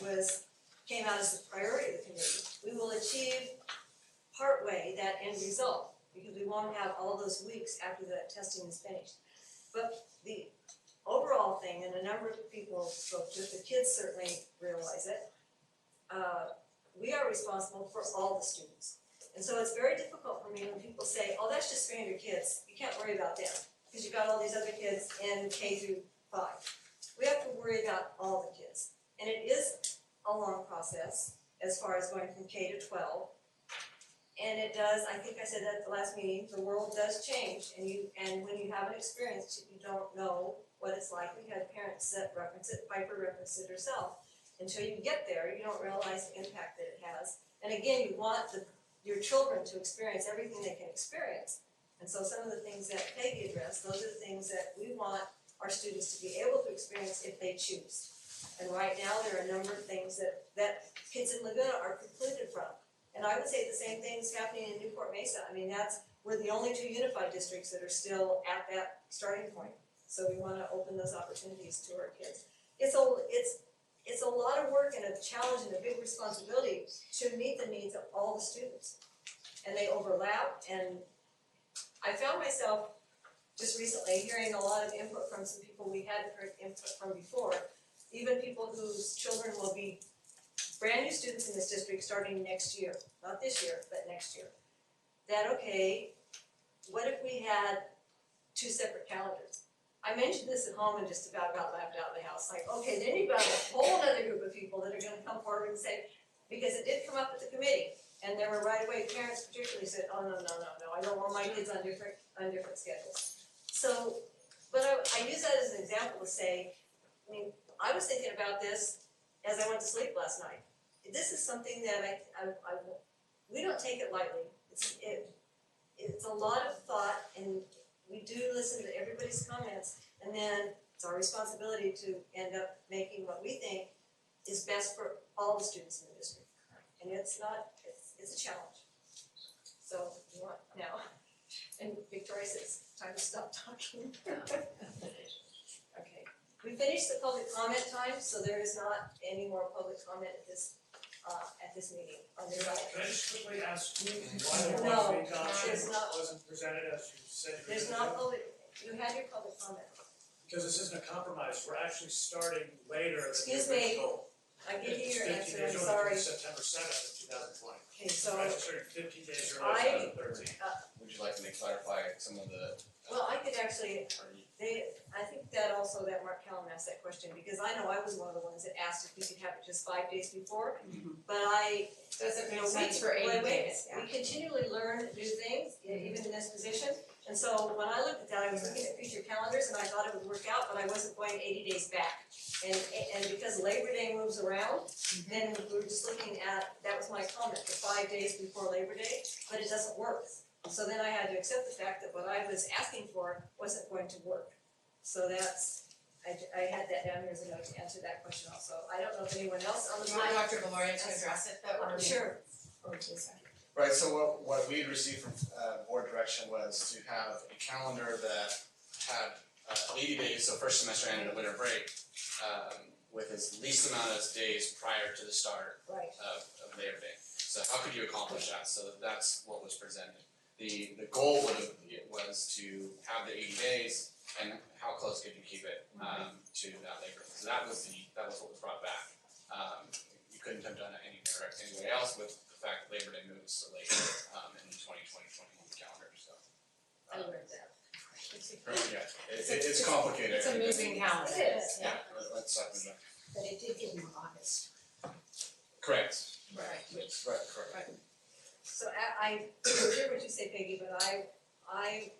came out as the priority of the committee, we will achieve partway that end result, because we won't have all those weeks after the testing is finished. But the overall thing, and a number of people spoke to it, the kids certainly realize it, we are responsible for all the students. And so it's very difficult for me when people say, oh, that's just 300 kids, you can't worry about them, because you've got all these other kids in K through 5. We have to worry about all the kids. And it is a long process as far as going from K to 12. And it does, I think I said that at the last meeting, the world does change, and when you haven't experienced it, you don't know what it's like. We had parents that reference it, Piper referenced it herself. Until you get there, you don't realize the impact that it has. And again, you want your children to experience everything they can experience. And so some of the things that Peggy addressed, those are the things that we want our students to be able to experience if they choose. And right now, there are a number of things that kids in Laguna are precluded from. And I would say the same thing's happening in Newport Mesa. We're the only 2 unified districts that are still at that starting point. So we want to open those opportunities to our kids. It's a lot of work and a challenge and a big responsibility to meet the needs of all the students. And they overlap, and I found myself just recently hearing a lot of input from some people we hadn't heard input from before, even people whose children will be brand new students in this district starting next year, not this year, but next year. That, okay, what if we had 2 separate calendars? I mentioned this at home and just about got laughed out of the house, like, okay, then you've got a whole other group of people that are gonna come forward and say, because it did come up at the committee, and there were right away, parents particularly said, oh, no, I don't want my kids on different schedules. So, but I use that as an example to say, I was thinking about this as I went to sleep last night. This is something that we don't take it lightly. It's a lot of thought, and we do listen to everybody's comments, and then it's our responsibility to end up making what we think is best for all the students in the district. And it's a challenge. So, you want now? And Victoria says, time to stop talking. Okay, we finished the public comment time, so there is not any more public comment at this meeting on this item. Can I just quickly ask why the 1 week option wasn't presented as you said you were There's gonna not do? public, you had your public comment. Because this isn't a compromise, we're actually starting later than the Excuse me. original. I give you your It's 15 answer, I'm days sorry. early, September 7th of 2020. Okay, so We're actually starting 15 days early, 13. Would you like me to clarify some of the? well, I could actually, I think that also that Mark Callum asked that question, because I know I was one of the ones that asked if we could have it just 5 days before. But Doesn't make sense for 80 days, we continually learn new things, even in this position. And so when I looked at that, I was looking at future calendars and I thought it would work out, but I wasn't going 80 days back. And because Labor Day moves around, then we were just looking at, that was my comment, the 5 days before Labor Day, but it doesn't work. So then I had to accept the fact that what I was asking for wasn't going to work. So that's I had that down here as a note to answer that question also. I don't know if anyone else on the You want line. Dr. Valori to address it though, or? Sure. Or Lisa? Right, so what we had received from board direction was to have a calendar that had 80 days, so first semester ended at winter break, with as least amount of days prior to the start Right. of Labor Day. So how could you accomplish that? So that's what was presented. The goal was to have the 80 days, and how close could you keep it to that Labor Day? So that was what was brought back. You couldn't have done it anyway else with the fact that Labor Day moves so late in the 2020-21 calendar. So. I learned that. Yeah, it's complicated. It's a moving calendar. It is. Yeah, let's talk about that. But it did give them August. Correct. Right. Correct. So I hear what you say, Peggy, but I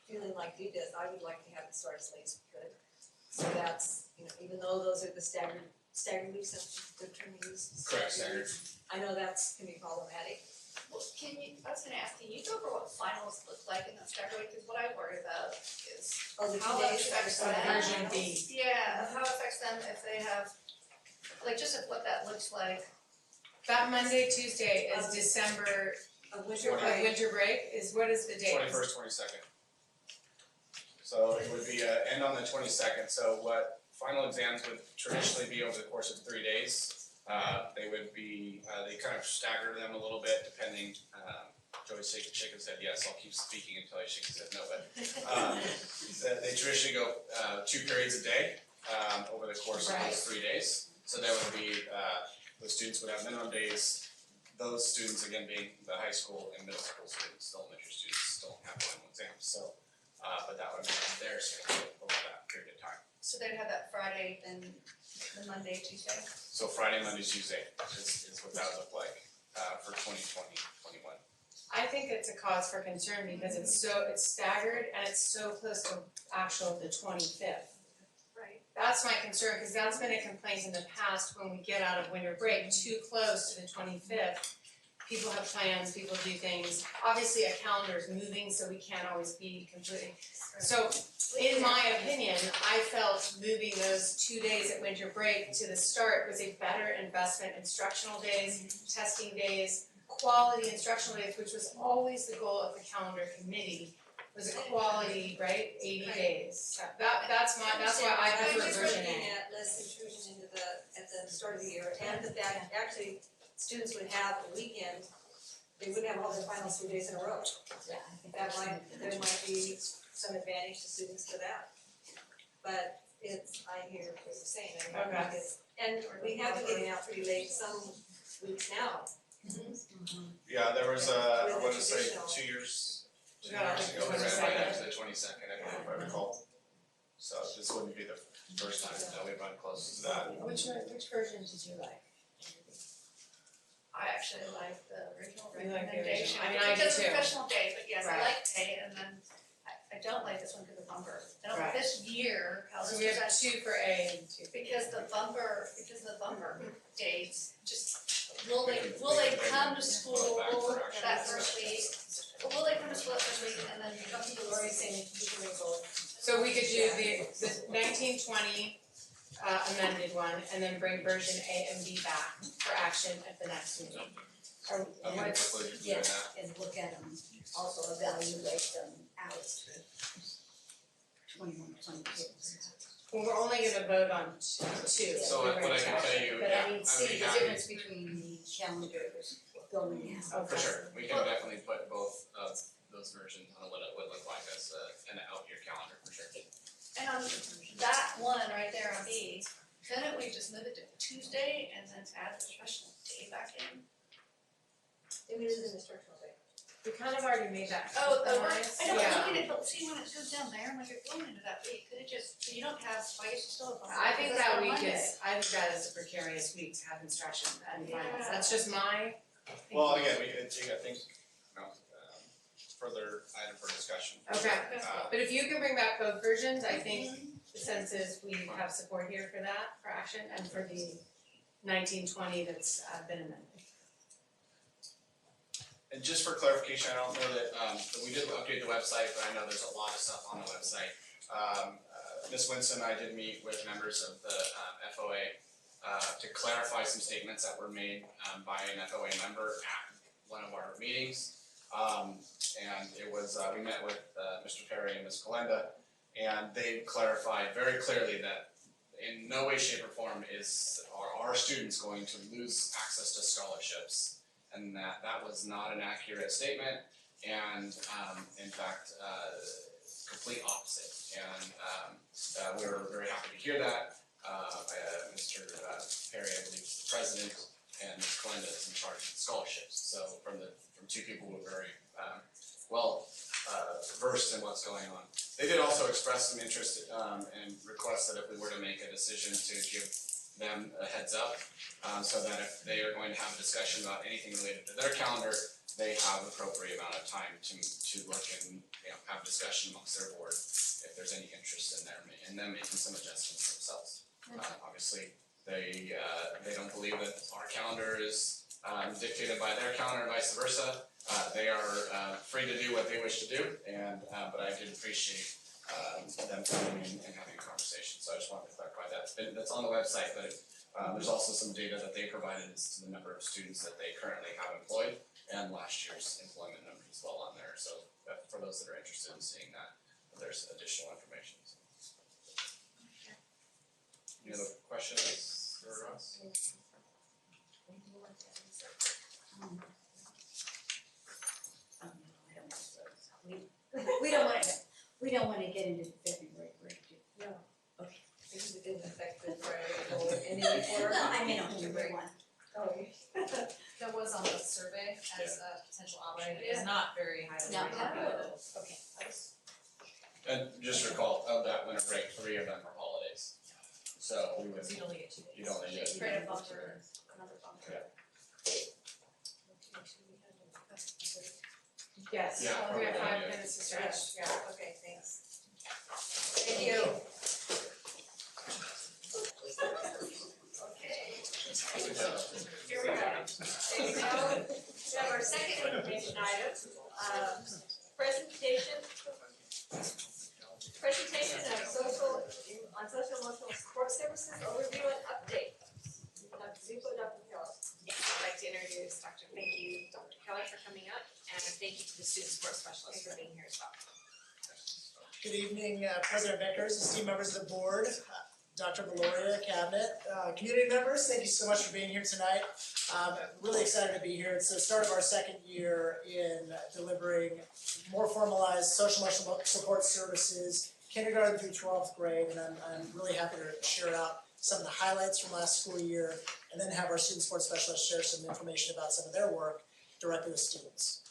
feeling like you did, I would like to have it start as late as we could. So that's, even though those are the staggered weeks, that's a good term to use. Correct, staggered. I know can be problematic. Well, I was gonna ask, can you go over what finals look like in that stagger week? Because what I worry about is Oh, the how 2 that days affects are them. Version B. Yeah, how it affects them if they have, just what that looks like. That Monday, Tuesday is December, Of winter of break. winter break, what is the date? 21st, 22nd. So it would be end on the 22nd. So what final exams would traditionally be over the course of 3 days. They would be, they kind of stagger them a little bit depending, Joey Shaken said yes, I'll keep speaking until Shaken said no, but they traditionally go 2 periods a day over the course of those 3 days. So there would be, the students would have minimum days. Those students, again, being the high school and middle school students, the elementary students don't have final exams, so, but that would be their schedule over that period of time. So they'd have that Friday, then the Monday, Tuesday. So Friday, Monday, Tuesday is what that would look like, for 2020-21. I think it's a cause for concern because it's staggered and it's so close to the 25th. Right. That's my concern, because that's been a complaint in the past when we get out of winter break, too close to the 25th. People have plans, people do things. Obviously, a calendar is moving, so we can't always be completely. So, in my opinion, I felt moving those 2 days at winter break to the start was a better investment. Instructional days, testing days, quality instructional days, which was always the goal of the calendar committee, was a quality, right, 80 days. That's why I prefer version I'm just looking A. at less intrusion at the start of the year, and the fact actually students would have a weekend, they wouldn't have all their finals 3 days in a row. Yeah, I think There might be some advantage to students for that. But I hear what you're saying, Okay. And we have been getting out pretty late some weeks now. Yeah, there was I want to say Traditional. 2 years Yeah, ago, they ran 22nd. right up to the 22nd, I believe, if I recall. So this wouldn't be the first time that we run close to that. Which version did you like? I actually like the original You like the recommendation. original. I mean, I do Because of too. professional day, but yes, I Right. like A, and then I don't like this one because of bumper. I don't like Right. this year, how this So we have presents, 2 for A and 2 for B. because the bumper dates, just, will they come to school that first week? Or will they come to school that first week and then come to the Lori saying we can revolt? So we could do the 1920 amended one and then bring version A and B back for action at the next meeting. Or I'm and quickly doing yeah, that. and look at them, also evaluate them out. 21, 22. Well, we're only gonna vote on 2. So what I can tell you, But yeah, I mean, I'd see be the happy, difference between the calendars going out. for sure, we can definitely put both of those versions on what it would look like as an out year calendar, for sure. And on that one right there on B, couldn't we just move it to Tuesday and then add the professional day back in? Maybe this is an instructional day. We kind of already made that Oh, compromise. I know, Yeah. look at it, but see when it goes down there, like you're going into that week, could it just, so you don't have, I guess you still have. I think because that's that on week Monday. I think that is a precarious week to have instruction and finals. Yeah. That's just my. Well, again, I think, further item for discussion. Okay. Uh, But if you can bring back both versions, I think the sense is we have support here for that, for action, and for the 1920 that's been amended. And just for clarification, I don't know that we did update the website, but I know there's a lot of stuff on the website. Ms. Winston and I did meet with members of the FOA to clarify some statements that were made by an FOA member at one of our meetings. And it was, we met with Mr. Perry and Ms. Kalenda, and they clarified very clearly that in no way, shape, or form are our students going to lose access to scholarships, and that was not an accurate statement, and in fact, complete opposite. And we were very happy to hear that. Mr. Perry, I believe, is the president, and Ms. Kalenda is in charge of scholarships. So from two people who are very well versed in what's going on. They did also express some interest and request that if we were to make a decision to give them a heads up, so that if they are going to have a discussion about anything related to their calendar, they have appropriate amount of time to look and have discussion amongst their board if there's any interest in them making some adjustments themselves. Obviously, they don't believe that our calendar is dictated by their calendar and vice versa. They are free to do what they wish to do, but I did appreciate them coming in and having a conversation. So I just wanted to clarify that. That's on the website, but there's also some data that they provided as to the number of students that they currently have employed and last year's employment numbers as well on there. So for those that are interested in seeing that, there's additional information. Any other questions for us? We don't wanna get into the February break. No. Okay. Because it didn't affect the priority any before. No, I mean on February 1. Oh. That was on the survey as a potential option, it Yeah. is not very highly Not rated. Okay. And just recall, of that winter break, 3 of them are holidays. So we would, So you'd only get 2 days. you'd only get. Create a buffer, another buffer. Yeah. Yes. Yeah, We have probably, 5 yeah. minutes to stretch, yeah, okay, thanks. Thank you. Okay. Here we go. Okay, now, we have our second information item, presentation of social emotional support services, overview and update. Dr. Zuko, Dr. Keller. Yes, I'd like to introduce Dr. Thank you, Dr. Keller, for coming up, and thank you to the student support specialist for being here as well. Good evening, President Vickers, esteemed members of the board, Dr. Valoria, cabinet, community members, thank you so much for being here tonight. Really excited to be here. It's the start of our second year in delivering more formalized social emotional support services, kindergarten through 12th grade, and I'm really happy to share out some of the highlights from last school year, and then have our student support specialists share some information about some of their work directly with students.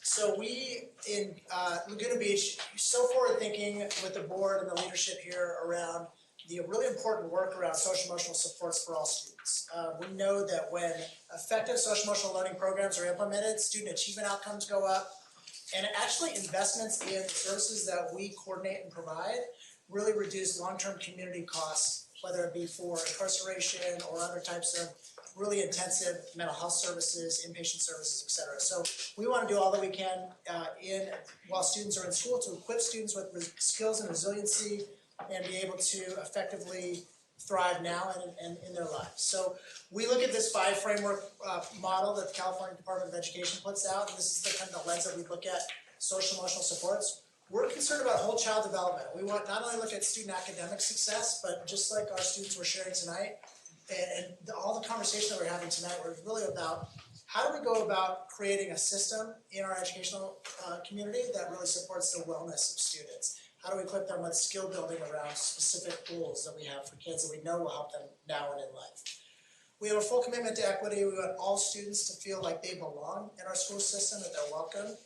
So we, in Laguna Beach, so forward thinking with the board and the leadership here around the really important work around social emotional supports for all students. We know that when effective social emotional learning programs are implemented, student achievement outcomes go up, and actually investments in the services that we coordinate and provide really reduce long-term community costs, whether it be for incarceration or other types of really intensive mental health services, inpatient services, et cetera. So we want to do all that we can while students are in school to equip students with skills and resiliency and be able to effectively thrive now and in their lives. So we look at this 5 framework model that the California Department of Education puts out, and this is the kind of lens that we look at social emotional supports. We're concerned about whole child development. We want not only look at student academic success, but just like our students were sharing tonight, and all the conversation that we're having tonight was really about how do we go about creating a system in our educational community that really supports the wellness of students. How do we equip them with skill building around specific goals that we have for kids that we know will help them now and in life. We have a full commitment to equity. We want all students to feel like they belong in our school system, that they're welcome.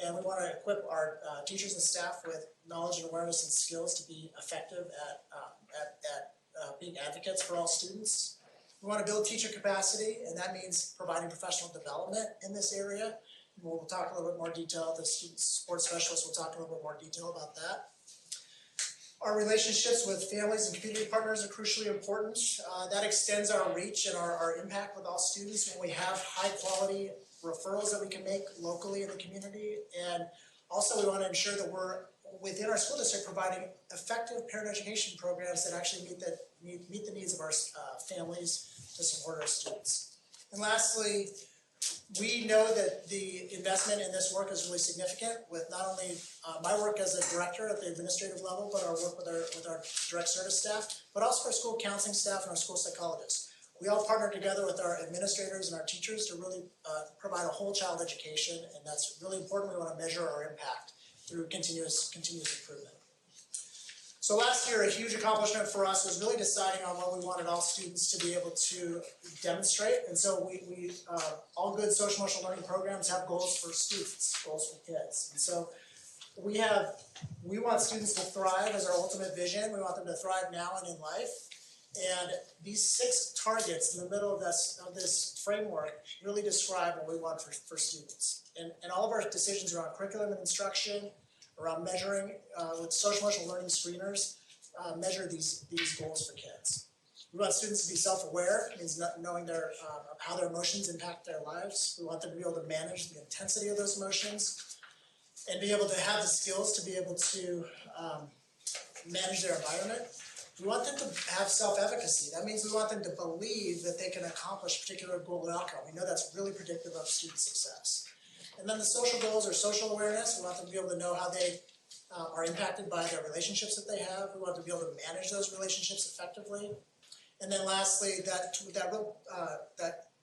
And we want to equip our teachers and staff with knowledge and awareness and skills to be effective at being advocates for all students. We want to build teacher capacity, and that means providing professional development in this area. And we'll talk a little bit more detail. The student support specialist will talk a little bit more detail about that. Our relationships with families and community partners are crucially important. That extends our reach and our impact with all students when we have high quality referrals that we can make locally in the community. And also we want to ensure that we're within our school district, providing effective parent education programs that actually meet the needs of our families to support our students. And lastly, we know that the investment in this work is really significant with not only my work as a director at the administrative level, but our work with our direct service staff, but also our school counseling staff and our school psychologists. We all partner together with our administrators and our teachers to really provide a whole child education, and that's really important. We want to measure our impact through continuous improvement. So last year, a huge accomplishment for us was really deciding on what we wanted all students to be able to demonstrate. And so we all good social emotional learning programs have goals for students, goals for kids. And so we want students to thrive as our ultimate vision. We want them to thrive now and in life. And these 6 targets in the middle of this framework really describe what we want for students. And all of our decisions around curriculum and instruction, around measuring with social emotional learning screeners, measure these goals for kids. We want students to be self-aware, means knowing how their emotions impact their lives. We want them to be able to manage the intensity of those emotions and be able to have the skills to be able to manage their environment. We want them to have self-efficacy. That means we want them to believe that they can accomplish a particular goal and outcome. We know that's really predictive of student success. And then the social goals or social awareness, we want them to be able to know how they are impacted by their relationships that they have. We want them to be able to manage those relationships effectively. And then lastly, that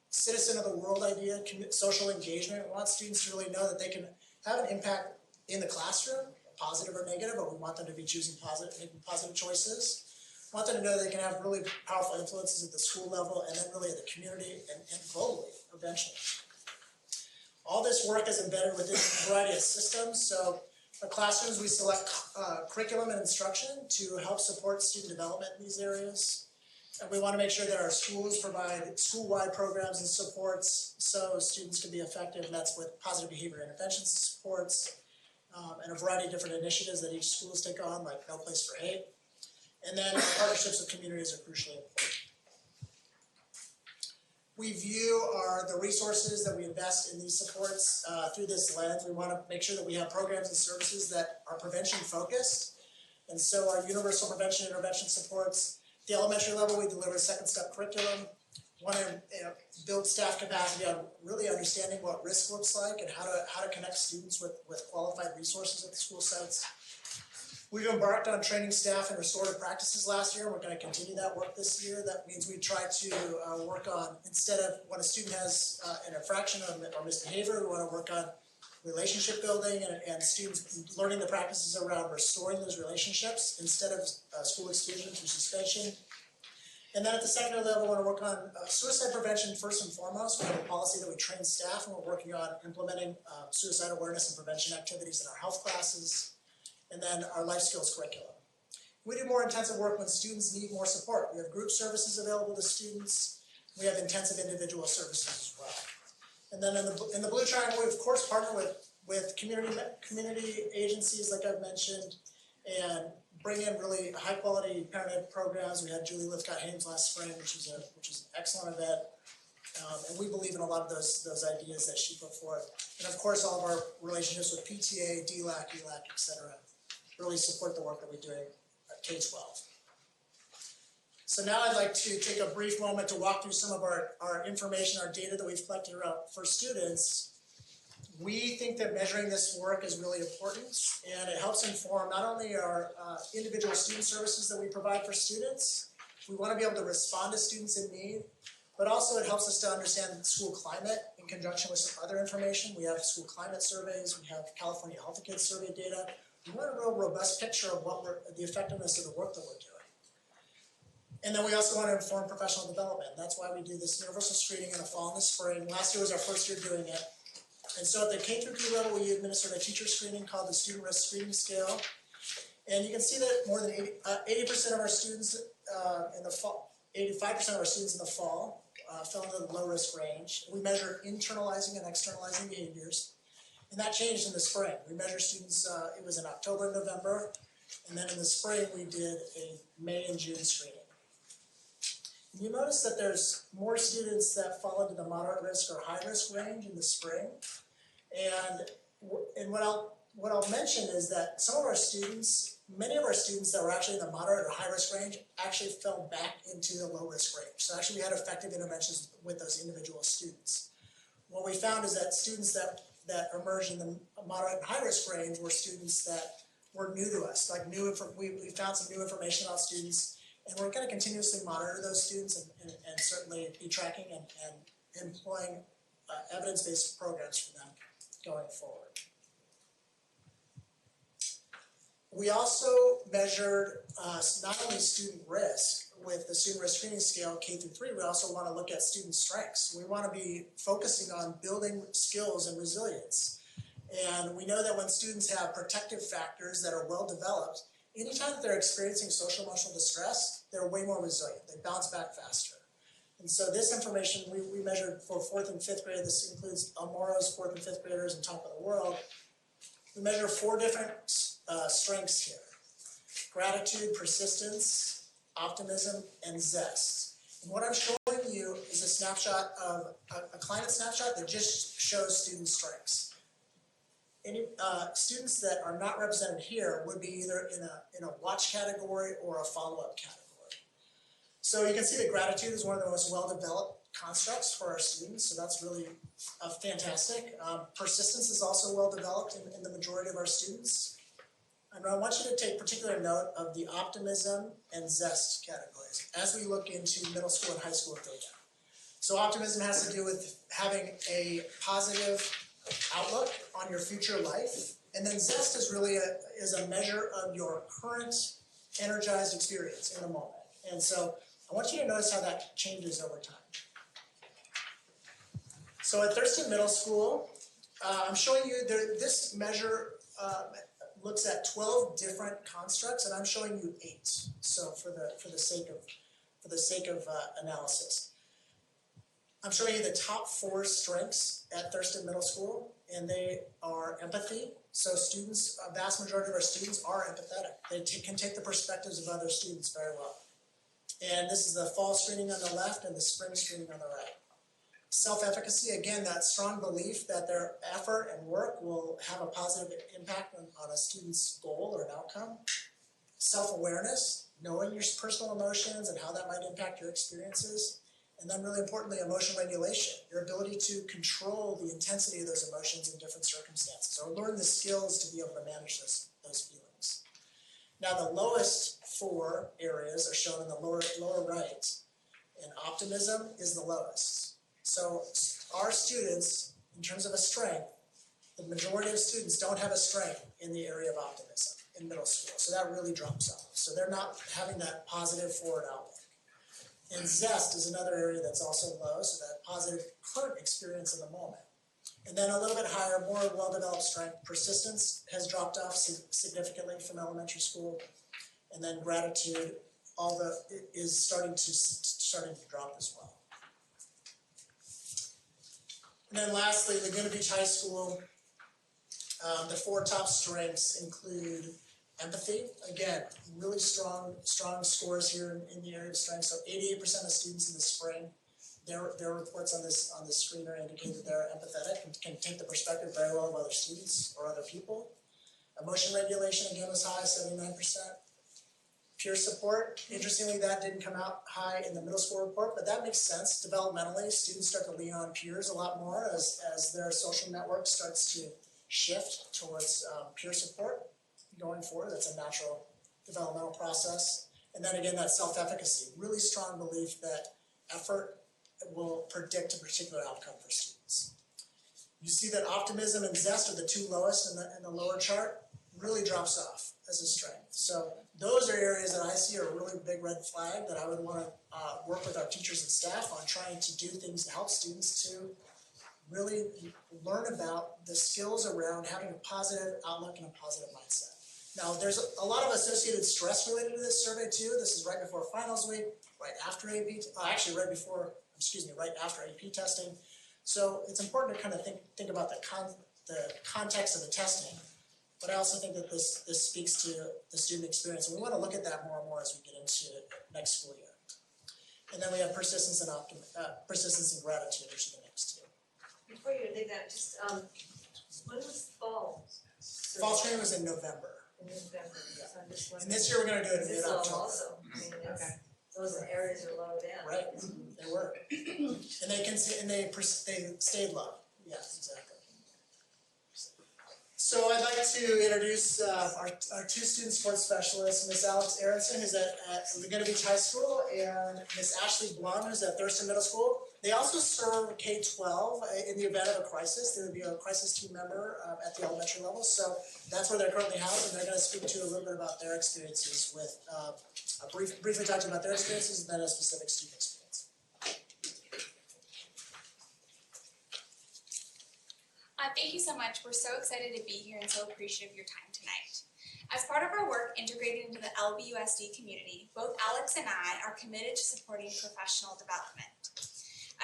citizen of the world idea, social engagement. We want students to really know that they can have an impact in the classroom, positive or negative, but we want them to be making positive choices. We want them to know they can have really powerful influences at the school level and then really at the community and globally eventually. All this work is embedded within a variety of systems. So our classrooms, we select curriculum and instruction to help support student development in these areas. And we want to make sure that our schools provide school-wide programs and supports so students can be effective, and that's with positive behavior intervention supports and a variety of different initiatives that each school is take on, like No Place for Hate. And then our partnerships with communities are crucially important. We view the resources that we invest in these supports through this lens. We want to make sure that we have programs and services that are prevention focused. And so our universal prevention intervention supports, at the elementary level, we deliver a second step curriculum. We want to build staff capacity on really understanding what risk looks like and how to connect students with qualified resources at the school sites. We've embarked on training staff in restorative practices last year. We're going to continue that work this year. That means we try to work on, instead of when a student has an infraction or misbehavior, we want to work on relationship building and students learning the practices around restoring those relationships instead of school exclusion through suspension. And then at the secondary level, we want to work on suicide prevention first and foremost. We have a policy that we train staff, and we're working on implementing suicide awareness and prevention activities in our health classes. And then our life skills curriculum. We do more intensive work when students need more support. We have group services available to students. We have intensive individual services as well. And then in the Blue Triangle, we of course partner with community agencies like I've mentioned, and bring in really high quality parent ed programs. We had Julie Lithcott-Hames last spring, which was an excellent event. And we believe in a lot of those ideas that she put forth. And of course, all of our relationships with PTA, DLAC, ELAC, et cetera, really support the work that we're doing at K-12. So now I'd like to take a brief moment to walk through some of our information, our data that we've collected around for students. We think that measuring this work is really important, and it helps inform not only our individual student services that we provide for students. We want to be able to respond to students in need, but also it helps us to understand school climate in conjunction with some other information. We have school climate surveys, we have California Healthy Kids survey data. We want a real robust picture of the effectiveness of the work that we're doing. And then we also want to inform professional development. That's why we do this universal screening in the fall and the spring. Last year was our first year doing it. And so at the K through P level, we administered a teacher screening called the Student Risk Screening Scale. And you can see that more than 80% of our students in the fall, 85% of our students in the fall fell into the low risk range. We measure internalizing and externalizing behaviors. And that changed in the spring. We measured students, it was in October and November. And then in the spring, we did a May and June screening. And you notice that there's more students that fall into the moderate risk or high risk range in the spring. And what I'll what I'll mention is that some of our students, many of our students that were actually in the moderate or high risk range actually fell back into the low risk range. So actually we had effective interventions with those individual students. What we found is that students that emerged in the moderate and high risk range were students that were new to us, like we found some new information about students, and we're going to continuously monitor those students and certainly be tracking and employing evidence-based programs for them going forward. We also measured not only student risk with the student risk screening scale K through 3, we also want to look at student strengths. We want to be focusing on building skills and resilience. And we know that when students have protective factors that are well developed, anytime that they're experiencing social emotional distress, they're way more resilient. They bounce back faster. And so this information we measured for 4th and 5th grade. This includes Amoro's 4th and 5th graders and Top of the World. We measure 4 different strengths here: gratitude, persistence, optimism, and zest. And what I'm showing you is a snapshot of a climate snapshot that just shows student strengths. Any students that are not represented here would be either in a watch category or a follow-up category. So you can see that gratitude is one of the most well-developed constructs for our students, so that's really fantastic. Persistence is also well-developed in the majority of our students. And I want you to take particular note of the optimism and zest categories as we look into middle school and high school data. So optimism has to do with having a positive outlook on your future life, and then zest is really is a measure of your current energized experience in the moment. And so I want you to notice how that changes over time. So at Thurston Middle School, I'm showing you this measure looks at 12 different constructs, and I'm showing you 8. So for the sake of analysis, I'm showing you the top 4 strengths at Thurston Middle School, and they are empathy. So students, a vast majority of our students are empathetic. They can take the perspectives of other students very well. And this is the fall screening on the left and the spring screening on the right. Self-efficacy, again, that strong belief that their effort and work will have a positive impact on a student's goal or an outcome. Self-awareness, knowing your personal emotions and how that might impact your experiences. And then really importantly, emotional regulation, your ability to control the intensity of those emotions in different circumstances, or learn the skills to be able to manage those feelings. Now the lowest 4 areas are shown in the lower right, and optimism is the lowest. So our students, in terms of a strength, the majority of students don't have a strength in the area of optimism in middle school, so that really drops off. So they're not having that positive forward outlook. And zest is another area that's also low, so that positive current experience in the moment. And then a little bit higher, more well-developed strength, persistence has dropped off significantly from elementary school. And then gratitude, is starting to drop as well. And then lastly, Laguna Beach High School, the 4 top strengths include empathy. Again, really strong scores here in the area of strength. So 88% of students in the spring, their reports on this screener indicate that they're empathetic and can take the perspective very well of other students or other people. Emotion regulation again was high, 79%. Peer support, interestingly, that didn't come out high in the middle school report, but that makes sense. Developmentally, students start to lean on peers a lot more as their social network starts to shift towards peer support going forward. That's a natural developmental process. And then again, that self-efficacy, really strong belief that effort will predict a particular outcome for students. You see that optimism and zest are the 2 lowest in the lower chart, really drops off as a strength. So those are areas that I see are a really big red flag that I would want to work with our teachers and staff on trying to do things to help students to really learn about the skills around having a positive outlook and a positive mindset. Now, there's a lot of associated stress related to this survey too. This is right before finals week, right after AP, right after AP testing. So it's important to kind of think about the context of the testing. But I also think that this speaks to the student experience, and we want to look at that more and more as we get into next school year. And then we have persistence and gratitude, which are the next 2. Before you leave that, just when was fall? fall screening was in November. In November, so I'm just wondering. And this year we're gonna do it in This is mid-October. also, I mean, it's, those areas are low down. Right, they were. And they can, they stayed low, yes, exactly. So I'd like to introduce our two student sports specialists, Miss Alex Aronson, who's at Laguna Beach High School, and Miss Ashley Blum, who's at Thurston Middle School. They also serve K-12 in the event of a crisis. They would be a crisis team member at the elementary level, so that's where they're currently housed, and they're gonna speak to you a little bit about their experiences with, briefly talk to you about their experiences and then a specific student experience. Thank you so much. We're so excited to be here and so appreciative of your time tonight. As part of our work integrated into the LBUSD community, both Alex and I are committed to supporting professional development.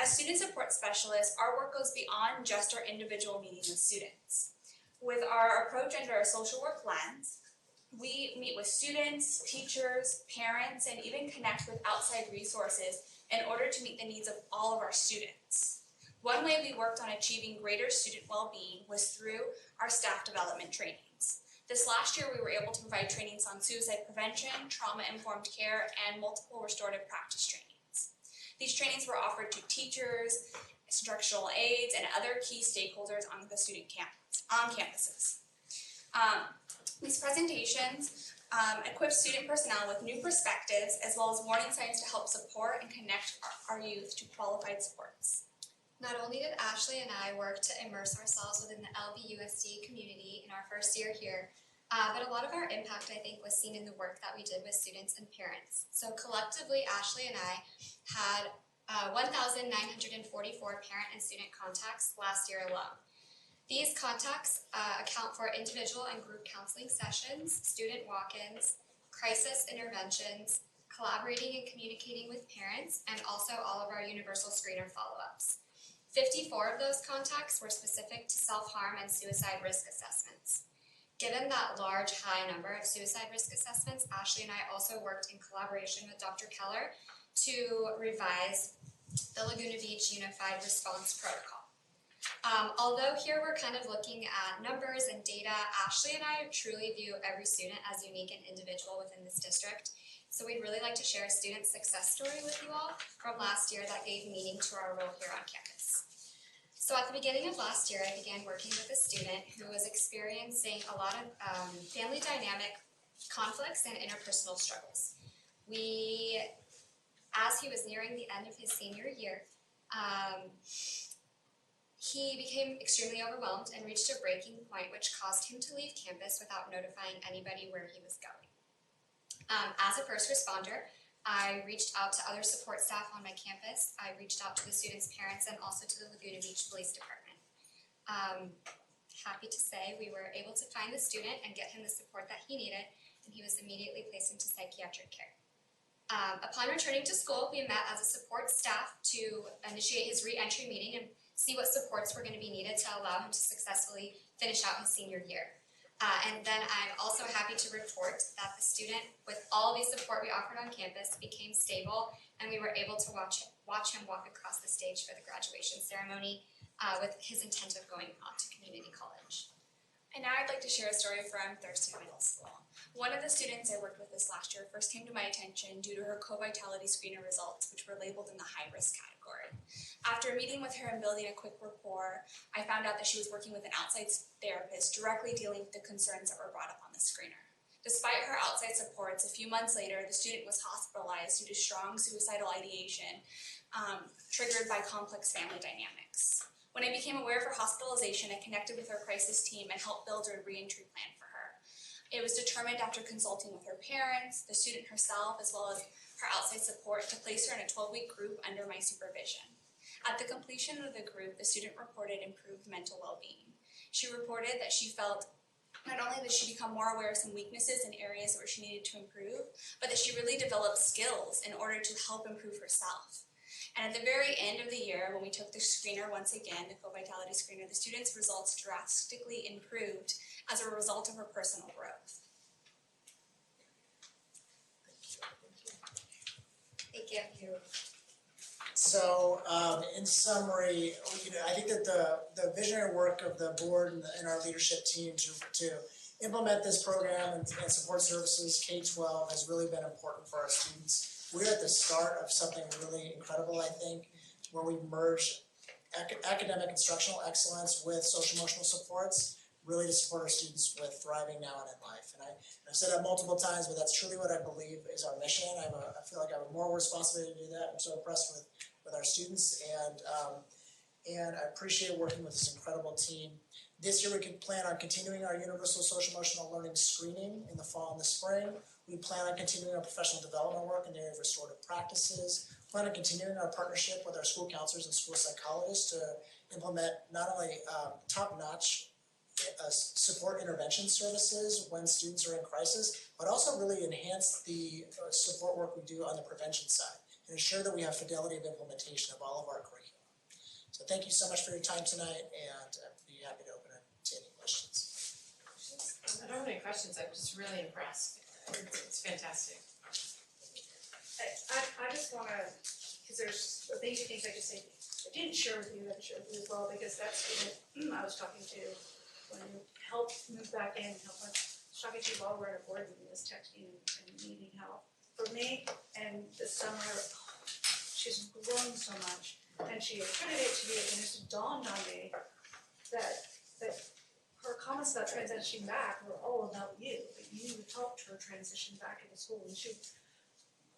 As student support specialists, our work goes beyond just our individual meetings with students. With our approach under our social work lens, we meet with students, teachers, parents, and even connect with outside resources in order to meet the needs of all of our students. One way we worked on achieving greater student well-being was through our staff development trainings. This last year, we were able to provide trainings on suicide prevention, trauma-informed care, and multiple restorative practice trainings. These trainings were offered to teachers, instructional aides, and other key stakeholders on the student campuses. These presentations equip student personnel with new perspectives as well as warning signs to help support and connect our youth to qualified supports. Not only did Ashley and I work to immerse ourselves within the LBUSD community in our first year here, but a lot of our impact, I think, was seen in the work that we did with students and parents. So collectively, Ashley and I had 1,944 parent and student contacts last year alone. These contacts account for individual and group counseling sessions, student walk-ins, crisis interventions, collaborating and communicating with parents, and also all of our universal screener follow-ups. 54 of those contacts were specific to self-harm and suicide risk assessments. Given that large, high number of suicide risk assessments, Ashley and I also worked in collaboration with Dr. Keller to revise the Laguna Beach Unified Response Protocol. Although here we're kind of looking at numbers and data, Ashley and I truly view every student as unique and individual within this district. So we'd really like to share a student success story with you all from last year that gave meaning to our role here on campus. So at the beginning of last year, I began working with a student who was experiencing a lot of family dynamic conflicts and interpersonal struggles. As he was nearing the end of his senior year, he became extremely overwhelmed and reached a breaking point which caused him to leave campus without notifying anybody where he was going. As a first responder, I reached out to other support staff on my campus. I reached out to the students' parents and also to the Laguna Beach Police Department. Happy to say we were able to find the student and get him the support that he needed, and he was immediately placed into psychiatric care. Upon returning to school, we met as a support staff to initiate his re-entry meeting and see what supports were going to be needed to allow him to successfully finish out his senior year. And then I'm also happy to report that the student, with all the support we offered on campus, became stable, and we were able to watch him walk across the stage for the graduation ceremony with his intent of going on to community college. And now I'd like to share a story from Thurston Middle School. One of the students I worked with this last year first came to my attention due to her co-vitality screener results, which were labeled in the high-risk category. After meeting with her and building a quick rapport, I found out that she was working with an outside therapist directly dealing with the concerns that were brought up on the screener. Despite her outside supports, a few months later, the student was hospitalized due to strong suicidal ideation triggered by complex family dynamics. When I became aware of her hospitalization, I connected with our crisis team and helped build a re-entry plan for her. It was determined after consulting with her parents, the student herself, as well as her outside support to place her in a 12-week group under my supervision. At the completion of the group, the student reported improved mental well-being. She reported that she felt not only did she become more aware of some weaknesses in areas where she needed to improve, but that she really developed skills in order to help improve herself. And at the very end of the year, when we took the screener once again, the co-vitality screener, the student's results drastically improved as a result of her personal growth. Thank you. So, in summary, I think that the visionary work of the board and our leadership team to implement this program and support services K-12 has really been important for our students. We're at the start of something really incredible, I think, where we merge academic instructional excellence with social emotional supports, really to support our students with thriving now and in life. And I've said that multiple times, but that's truly what I believe is our mission. I feel like I have a moral responsibility to do that. I'm so impressed with our students, and I appreciate working with this incredible team. This year we can plan on continuing our universal social emotional learning screening in the fall and the spring. We plan on continuing our professional development work in the area of restorative practices. Plan on continuing our partnership with our school counselors and school psychologists to implement not only top-notch support intervention services when students are in crisis, but also really enhance the support work we do on the prevention side and ensure that we have fidelity of implementation of all of our curriculum. So thank you so much for your time tonight, and I'd be happy to open it to any questions. I don't have any questions, I'm just really impressed. It's fantastic. I just wanna, cause there's a basic things I just say, I didn't share with you, I share with you as well, because that's who I was talking to when you helped move back in, I was talking to you while we were at a board meeting, was texting and needing help. For me, and this summer, she's grown so much, and she attributed it to you, and it just dawned on me that her comments about transitioning back were all about you, that you helped her transition back into school, and she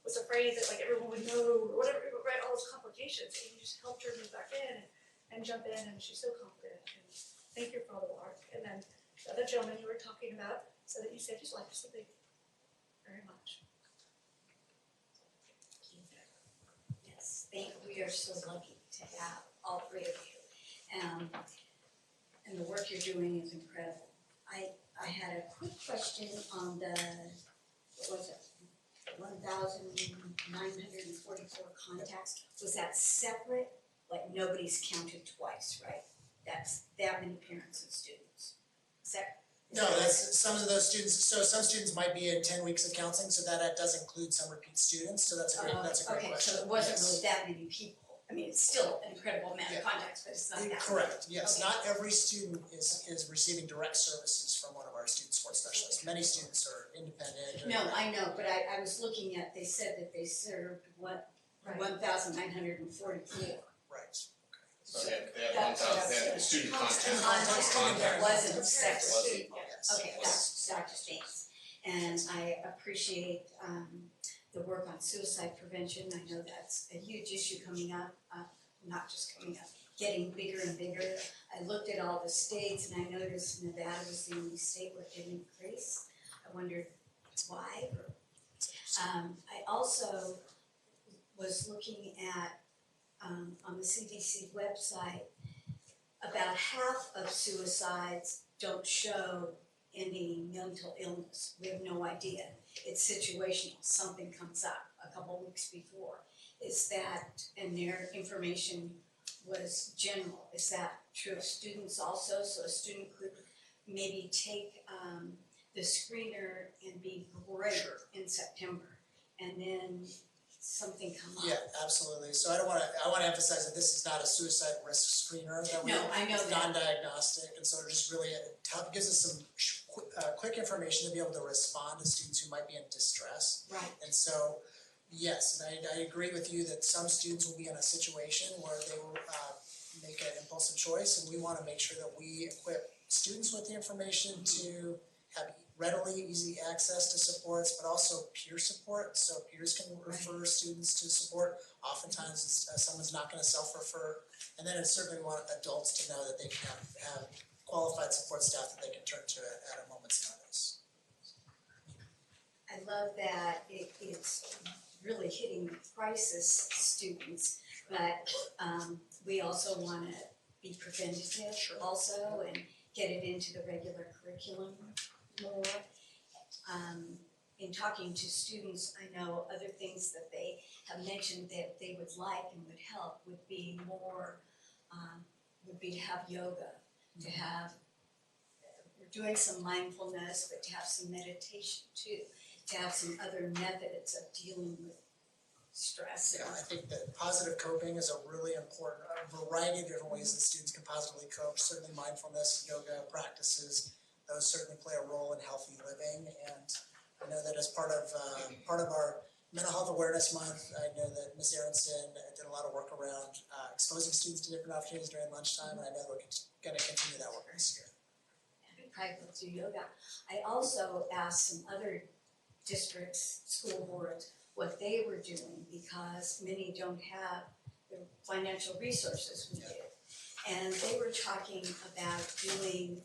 was afraid that like everyone would know, or whatever, right, all those complications, and you just helped her move back in and jump in, and she's so confident, and thank you for all the work. And then the other gentleman you were talking about said that you saved his life, so thank you very much. Yes, we are so lucky to have all three of you. And the work you're doing is incredible. I had a quick question on the, what was it, 1,944 contacts. Was that separate? Like nobody's counted twice, right? That's that many parents and students. No, that's some of those students. So some students might be in 10 weeks of counseling, so that does include some repeat students. So that's a great question. Okay, so it wasn't really that many people. I mean, it's still an incredible amount of contacts, but it's not that many. Correct, yes. Okay. Not every student is receiving direct services from one of our student support specialists. Many students are independent. No, I know, but I was looking at, they said that they served 1,944. Right. So they have 1,000, they have student contact. Contact wasn't separate. Yes. Okay, that's Dr. Staines. And I appreciate the work on suicide prevention. I know that's a huge issue coming up, not just coming up, getting bigger and bigger. I looked at all the states and I noticed Nevada was the only state where it didn't increase. I wondered why. I also was looking at on the CDC website, about half of suicides don't show any mental illness. We have no idea. It's situational. Something comes up a couple weeks before. Is that, and their information was general. Is that true of students also? So a student could maybe take the screener and be great in September, and then something come up. Yeah, absolutely. So I want to emphasize that this is not a suicide risk screener that we. No, I know it's that. non-diagnostic, and so it just really gives us some quick information to be able to respond to students who might be in distress. Right. And so, yes, and I agree with you that some students will be in a situation where they will make an impulsive choice, and we want to make sure that we equip students with the information to have readily easy access to supports, but also peer support, so peers can refer students to support. Oftentimes someone's not going to self-refer, and then certainly we want adults to know that they can have qualified support staff that they can turn to at a moment's notice. I love that it's really hitting crisis students, but we also want to be preventative also and get it into the regular curriculum more. In talking to students, I know other things that they have mentioned that they would like and would help would be more, would be to have yoga, to have, we're doing some mindfulness, but to have some meditation too, to have some other methods of dealing with stress. Yeah, I think that positive coping is a really important, a variety of different ways that students can positively cope. Certainly mindfulness, yoga practices, those certainly play a role in healthy living. And I know that as part of our Mental Health Awareness Month, I know that Ms. Aronson did a lot of work around exposing students to different opportunities during lunchtime, and I know we're going to continue that work this year. I go to yoga. I also asked some other districts, school boards, what they were doing because many don't have the financial resources we do. And they were talking about doing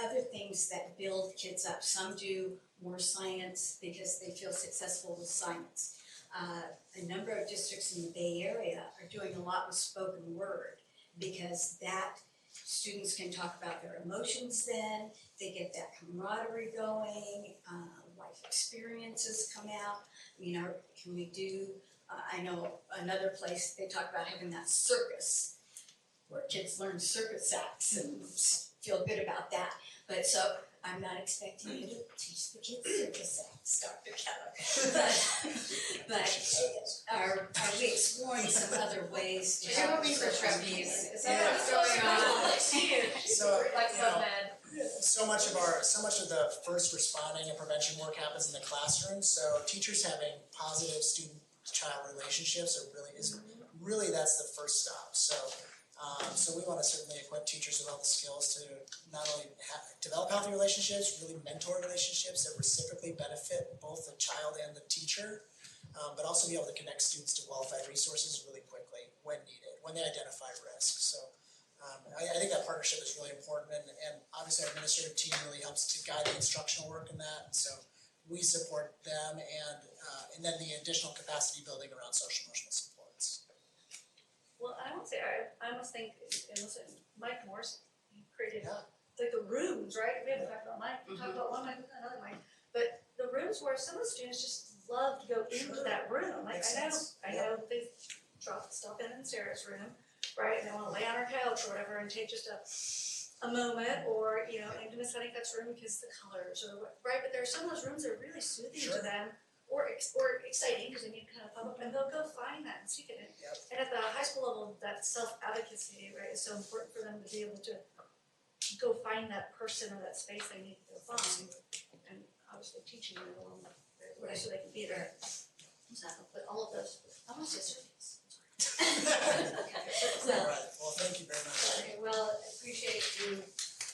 other things that build kids up. Some do more science because they feel successful with science. A number of districts in the Bay Area are doing a lot with spoken word because that students can talk about their emotions then, they get that camaraderie going, life experiences come out. You know, can we do, I know another place, they talk about having that circus where kids learn circus acts and feel good about that. But so, I'm not expecting you to teach the kids circus acts, Dr. Keller. But are we exploring some other ways to You're help? hoping for trapeze. Is Yeah. that what's going on? So, Like you know, Submed. so much of the first responding and prevention work happens in the classroom. So teachers having positive student-child relationships is really that's the first stop. So we want to certainly equip teachers with all the skills to not only develop healthy relationships, really mentor relationships that reciprocally benefit both the child and the teacher, but also be able to connect students to qualified resources really quickly when needed, when they identify risk. So I think that partnership is really important, and obviously our administrative team really helps to guide the instructional work in that. So we support them, and then the additional capacity building around social emotional supports. Well, I would say, I almost think, and listen, Mike Morse, he created like the rooms, right? We haven't talked about Mike, we talked about one Mike, another Mike, but the rooms where some of the students just love to go into that room. Like I know they drop stuff in Sarah's room, right? And they wanna lay on her couch or whatever and take just a moment, or, you know, into Miss Honeycutt's room because the colors or what, right? But there are some of those rooms that are really soothing to them, or exciting, because they need kind of pop up, and they'll go find that and seek it. And at the high school level, that self-advocacy, right, is so important for them to be able to go find that person or that space they need to go find, and obviously teaching them along the way so they can be there. But all of those, I want to say surveys. Well, thank you very much. Okay, well, I appreciate you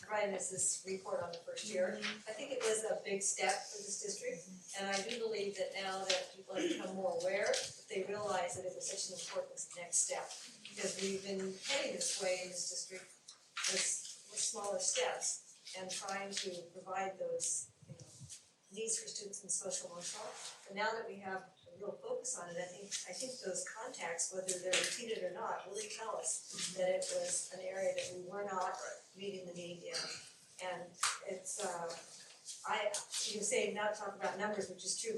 providing us this report on the first year. I think it was a big step for this district, and I do believe that now that people have become more aware, that they realize that it was such an important next step. Because we've been heading this way in this district with smaller steps and trying to provide those, you know, needs for students in social emotional. But now that we have a real focus on it, I think those contacts, whether they're repeated or not, really tell us that it was an area that we were not meeting the need in. And it's, you can say not talk about numbers, which is true,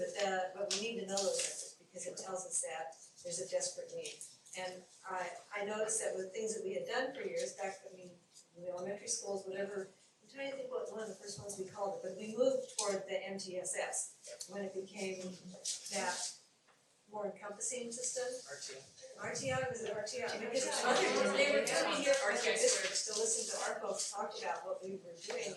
but we need to know those numbers because it tells us that there's a desperate need. And I noticed that with things that we had done for years, back, in the elementary schools, whatever, I'm trying to think what one of the first ones we called it, but we moved toward the MTSS when it became that more encompassing system. RTI, was it RTI? Because they were coming here from other districts to listen to our folks talk about what we were doing,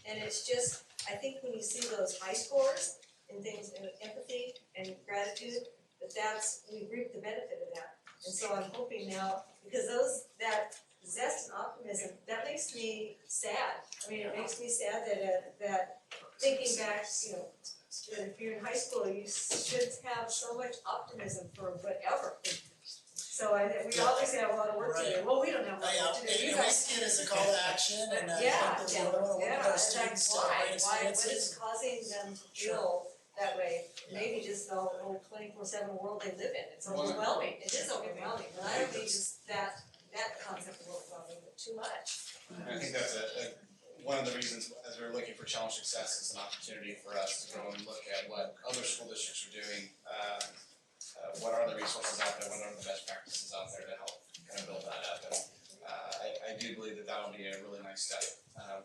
and it's just, I think when you see those high scores in things, in empathy and gratitude, we reap the benefit of that. And so I'm hoping now, because that zest and optimism, that makes me sad. I mean, it makes me sad that thinking back, you know, that if you're in high school, you should have so much optimism for whatever. So we obviously have a lot of work to do. Well, we don't have a lot to do. You We guys. see it as a call to action, and I Yeah, think that we really want to work with our students to why, create what is experiences. causing them to feel that way? Maybe just the whole 24/7 world they live in, it's overwhelming, it is overwhelming, but I don't mean just that concept of overwhelming, but too much. I think that's one of the reasons, as we're looking for challenge success, is an opportunity for us to go and look at what other school districts are doing. What are the resources out there, what are the best practices out there to help kind of build that up. And I do believe that that'll be a really nice step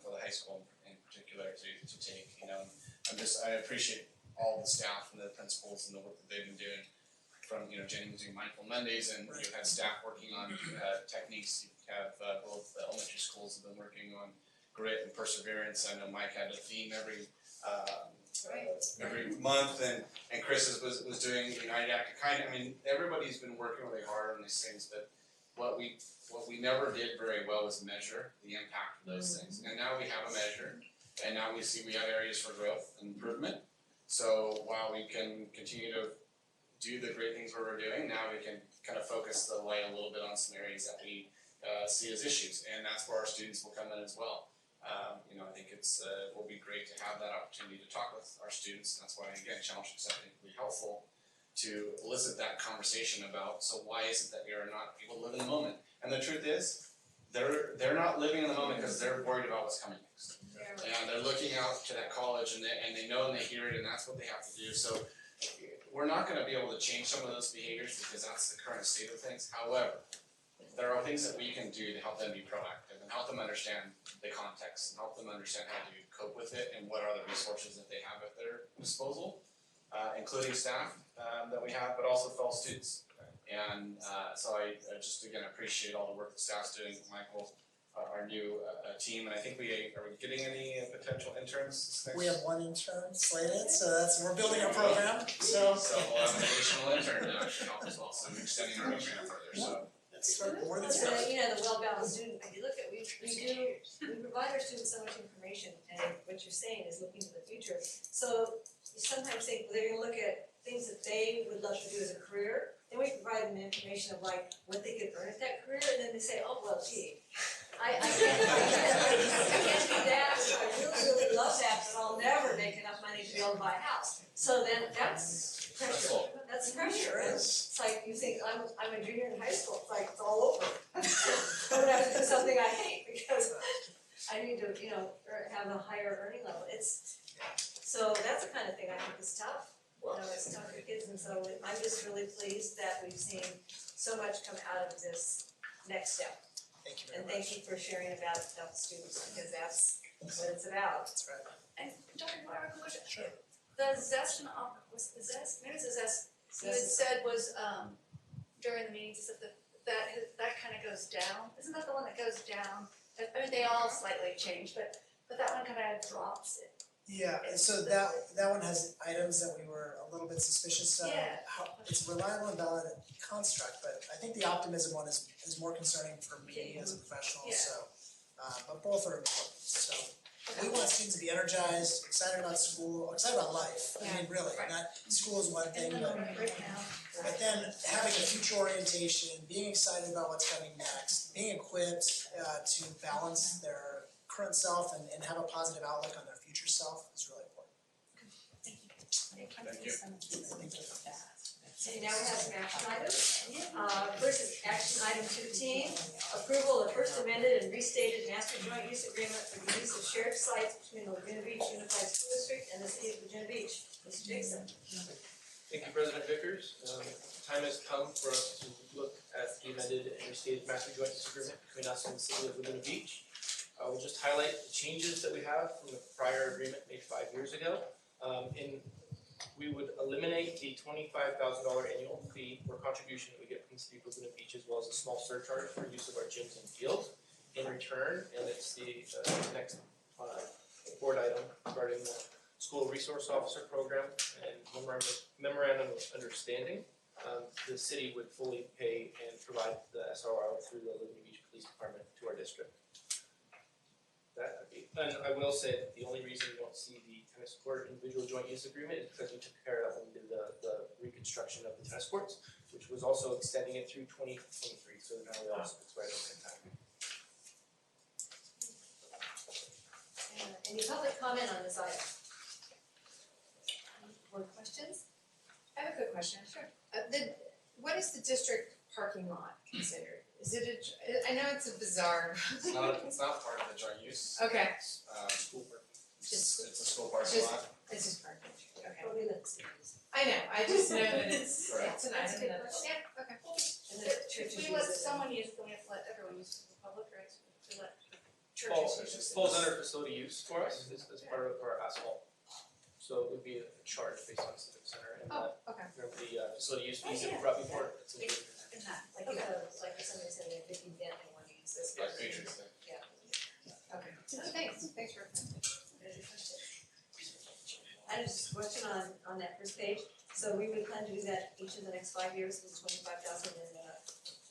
for the high school in particular to take, you know. I appreciate all the staff and the principals and the work that they've been doing, from, you know, Jenny was doing Mindful Mondays, and you've had staff working on techniques. You have both the elementary schools have been working on grit and perseverance. I know Mike had a theme every month, and Chris was doing United Act of Kindness. I mean, everybody's been working really hard on these things, but what we never did very well was measure the impact of those things. And now we have a measure, and now we see we have areas for growth and improvement. So while we can continue to do the great things we're doing, now we can kind of focus the light a little bit on some areas that we see as issues, and that's where our students will come in as well. I think will be great to have that opportunity to talk with our students. And that's why, again, Challenge Success I think will be helpful to elicit that conversation about, so why is it that we are not able to live in the moment? And the truth is, they're not living in the moment because they're worried about what's coming next. And they're looking out to that college, and they know and they hear it, and that's what they have to do. So we're not going to be able to change some of those behaviors because that's the current state of things. However, there are things that we can do to help them be proactive and help them understand the context and help them understand how to cope with it and what are the resources that they have at their disposal, including staff that we have, but also fellow students. And so I just again appreciate all the work that staff's doing, Michael, our new team, and I think are we getting any potential interns next? We have one intern slated, so we're building a program. So we'll have an additional intern to actually help as well. So we're extending our program further. So. More than The well-balanced student, if you look at, we provide our students so much information, and what you're saying is looking to the future. So you sometimes think, well, they're gonna look at things that they would love to do as a career, then we provide them information of like what they could earn at that career, and then they say, oh, well, gee, I can't do that, I really love that, but I'll never make enough money to be able to buy a house. So then that's pressure, and it's like you think, I'm a junior in high school, it's like, it's all over. I'm gonna have to do something I hate because I need to, have a higher earning level, so that's the kind of thing I think is tough. It's tough for kids, and so I'm just really pleased that we've seen so much come out of this next step. Thank you very much. And thank you for sharing about the students, because that's what it's about. That's right. And Dr. Dwyer, I have a question. Sure. The zest and was the zest, maybe it's the zest, you had said was during the meetings, you said that kind of goes down. Isn't that the one that goes down? I mean, they all slightly change, but that one kind of drops it. Yeah, and so that one has items that we were a little bit suspicious of. Yeah. It's a reliable and valid construct, but I think the optimism one is more concerning for me as a professional, Yeah. so, but both are important, so. We want students to be energized, excited about school, excited about life. I mean, really, not school is one thing, but then having a future orientation, being excited about what's coming next, being equipped to balance their current self and have a positive outlook on their future self is really important. Thank you. Okay, now we have some action items. First is action item 15, approval of first amended and restated master joint use agreement for the use of shared sites between the Laguna Beach Unified School District and the city of Laguna Beach. Mr. Jackson. Thank you, President Vickers. Time has come for us to look at the amended and restated master joint use agreement between us and the city of Laguna Beach. We'll just highlight the changes that we have from the prior agreement made 5 years ago. We would eliminate the $25,000 annual fee or contribution that we get from the city of Laguna Beach, as well as a small surcharge for use of our gyms and fields. In return, and it's the next board item regarding the school resource officer program and memorandum of understanding, the city would fully pay and provide the SRO through the Laguna Beach Police Department to our district. And I will say that the only reason you don't see the tennis court individual joint use agreement is because we took care of that when we did the reconstruction of the tennis courts, which was also extending it through 2023, so now we also, it's right at the same time. Any public comment on this item? Board questions? I have a quick question. Sure. What is the district parking lot considered? Is it I know it's a bizarre. It's not part of the joint use. Okay. It's, school parking. Just- It's a school parking lot. It's just parking, okay. Probably looks. I know, I just know that it's Correct. an That's a item good that, question. yeah, okay. And the churches If use we let it. someone use it, then we have to let everyone use it for the public, right? To let churches use it. Falls under facility use for us, as part of our asphalt. So it would be a charge based on Civic Center and okay. remember the facility use fees that yeah. we brought before, it's in Like if somebody said they had 15 family want to use this. Like Patriots Day. Yeah. Okay, thanks. I had just a question on that first page. So we would plan to do that each of the next 5 years with 25,000 and, I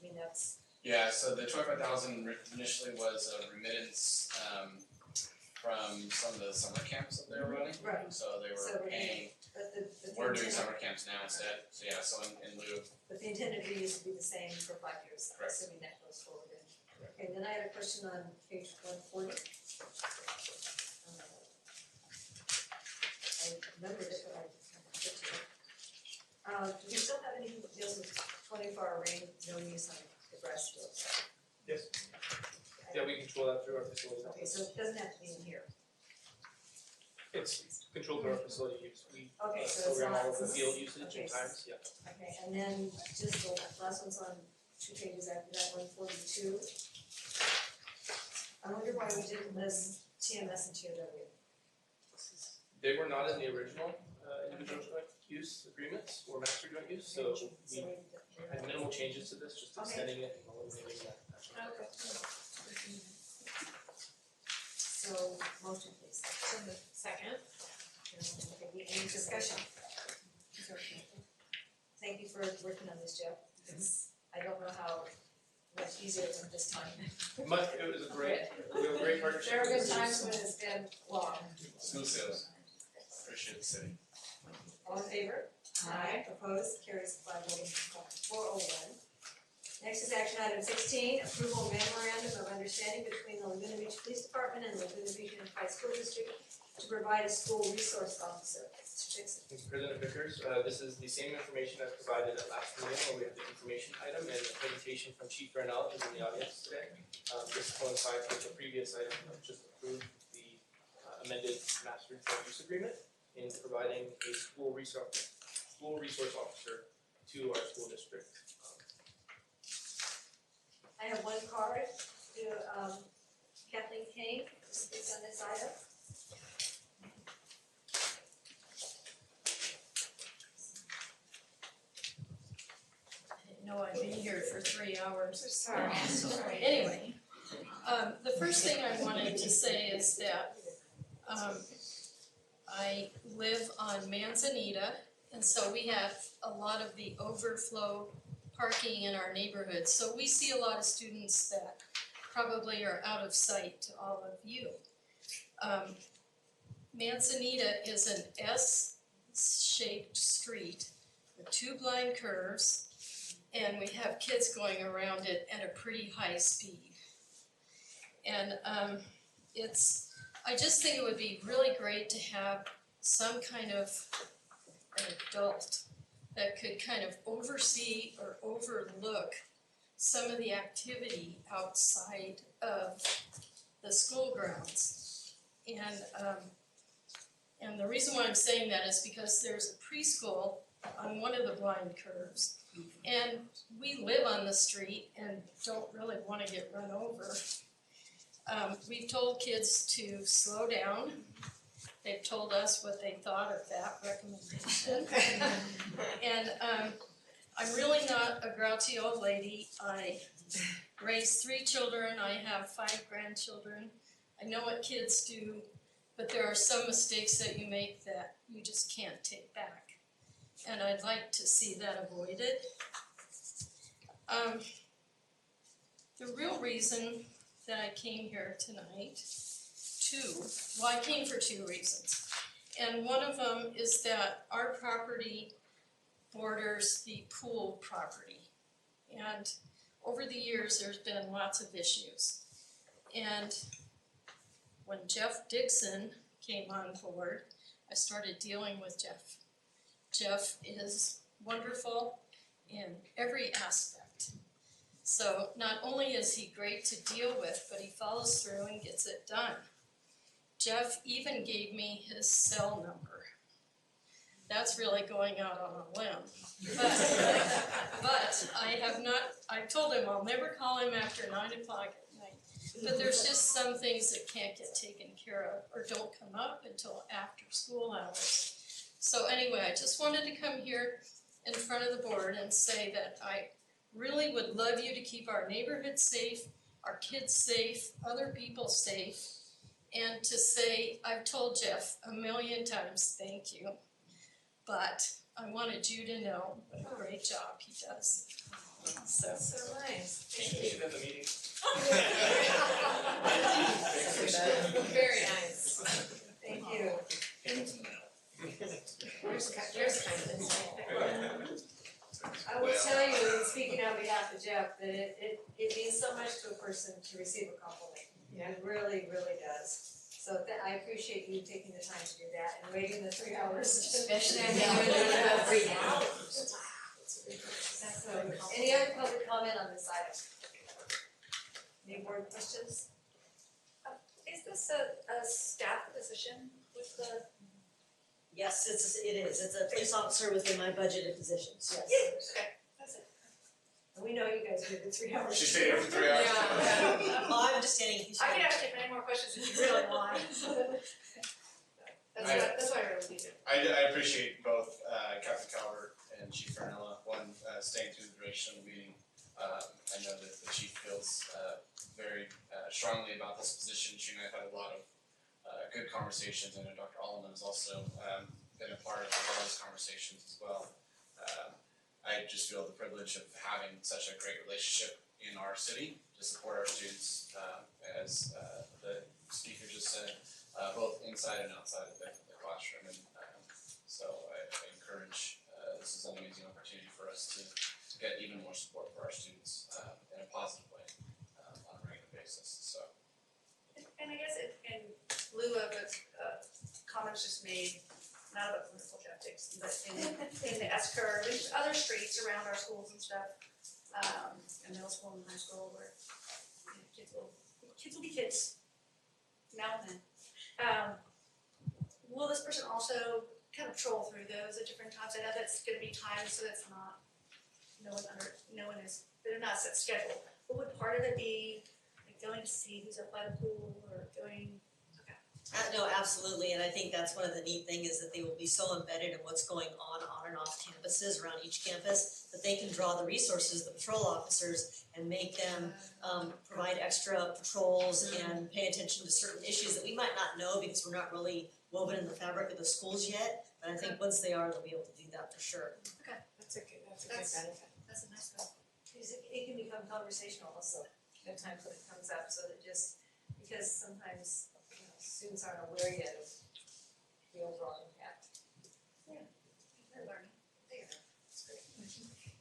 mean, that's, Yeah, so the 25,000 initially was a remittance from some of the summer camps that they were running. Right. So they So were we're paying, but the we're doing intent- summer camps now instead, so yeah, so in lieu of, But the intended fee used to be the same for 5 years, Correct. assuming that goes forward. Okay, then I had a question on page 140. I remembered it, but I can't get to it. Do we still have anything that deals with 24-hour rain, no use on the grass fields? Yes. Yeah, we control that through our facilities. Okay, so it doesn't have to be in here. It's controlled through our facility use. We Okay, so it's program all of the not- field usage okay, and times, yeah. Okay, and then just the last one's on 2 pages after that, 142. I wonder why we didn't list TMS and TOW. They were not in the original individual joint use agreements or master joint use, so we had minimal changes to this, just extending it and eliminating that. Okay. So, motion please. Second. Okay, any discussion? Thank you for working on this, Jeff. I don't know how much easier it went this time. It was a great, we have a great partnership. There have with been the times students. when it's been long. smooth sailing. Appreciate the city. All in favor? Aye. Opposed? Carries 401. Next is action item 16, approval of memorandum of understanding between the Laguna Beach Police Department and the Laguna Beach Unified School District to provide a school resource officer. Mr. Dixon. Thank you, President Vickers. This is the same information as provided at last meeting, where we have the information item and a presentation from Chief Granell, who's in the audience today. This coincides with the previous item that just approved the amended master joint use agreement in providing a school resource officer to our school district. I have one card to Kathleen Kane, who speaks on this item. No, I'd be here for 3 hours. Sorry. Anyway, the first thing I wanted to say is that I live on Manzanita, and so we have a lot of the overflow parking in our neighborhood. So we see a lot of students that probably are out of sight to all of you. Manzanita is an S-shaped street with 2 blind curves, and we have kids going around it at a pretty high speed. And I just think it would be really great to have some kind of an adult that could kind of oversee or overlook some of the activity outside of the school grounds. And the reason why I'm saying that is because there's a preschool on one of the blind curves. And we live on the street and don't really want to get run over. We've told kids to slow down. They've told us what they thought of that recommendation. And I'm really not a grouchy old lady. I raised 3 children. I have 5 grandchildren. I know what kids do, but there are some mistakes that you make that you just can't take back. And I'd like to see that avoided. The real reason that I came here tonight, I came for 2 reasons. And one of them is that our property borders the pool property. And over the years, there's been lots of issues. And when Jeff Dixon came on board, I started dealing with Jeff. Jeff is wonderful in every aspect. So not only is he great to deal with, but he follows through and gets it done. Jeff even gave me his cell number. That's really going out on a limb. But I told him I'll never call him after 9 o'clock at night. But there's just some things that can't get taken care of or don't come up until after school hours. So anyway, I just wanted to come here in front of the board and say that I really would love you to keep our neighborhood safe, our kids safe, other people safe. and to say, I've told Jeff a million times, thank you. But I wanted you to know what a great job he does. So. That's so nice. Thank you. The meeting. Very nice. Thank you. There's kind of insight. I will tell you, and speaking on behalf of Jeff, that it means so much to a person to receive a compliment. It really, really does. So I appreciate you taking the time to do that and waiting the 3 hours. Especially when you're doing it about 3 hours. So, any other public comment on this item? Any board questions? Is this a staff position with the? Yes, it is. It's a police officer within my budgeted positions, yes. Okay, that's it. We know you guys did the 3 hours. She stayed here for 3 hours. Oh, I'm just standing. I can ask you any more questions if you really want. That's why I really need it. I appreciate both Captain Calvert and Chief Fernella, staying through the duration of the meeting. I know that the chief feels very strongly about this position. She and I have had a lot of good conversations, and Dr. Allman has also been a part of those conversations as well. I just feel the privilege of having such a great relationship in our city to support our students, as the speaker just said, both inside and outside of the classroom. And so I encourage, this is an amazing opportunity for us to get even more support for our students in a positive way on a regular basis. So. And I guess in lieu of comments just made, not about political tactics, but in the S-curve, there's other streets around our schools and stuff, in middle school and high school where kids will be kids now and then. Will this person also kind of troll through those at different times? I know that's gonna be timed, so that's not, they're not set schedule, but would part of it be like going to see who's up by the pool or going? No, absolutely, and I think that's one of the neat things is that they will be so embedded in what's going on and off campuses around each campus that they can draw the resources, the patrol officers, and make them provide extra patrols and pay attention to certain issues that we might not know because we're not really woven in the fabric of the schools yet. But I think once they are, they'll be able to do that for sure. Okay. That's a good benefit. That's a nice one. It can become conversational also, at times when it comes up, so that just, because sometimes students aren't aware yet of the overall impact. Yeah, they're learning. It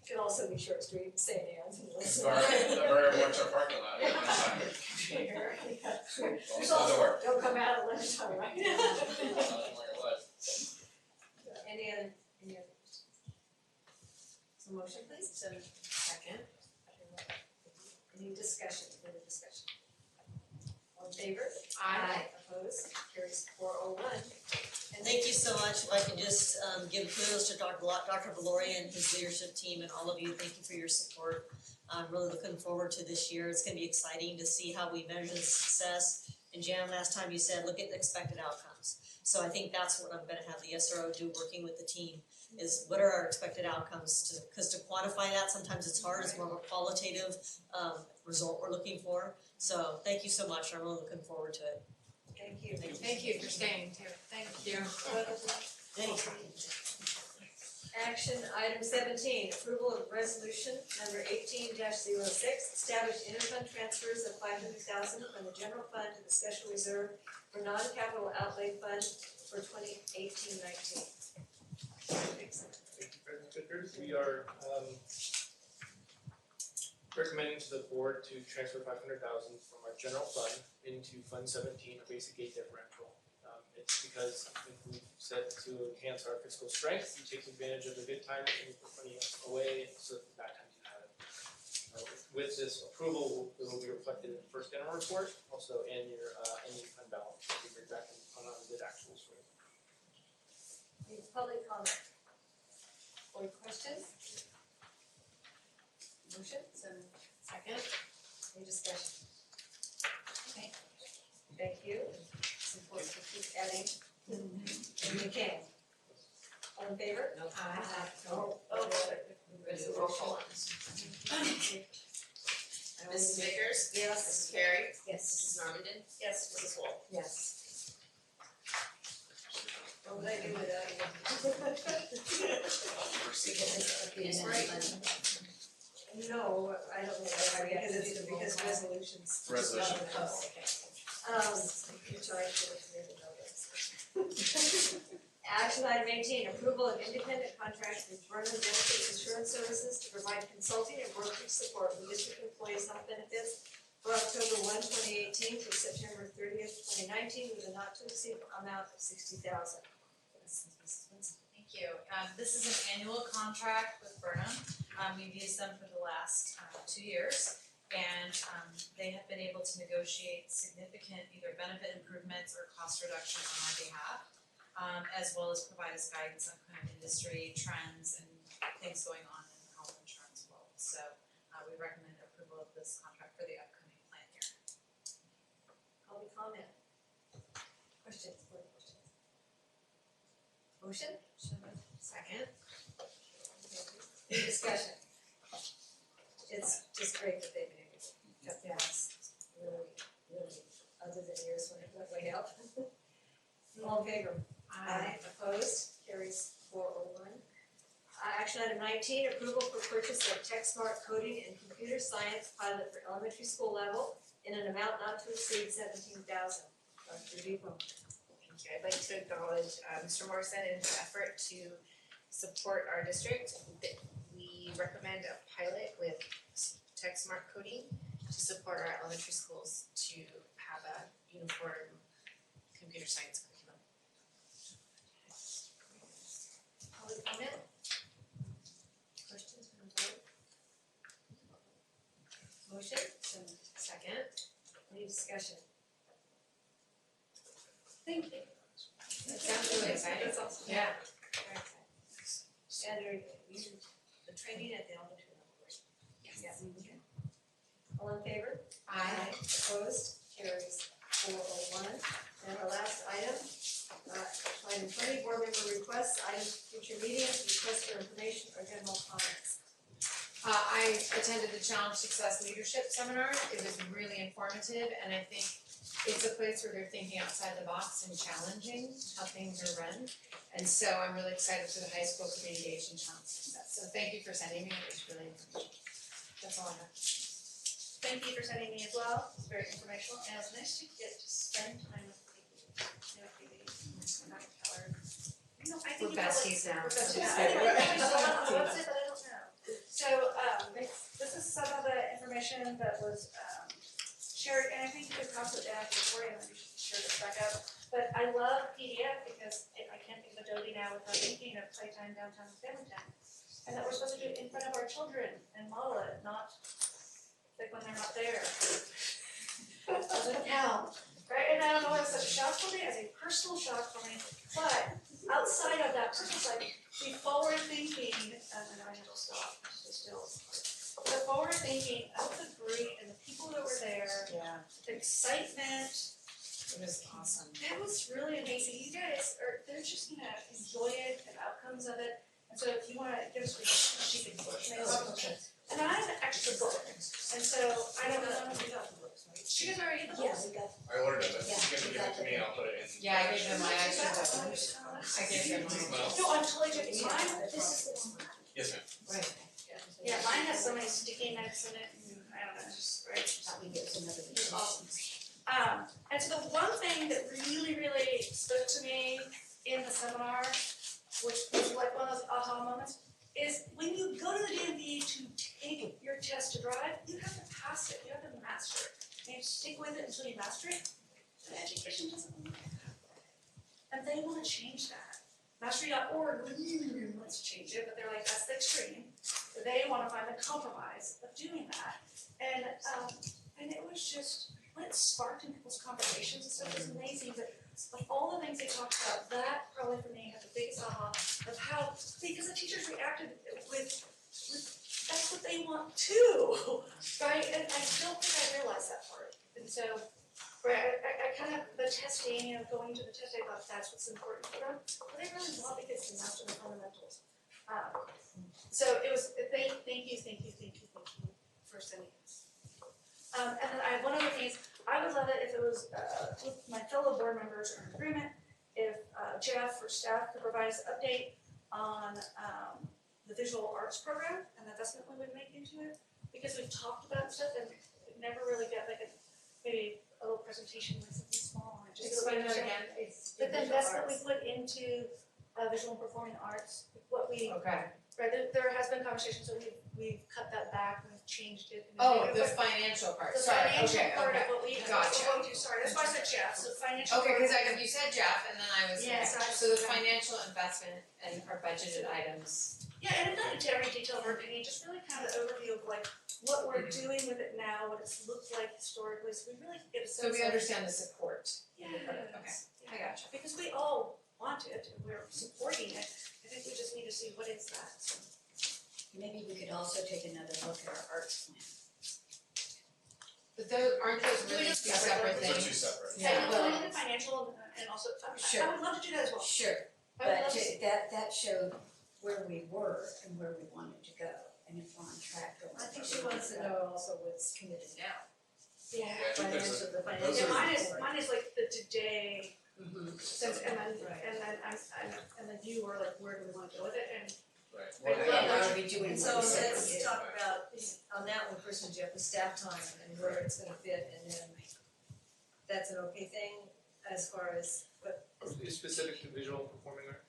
could also be short street, St. Anne's and listen. The Burger works our parking lot at lunchtime. There's also, don't come out at lunchtime, right? Any other questions? So motion please? Second. Any discussion, further discussion? All in favor? Aye. Opposed? Carries 401. And thank you so much. If I can just give kudos to Dr. Valoria and his leadership team and all of you. Thank you for your support. I'm really looking forward to this year. It's gonna be exciting to see how we measure the success. And Jan, last time you said, look at the expected outcomes. So I think that's what I'm gonna have the SRO do, working with the team, is what are our expected outcomes? Because to quantify that, sometimes it's hard. It's more of a qualitative result we're looking for. So thank you so much. I'm really looking forward to it. Thank you. Thank you for staying too. Thank you. Thanks. Action item 17, approval of resolution number 18-06, establish interfund transfers of $500,000 from the general fund to the special reserve for non-capital outlay fund for 2018-19. Thank you, President Vickers. We are recommending to the board to transfer $500,000 from our general fund into Fund 17, a basic aid differential. It's because we've set to enhance our fiscal strength, we take advantage of the good times and we put money away so that the bad times you have it. With this approval, it will be reflected in the first annual report, also in your ending fund balance. We bring back on the actuals for you. Any public comment? Or questions? Motion? Second. Any discussion? Okay. Thank you. It's important to keep adding when you can. All in favor? No. Aye. No. Roll call. Mrs. Vickers? Yes. Mrs. Carey? Yes. Mrs. Normandin? Yes. Mrs. Wolf? Yes. What would I do without you? No, I don't know why, because resolutions. Resolution. Oh, okay. So I should have cleared the numbers. Action item 18, approval of independent contract with Vernon Benefit Insurance Services to provide consulting and brokerage support for district employees' health benefits for October 1, 2018 through September 30th, 2019 with a not to exceed amount of $60,000. Thank you. This is an annual contract with Burnham. We've used them for the last 2 years. And they have been able to negotiate significant either benefit improvements or cost reductions on our behalf, as well as provide us guidance on kind of industry trends and things going on in the health insurance world. So we recommend approval of this contract for the upcoming plan year. Public comment? Questions, board questions? Motion? Second? Any discussion? It's just great that they've been able to cut gas, really, other than years when it went way up. All in favor? Aye. Opposed? Carries 401. Action item 19, approval for purchase of TechSmart coding and computer science pilot for elementary school level in an amount not to exceed $17,000. Dr. Depot. Thank you. I'd like to acknowledge Mr. Morrison and his effort to support our district. We recommend a pilot with TechSmart coding to support our elementary schools to have a uniform computer science curriculum. Public comment? Questions from the board? Motion? Second? Any discussion? Thank you. That sounds really exciting. That's awesome. Yeah. Very exciting. And the training at the elementary level, right? Yes. Okay. All in favor? Aye. Opposed? Carries 401. And our last item, item 20, board member requests, item future meetings, requests for information or general comments. I attended the Challenge Success Leadership Seminar. It was really informative, and I think it's a place where they're thinking outside the box and challenging how things are run. And so I'm really excited for the high school communication challenge success. So thank you for sending me, it was really informational. That's all I have. Thank you for sending me as well, it's very informational, and it's nice to get to spend time with people. You know, maybe not colored. No, I think We're besties now. We're besties. Just I kidding. think it's on the website, but I don't know. So, this is some of the information that was, shared, and I think you could pass it down to Victoria, and maybe she can share this back out. But I love PDF because I can't think of Adobe now without thinking of Playtime Downtown Family Time. And that we're supposed to do it in front of our children and model it, not like when they're not there. Doesn't count, right? And I don't know why it's such a shock for me, as a personal shock for me, but outside of that personal side, the forward thinking, and I have to stop, still. The forward thinking of the group and the people that were there, the excitement. It was awesome. It was really amazing. You guys they're just gonna enjoy it and outcomes of it. And so if you wanna give us a sheet of books, and I have an extra book. And so I don't know if you got the books, right? She guys already get the books? we got. I ordered them, but you can give it to me and I'll put it in. Yeah, I gave them my extra book. I gave them mine. No, I'm totally joking. Mine, this is the one. Yes, ma'am. Right. Yeah, mine has so many sticky notes in it, and I don't know, it's just, right? Probably gives another. It's awesome. And so the one thing that really, really stood to me in the seminar, which was like one of those aha moments, is when you go to the DMV to take your test to drive, you have to pass it, you have to master it. And you stick with it until you master it. And education doesn't want that. And they wanna change that. Mastery.org, let's change it, but they're like, that's the extreme. They wanna find the compromise of doing that. And it was just, when it sparked in people's conversations and stuff, it was amazing, but of all the things they talked about, that probably for me had the biggest aha of how, because the teachers reacted with that's what they want too, right? And I don't think I realized that part. And so, right, I kind of, the testing, going to the test, I thought that's what's important for them, but they really want the kids to master the fundamentals. So it was, thank you for sending us. And then I have one other thing, I would love it if it was, with my fellow board members are in agreement, if Jeff or staff could provide us an update on the visual arts program and the investment we would make into it. Because we've talked about stuff and we never really got like maybe a little presentation with something small and just. Explain that again, it's But the visual investment we arts. put into visual and performing arts, what we, Okay. right, there has been conversations, so we've cut that back, we've changed it. and Oh, made it the what- financial part, The sorry, financial okay, part okay. of what we, Gotcha. what we do, sorry, that's why I said Jeff, so financial. Okay, part- cause you said Jeff and then I was, Yes, okay. I- So the financial investment and our budgeted items. Yeah, and not into every detail of our opinion, just really kind of an overview of like what we're doing with it now, what it's looked like historically, so we really get a sense So of. we understand the support. Yes, I gotcha. because we all want it, and we're supporting it, I think we just need to see what is that, so. Maybe we could also take another look at our arts plan. But those, aren't those really two separate Those are things? two separate. Yeah, well- well, and financial and also, I Sure. would love to do that as well. Sure, I would but love to see. that showed where we were and where we wanted to go, and if we're on track going. I think she wants to know also what's committed now. Yeah. Yeah, I think there's Financial, the those financial. Yeah, mine is like the today, Mhm. since, and then, Right. and then you were like, where do we wanna go with it, and Right. Well, Well, yeah, What are we doing And with so the let's second talk about, on that one, Chris and Jeff, the staff time and where it's gonna fit, and then that's an okay thing as far as what Is specific to visual and performing arts?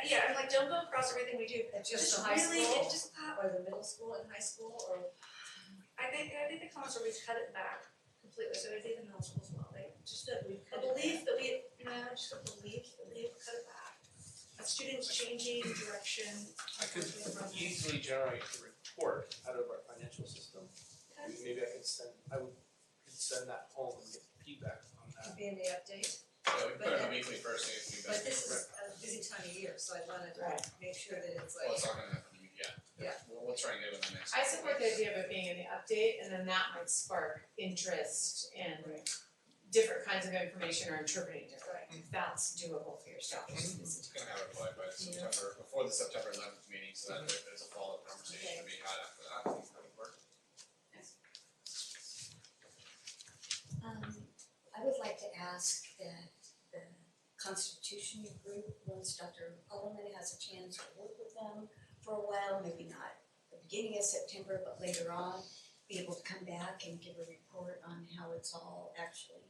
yeah, and like, don't go across everything we do, just the high really, school? it just, or the middle school and high school, or I think the comments where we've cut it back completely, so I think the middle school as well, like, just a we've a cut it belief that we, just a belief that we've cut it back. Students changing direction. I could easily generate a report out of our financial system. Maybe I could send that home and get feedback on that. to be in the update. Yeah, we put in a weekly first thing if we But this is a busy time of year, so I wanted to make sure that it's Well, it's like, not gonna happen, yeah. Yeah. We'll try and get it in the next. I support the idea of it being in the update and then that might spark interest in different kinds of information or interpreting different, if that's doable for your staff. It's gonna have it by September, before the September 11th meeting, so that there's a follow-up conversation to be had after that, I think that would work. I would like to ask that the Constitution group, once Dr. Holloman has a chance to work with them for a while, maybe not the beginning of September, but later on, be able to come back and give a report on how it's all actually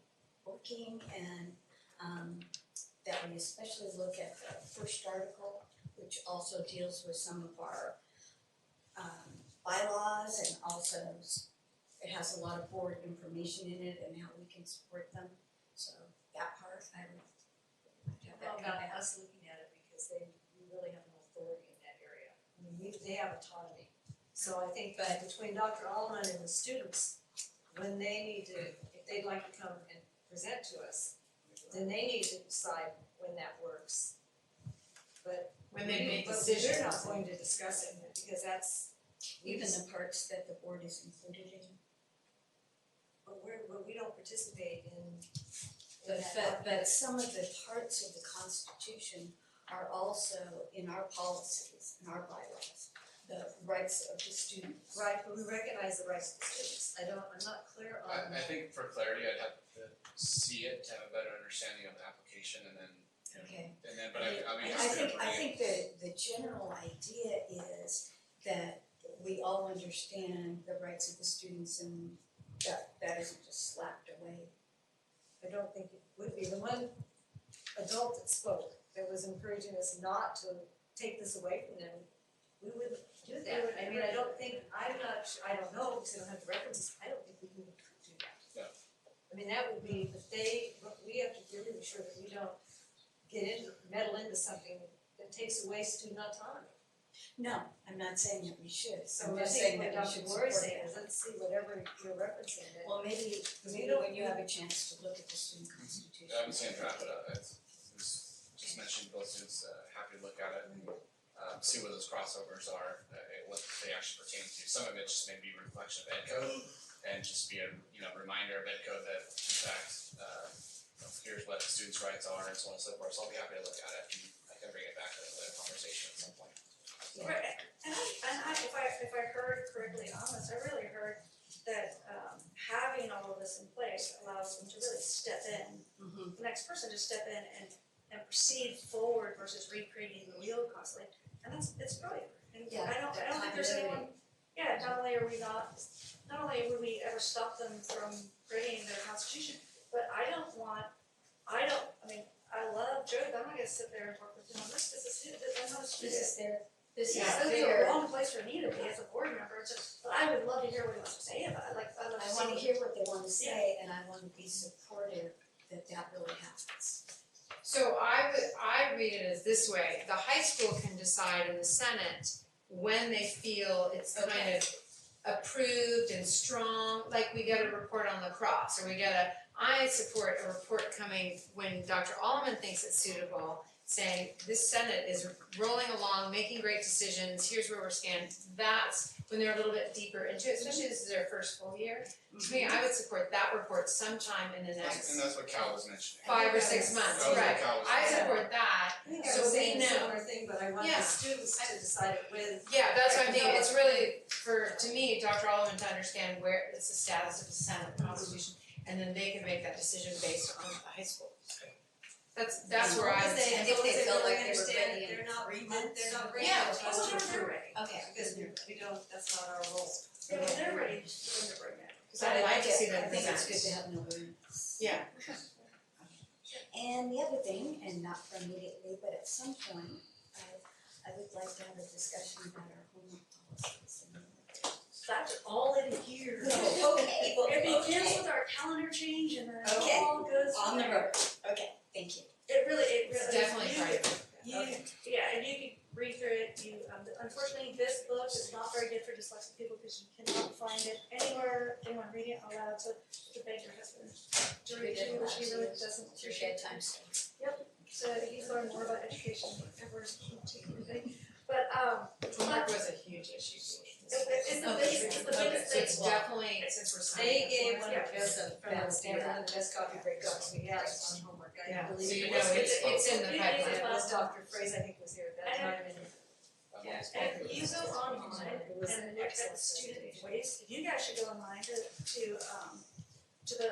working, and that we especially look at the first article, which also deals with some of our bylaws, and also it has a lot of board information in it and how we can support them. So that part, I would have that well, come about back. us looking at it, because we really have no authority in that area. I mean, they have autonomy. So I think that between Dr. Allman and the students, when they need to, if they'd like to come and present to us, then they need to decide when that works. But When they make but decisions. we're not going to discuss it, because that's, Even the parts that the board is included in. but we don't participate in But some of the parts of the Constitution are also in our policies, in our bylaws, the rights of the students. Right, but we recognize the rights of the students. I'm not clear on. I think for clarity, I'd have to see it to have a better understanding of the application and then, Okay. and then, but I'll be I happy to think, bring I it. think the general idea is that we all understand the rights of the students, and that isn't just slapped away. I don't think it would be. The one adult that spoke, that was encouraging us not to take this away from them, we wouldn't do that. I mean, I don't think, I don't know, because I don't have the references, I don't think we even could do that. Yeah. I mean, that would be, we have to really be sure that we don't meddle into something that takes away student autonomy. No, I'm not saying that we should, So I'm I just saying think that what we should Dr. support Lori's saying that. is, let's see whatever you're referencing it. Well, maybe when you have a chance to look at the student constitution. I haven't seen it draft it up, it was just mentioned, both students, happy to look at it and, see what those crossovers are, what they actually pertain to. Some of it just may be a reflection of ed code and just be a, reminder of ed code that in fact, here's what students' rights are and so on and so forth, so I'll be happy to look at it and I can bring it back to the conversation at some point. Right, and if I heard correctly on this, I really heard that proceed forward versus recreating the wheel constantly, and it's brilliant. And Yeah, I don't think there's anyone, not only would we ever stop them from creating their constitution, but I love Joe, but I'm not gonna sit there and work with him on this, I'm not a student. This is the wrong place for me to be as a board member, it's just, but I would love to hear what he wants to say about it, I love to I see. wanna hear what they wanna say, and I wanna be supportive that really happens. So I read it as this way, the high school can decide in the Senate when they feel it's kind of approved and strong, like we get a report on lacrosse, or I support a report coming when Dr. Allman thinks it's suitable, saying this Senate is rolling along, making great decisions, here's where we're standing. That's when they're a little bit deeper into it, especially this is their first full year. To me, I would support that report sometime in the next And that's what Cal was mentioning. 5 or 6 months, That was what right? Cal was I saying. support that, so we know. Similar thing, but I want Yeah. the students to decide it with. Yeah, that's what I mean, it's really to me, Dr. Allman to understand where it's the status of the Senate Constitution, and then they can make that decision based on the high school. That's where I. And if they felt like they were understand ready in they're not 3 months. They're not ready Yeah. for us to approve it, Okay. because we don't, that's not our role. Yeah, when they're ready, then they're bring that. Because I like to see them I think it's present. good to have no limits. Yeah. And the other thing, and not for immediately, but at some point, I would like to have a discussion about our homework policies. That's all in here. No, okay, It begins okay. with our calendar change and then it Okay. all goes. On the from road, okay, thank you. It really. It's definitely private. Yeah, and you can read through it, unfortunately, this book is not very good for dyslexic people because you cannot find it anywhere, anyone reading it aloud, so to beg your husband to read it, which he really doesn't appreciate. Yep, so he's learned more about education than ever taken anything, but, Homework was a huge issue. it's the biggest So thing. it's definitely, since we're They signing gave up one for of it. the best, one of the best copy break books we had on homework, I Yeah, believe. so you it know was. it's in the Yeah, pipeline. It was Dr. Fraser, I think was here at that time, and And you go online It was and look at excellent. student voice, you guys should go online to the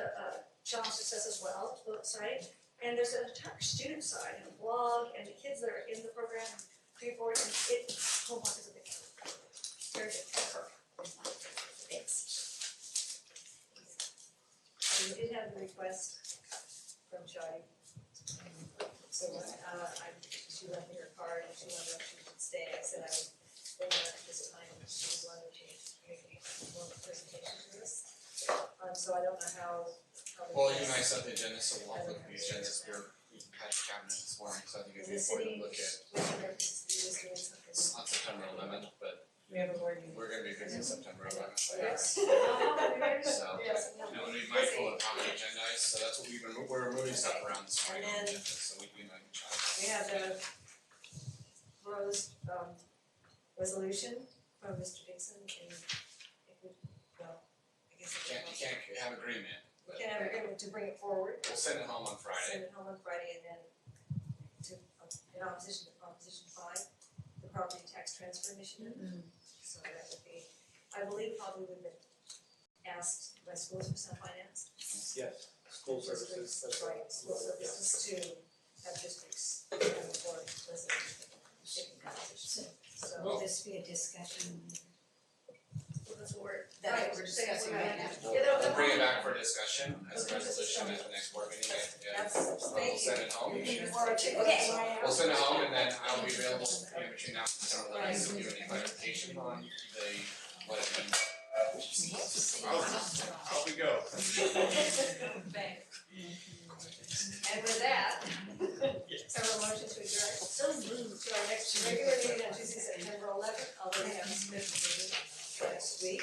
Challenge Success as well, the website. And there's an entire student side and a blog and the kids that are in the program, pre-board, and homework is a big deal. Very big. we did have a request from Shadi. So, she left me her card and she wanted to know if she could stay, I said I would bring her at this time, and she was wanting to make one presentation to us. So I don't know how. Well, you and I set the agenda, so we'll look at the agendas, we had the cabinet this morning, so I think it'd be The city, important to look at the city was doing something. on September 11th, but We have a board meeting. we're gonna be busy September 11th. Yes. So, Yes. you know, we be mindful of how many agendas, so that's what we're moving stuff around this morning on And then- agendas, so we know each other. We have the proposed resolution from Mr. Dixon, and if we, well, I guess. You can't have agreement, We but can have agreement to bring it forward, we'll send it home on Friday. send it home on Friday, and then in opposition to Proposition 5, the property tax transfer initiative. So that would be, I believe probably would have been asked by schools for some finance. Yes, school services, Districts, that's right, school services to have districts have a board resolution, taking composition. So. Will this be a discussion? That's what we're. That's what right, we're saying discussing we're right gonna- now. Yeah, We'll bring it back for discussion as a resolution at the next board meeting, That's, we'll thank you. send it home. More articulate. Okay. We'll send it home and then I'll be available in between now and December 11th to give you any clarification on what it means. Off we go. And with that, have a motion to adjourn. So moved to our next regular meeting on Tuesday, September 11th, although we have a Smith meeting next week.